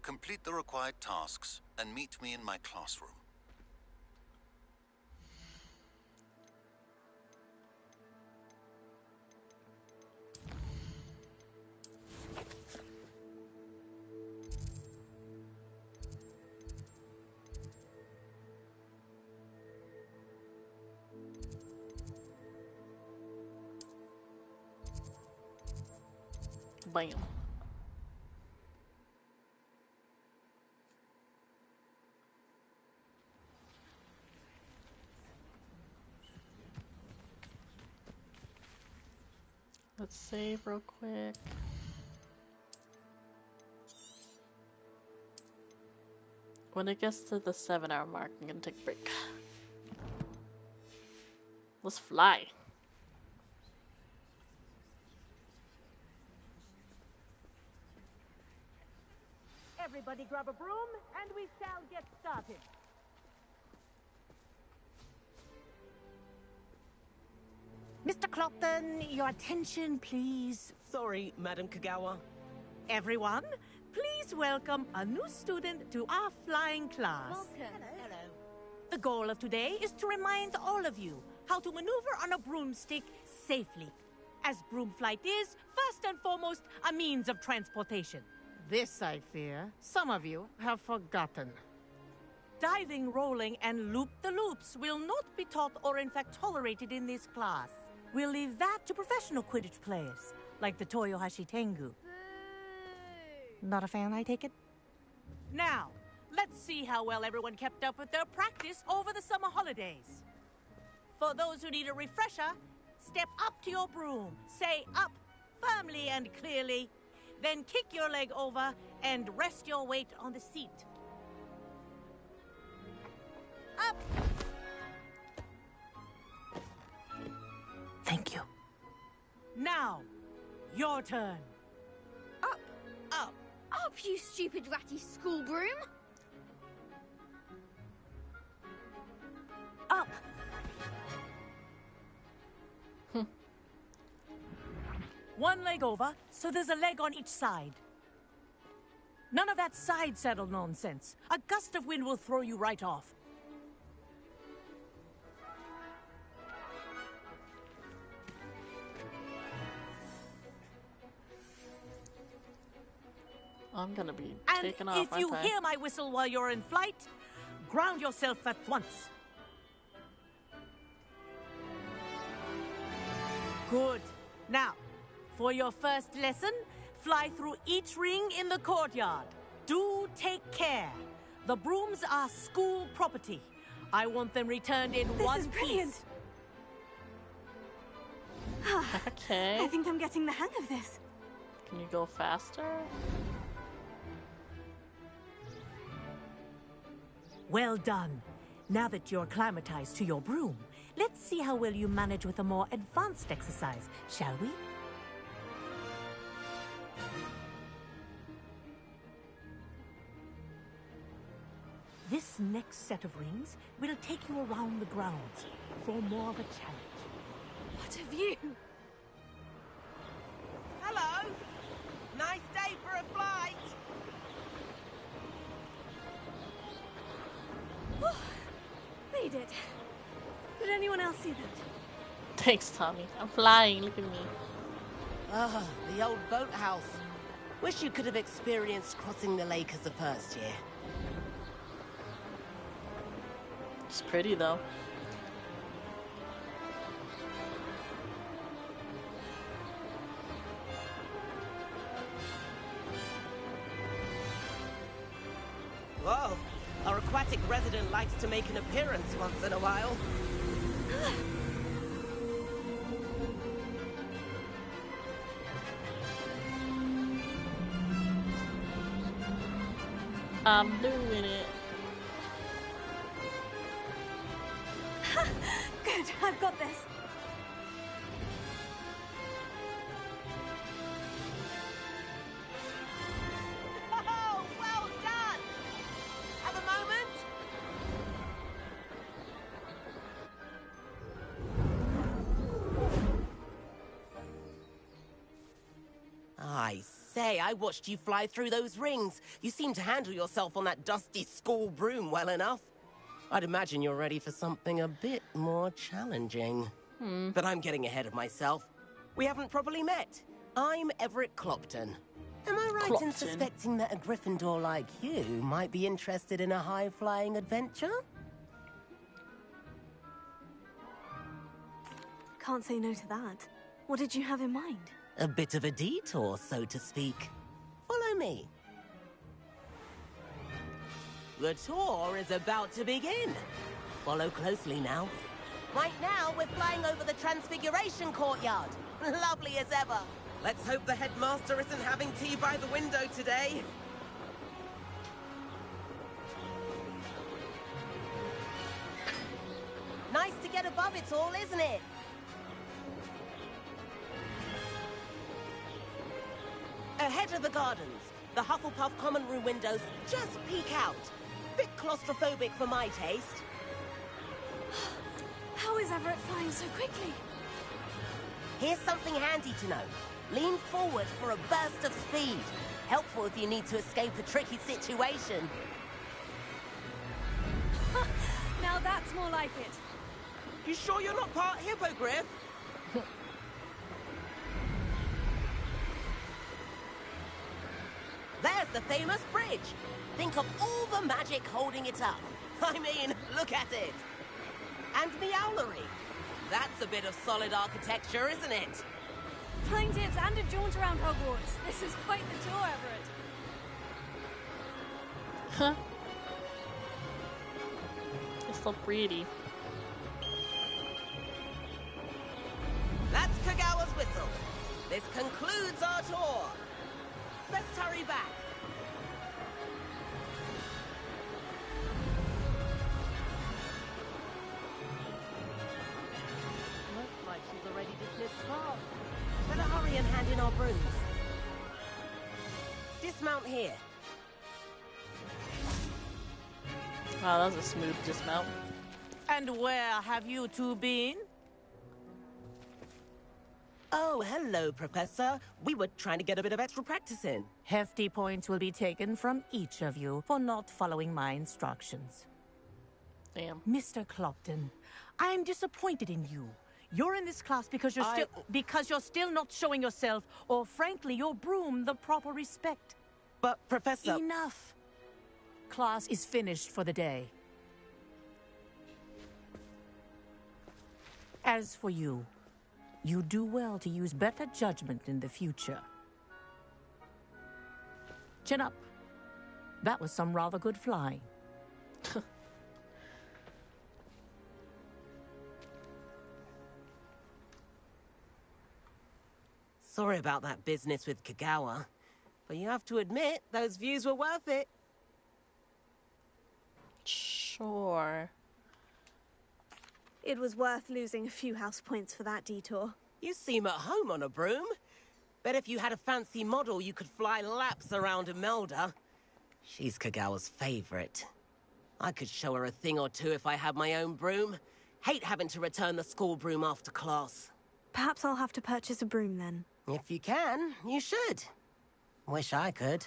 Complete the required tasks and meet me in my classroom. Bam. Let's save real quick. When it gets to the 7-hour mark, I'm gonna take a break. Let's fly. Everybody grab a broom, and we shall get started. Mr. Clopton, your attention, please. Sorry, Madam Kagawa. Everyone, please welcome a new student to our flying class. Welcome. Hello. The goal of today is to remind all of you how to maneuver on a broomstick safely, as broom flight is, first and foremost, a means of transportation. This, I fear, some of you have forgotten. Diving, rolling, and loop-the-loops will not be taught or in fact tolerated in this class. We'll leave that to professional Quidditch players, like the Toyohashi Tengu. Not a fan, I take it? Now, let's see how well everyone kept up with their practice over the summer holidays. For those who need a refresher, step up to your broom, say up firmly and clearly, then kick your leg over and rest your weight on the seat. Up! Thank you. Now, your turn. Up. Up. Up, you stupid ratty school broom. Up. One leg over, so there's a leg on each side. None of that side saddle nonsense. A gust of wind will throw you right off. I'm gonna be And taken off, if you aren't I? hear my whistle while you're in flight, ground yourself at once. Good. Now, for your first lesson, fly through each ring in the courtyard. Do take care. The brooms are school property. I want them returned in one This is brilliant. piece. Okay. I think I'm getting the hang of this. Can you go faster? Well done. Now that you're acclimatized to your broom, let's see how well you manage with a more advanced exercise, shall we? This next set of rings will take you around the grounds for more of a challenge. What a view! Hello! Nice day for a flight! Made it. Did anyone else see that? Thanks, Tommy. I'm flying. Look at me. Ah, the old boathouse. Wish you could have experienced crossing the lake as a first year. It's pretty, though. Whoa! Our aquatic resident likes to make an appearance once in a while. I'm doing it. Good, I've got this. Oh, well done! Have a moment? I say, I watched you fly through those rings. You seem to handle yourself on that dusty school broom well enough. I'd imagine you're ready for something a bit more challenging. But I'm getting ahead of myself. We haven't properly met. I'm Everett Clopton. Am I right in Clopton? suspecting that a Gryffindor like you might be interested in a high-flying adventure? Can't say no to that. What did you have in mind? A bit of a detour, so to speak. Follow me. The tour is about to begin. Follow closely now. Right now, we're flying over the Transfiguration Courtyard. Lovely as ever. Let's hope the headmaster isn't having tea by the window today. Nice to get above it all, isn't it? Ahead of the gardens, the Hufflepuff common room windows just peek out. Bit claustrophobic for my taste. How is Everett flying so quickly? Here's something handy to know. Lean forward for a burst of speed. Helpful if you need to escape a tricky situation. Now that's more like it. You sure you're not part hippogriff? There's the famous bridge. Think of all the magic holding it up. I mean, look at it. And Meowlery. That's a bit of solid architecture, isn't it? Flying tips and a jaunt around Hogwarts. This is quite the tour, Everett. Huh? It's so pretty. That's Kagawa's whistle. This concludes our tour. Let's hurry back. Looks like she's already dismissed class. Better hurry and hand in our brooms. Dismount here. Wow, that was a smooth dismount. And where have you two been? Oh, hello, Professor. We were trying to get a bit of extra practice in. Hefty points will be taken from each of you for not following my instructions. Damn. Mr. Clopton, I'm disappointed in you. You're in this class because you're still not showing yourself, or frankly, your broom the proper respect. But, Professor... Enough. Class is finished for the day. As for you, You do well to use better judgment in the future. Chin up. That was some rather good flying. Sorry about that business with Kagawa, but you have to admit, those views were worth it. Sure. It was worth losing a few house points for that detour. You seem at home on a broom. Bet if you had a fancy model, you could fly laps around Imelda. She's Kagawa's favorite. I could show her a thing or two if I had my own broom. Hate having to return the school broom after class. Perhaps I'll have to purchase a broom then. If you can, you should. Wish I could.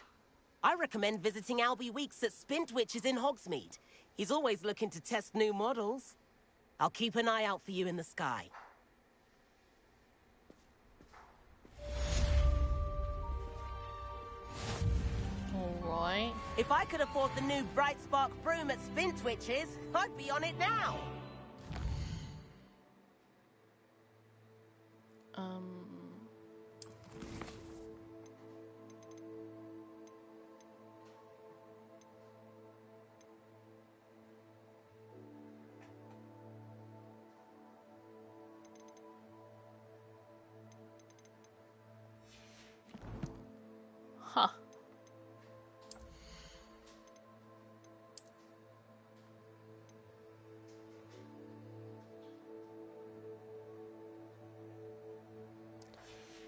I recommend visiting Albie Weeks at Spintwitches in Hogsmeade. He's always looking to test new models. I'll keep an eye out for you in the sky. Alright. If I could afford the new Bright Spark broom at Spintwitches, I'd be on it now. Huh.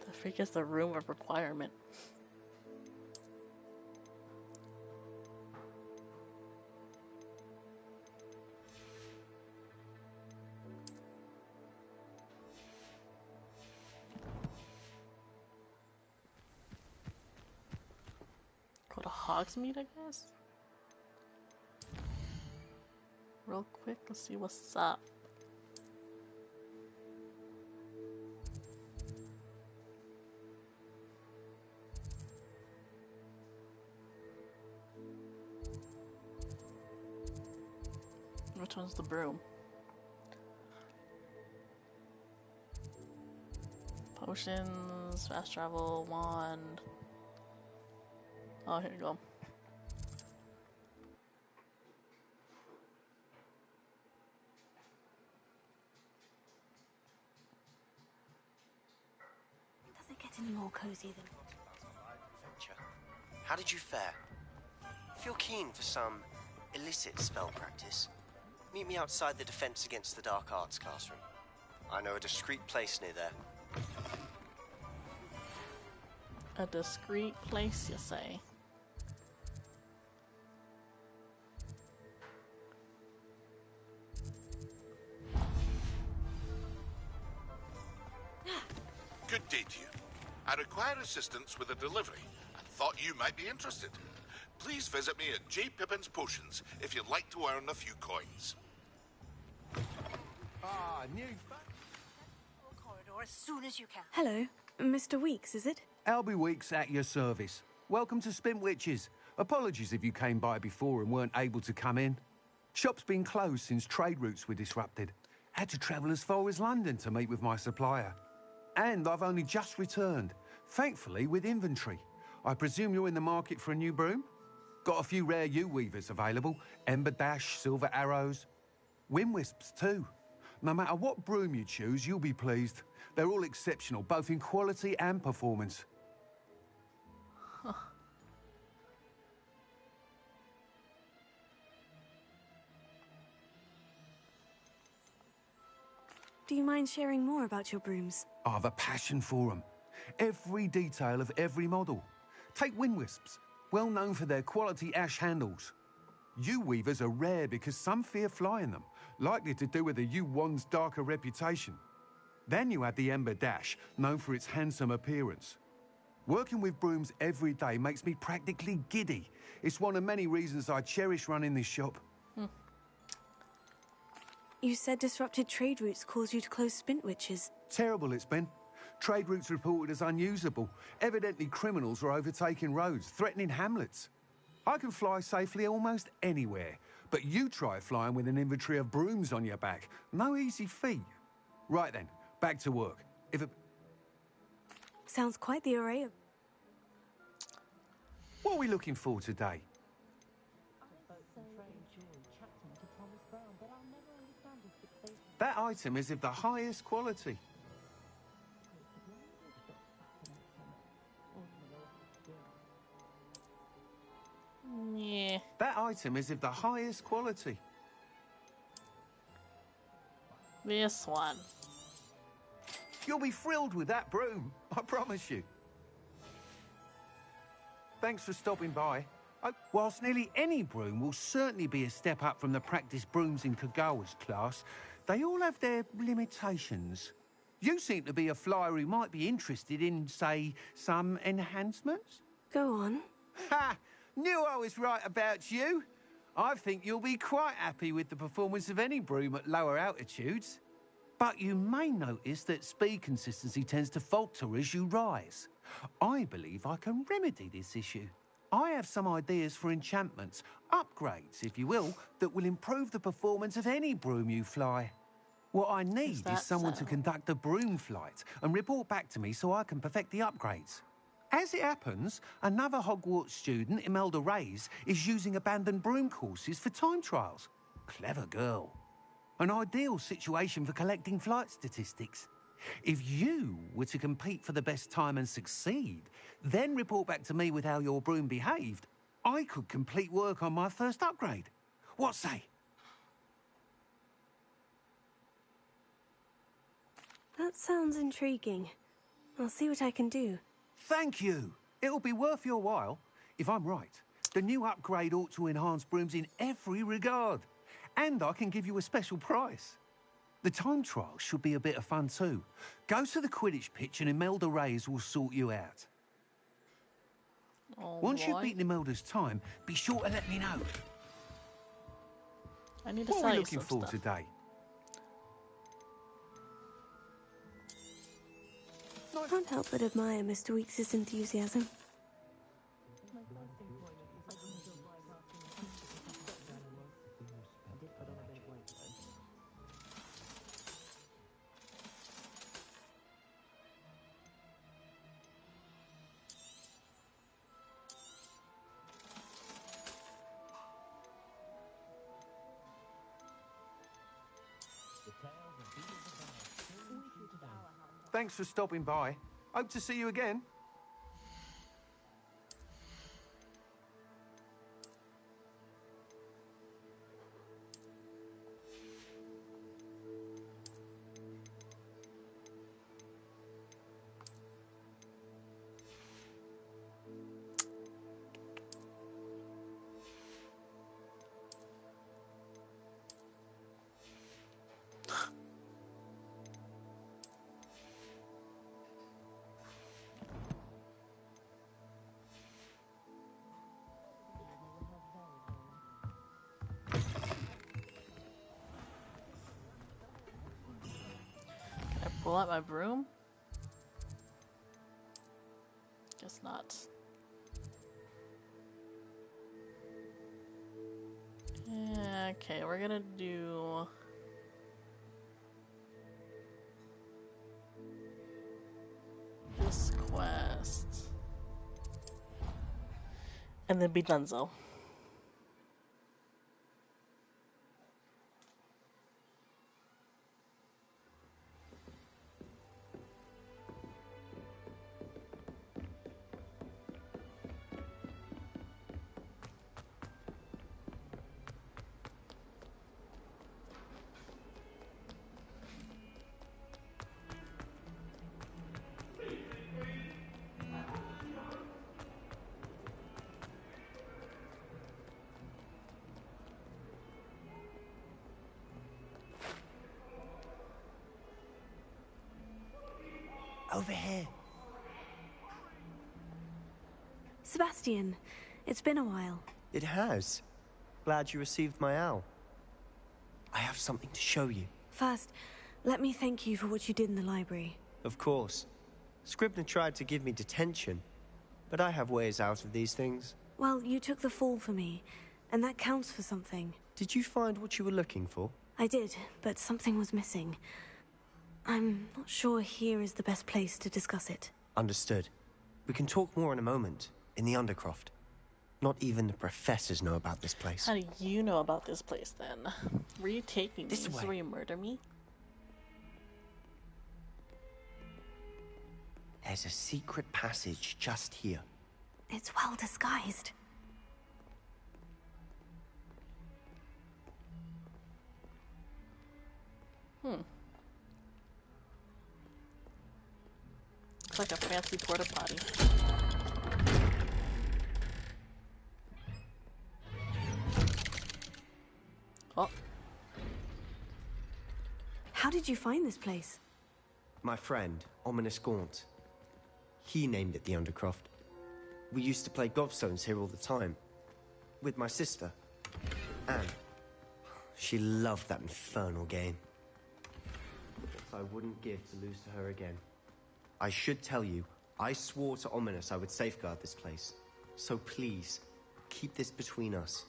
The freak is the room of requirement. Go to Hogsmeade, I guess? Real quick, let's see what's up. Which one's the broom? Potions, fast travel, wand. Oh, here you go. Does it get any more cozy than... How did you fare? If you're keen for some illicit spell practice, meet me outside the Defense Against the Dark Arts classroom. I know a discreet place near there. A discreet place, you say? Good day to you. I require assistance with a delivery and thought you might be interested. Please visit me at J. Pippin's Potions if you'd like to earn a few coins. Corridor as soon as you can. Hello, Mr. Weeks, is it? Albie Weeks at your service. Welcome to Spintwitches. Apologies if you came by before and weren't able to come in. Shop's been closed since trade routes were disrupted. Had to travel as far as London to meet with my supplier. And I've only just returned, thankfully with inventory. I presume you're in the market for a new broom? Got a few rare U-weavers available. Ember Dash, Silver Arrows. Wind Wisps too. No matter what broom you choose, you'll be pleased. They're all exceptional, both in quality and performance. Huh. Do you mind sharing more about your brooms? I have a passion for them. Every detail of every model. Take Wind Wisps, well known for their quality ash handles. U-weavers are rare because some fear flying them, likely to do with the U-wand's darker reputation. Then you have the Ember Dash, known for its handsome appearance. Working with brooms every day makes me practically giddy. It's one of many reasons I cherish running this shop. You said disrupted trade routes caused you to close Spintwitches. Terrible it's been. Trade routes reported as unusable. Evidently criminals were overtaking roads, threatening hamlets. I can fly safely almost anywhere, but you try flying with an inventory of brooms on your back. No easy feat. Right then, back to work. If a... Sounds quite the array of... What are we looking for today? That item is of the highest quality. Yeah. That item is of the highest quality. This one. You'll be thrilled with that broom, I promise you. Thanks for stopping by. Whilst nearly any broom will certainly be a step up from the practice brooms in Kagawa's class, they all have their limitations. You seem to be a flyer who might be interested in, say, some enhancements? Go on. Ha! Knew I was right about you. I think you'll be quite happy with the performance of any broom at lower altitudes. But you may notice that speed consistency tends to falter as you rise. I believe I can remedy this issue. I have some ideas for enchantments, upgrades, if you will, that will improve the performance of any broom you fly. What I need is someone to conduct a broom flight and report back to me so I can perfect the upgrades. As it happens, another Hogwarts student, Imelda Reyes, is using abandoned broom courses for time trials. Clever girl. An ideal situation for collecting flight statistics. If you were to compete for the best time and succeed, then report back to me with how your broom behaved, I could complete work on my first upgrade. What say? That sounds intriguing. I'll see what I can do. Thank you. It'll be worth your while. If I'm right, the new upgrade ought to enhance brooms in every regard. And I can give you a special price. The time trial should be a bit of fun too. Go to the Quidditch pitch and Imelda Reyes will sort you out. Oh, Once you've beaten Imelda's time, be sure to let me know. I need to what sell are we you looking some for stuff. today? Can't help but admire Mr. Weekes' enthusiasm. Thanks for stopping by. Hope to see you again. Can I pull out my broom? Guess not. Yeah, okay, we're gonna do... this quest. And then be donezo. Over here. Sebastian, it's been a while. It has. Glad you received my owl. I have something to show you. First, let me thank you for what you did in the library. Of course. Scribner tried to give me detention, but I have ways out of these things. Well, you took the fall for me, and that counts for something. Did you find what you were looking for? I did, but something was missing. I'm not sure here is the best place to discuss it. Understood. We can talk more in a moment, in the Undercroft. Not even the professors know about this place. How do you know about this place, then? Were you taking me? Were you murder me? There's a secret passage just here. It's well disguised. It's like a fancy porta potty. Oh. How did you find this place? My friend, Ominous Gaunt. He named it the Undercroft. We used to play gobstones here all the time. With my sister, Anne. She loved that infernal game. I wouldn't give to lose to her again. I should tell you, I swore to Ominous I would safeguard this place. So please, keep this between us.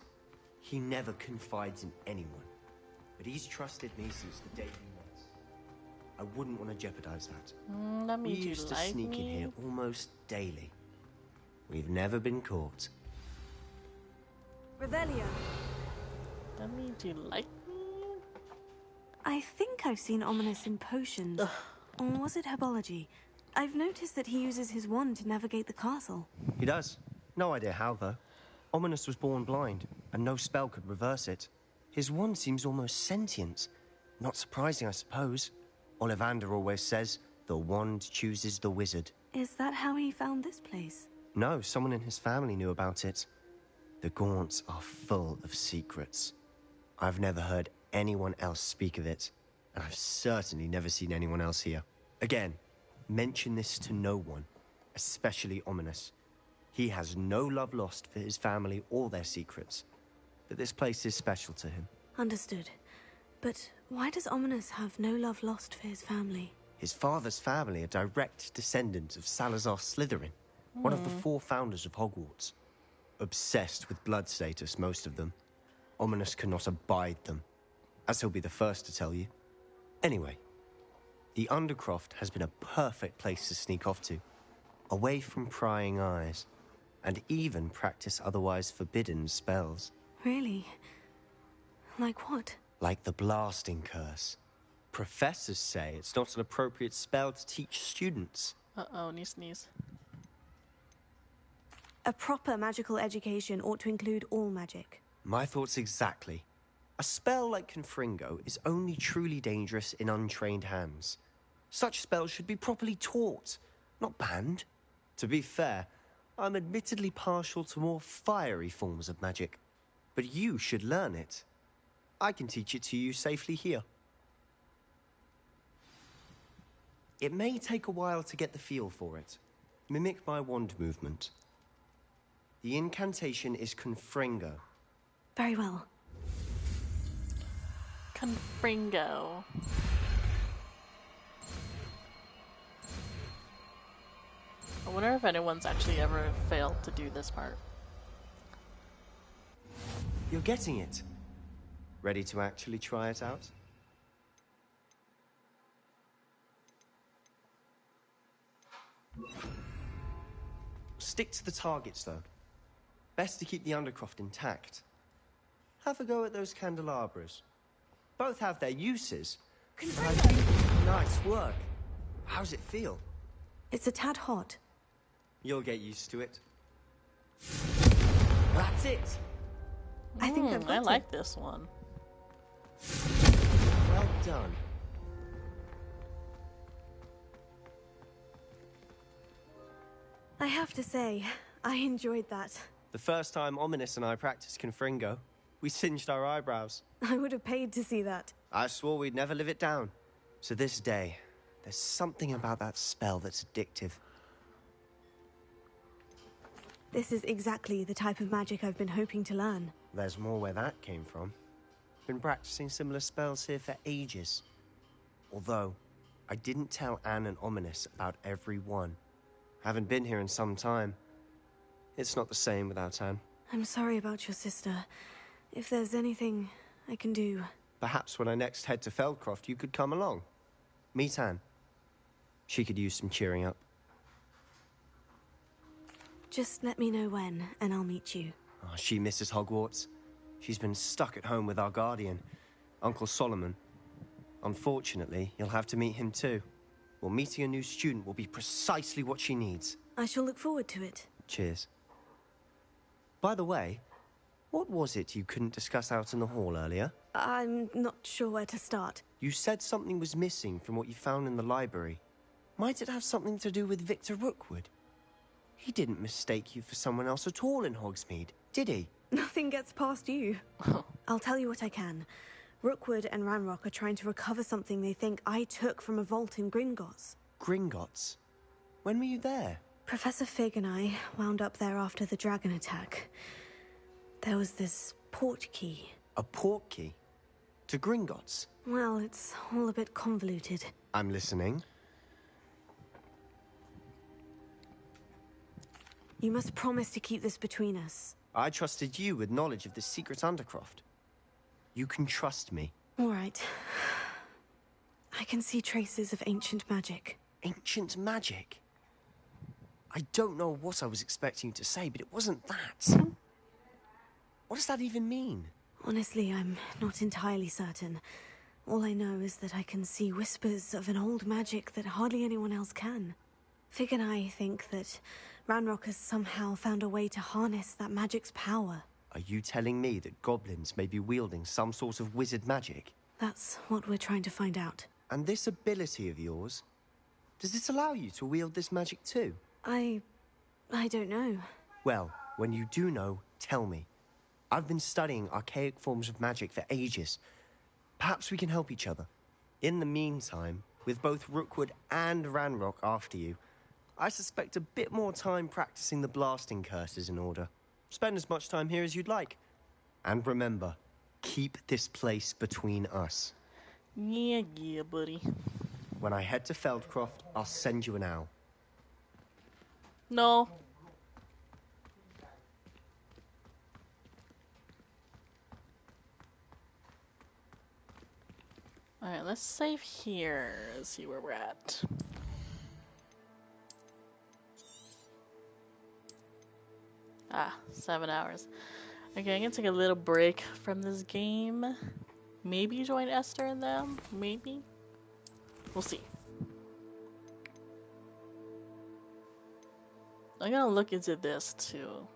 He never confides in anyone. But he's trusted me since the day he met. I wouldn't want to jeopardize that. That We means used you to like sneak in me? here almost daily. We've never been caught. Revelio. That means you like me? I think I've seen Ominous in potions. Or was it herbology? I've noticed that he uses his wand to navigate the castle. He does. No idea how, though. Ominous was born blind, and no spell could reverse it. His wand seems almost sentient. Not surprising, I suppose. Ollivander always says, the wand chooses the wizard. Is that how he found this place? No, someone in his family knew about it. The Gaunts are full of secrets. I've never heard anyone else speak of it, and I've certainly never seen anyone else here. Again, mention this to no one, especially Ominous. He has no love lost for his family or their secrets, but this place is special to him. Understood. But why does Ominous have no love lost for his family? His father's family are direct descendants of Salazar Slytherin, one of the 4 founders of Hogwarts. Obsessed with blood status, most of them. Ominous cannot abide them, as he'll be the first to tell you. Anyway, the Undercroft has been a perfect place to sneak off to, away from prying eyes, and even practice otherwise forbidden spells. Really? Like what? Like the blasting curse. Professors say it's not an appropriate spell to teach students. Uh-oh, sneeze. A proper magical education ought to include all magic. My thoughts exactly. A spell like Confringo is only truly dangerous in untrained hands. Such spells should be properly taught, not banned. To be fair, I'm admittedly partial to more fiery forms of magic. But you should learn it. I can teach it to you safely here. It may take a while to get the feel for it. Mimic my wand movement. The incantation is Confringo. Very well. Confringo. I wonder if anyone's actually ever failed to do this part. You're getting it. Ready to actually try it out? Stick to the targets, though. Best to keep the Undercroft intact. Have a go at those candelabras. Both have their uses. Nice work. How's it feel? It's a tad hot. You'll get used to it. That's it. I think I've got I it. like this one. Well done. I have to say, I enjoyed that. The first time Ominous and I practiced Confringo, we singed our eyebrows. I would have paid to see that. I swore we'd never live it down. To this day, there's something about that spell that's addictive. This is exactly the type of magic I've been hoping to learn. There's more where that came from. Been practicing similar spells here for ages. Although, I didn't tell Anne and Ominous about every one. Haven't been here in some time. It's not the same without Anne. I'm sorry about your sister. If there's anything I can do... Perhaps when I next head to Feldcroft, you could come along. Meet Anne. She could use some cheering up. Just let me know when, and I'll meet you. Oh, she misses Hogwarts. She's been stuck at home with our guardian, Uncle Solomon. Unfortunately, you'll have to meet him too. Well, meeting a new student will be precisely what she needs. I shall look forward to it. Cheers. By the way, what was it you couldn't discuss out in the hall earlier? I'm not sure where to start. You said something was missing from what you found in the library. Might it have something to do with Victor Rookwood? He didn't mistake you for someone else at all in Hogsmeade, did he? Nothing gets past you. I'll tell you what I can. Rookwood and Ranrock are trying to recover something they think I took from a vault in Gringotts. Gringotts? When were you there? Professor Fig and I wound up there after the dragon attack. There was this port key. A port key? To Gringotts? Well, it's all a bit convoluted. I'm listening. You must promise to keep this between us. I trusted you with knowledge of this secret undercroft. You can trust me. All right. I can see traces of ancient magic. Ancient magic? I don't know what I was expecting to say, but it wasn't that. What does that even mean? Honestly, I'm not entirely certain. All I know is that I can see whispers of an old magic that hardly anyone else can. Fig and I think that Ranrock has somehow found a way to harness that magic's power. Are you telling me that goblins may be wielding some sort of wizard magic? That's what we're trying to find out. And this ability of yours, does it allow you to wield this magic too? I don't know. Well, when you do know, tell me. I've been studying archaic forms of magic for ages. Perhaps we can help each other. In the meantime, with both Rookwood and Ranrock after you, I suspect a bit more time practicing the blasting curse is in order. Spend as much time here as you'd like. And remember, keep this place between us. Yeah, buddy. When I head to Feldcroft, I'll send you an owl. No. Alright, let's save here. See where we're at. Ah, 7 hours. Okay, I'm gonna take a little break from this game. Maybe join Esther and them. Maybe. We'll see. I'm gonna look into this too.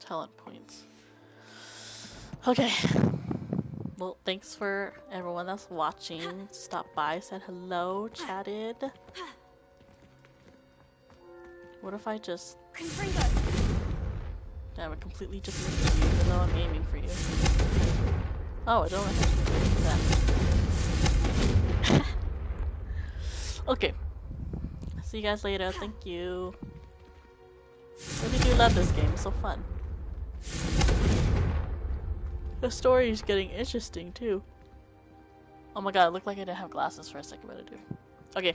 Talent points. Okay. Well, thanks for everyone that's watching. Stopped by, said hello, chatted. What if I just... Damn, I completely just missed you, even though I'm aiming for you. Oh, I don't have to do that. Okay. See you guys later. Thank you. Really do love this game. It's so fun. The story is getting interesting too. Oh my god, it looked like I didn't have glasses for a second, but I do. Okay.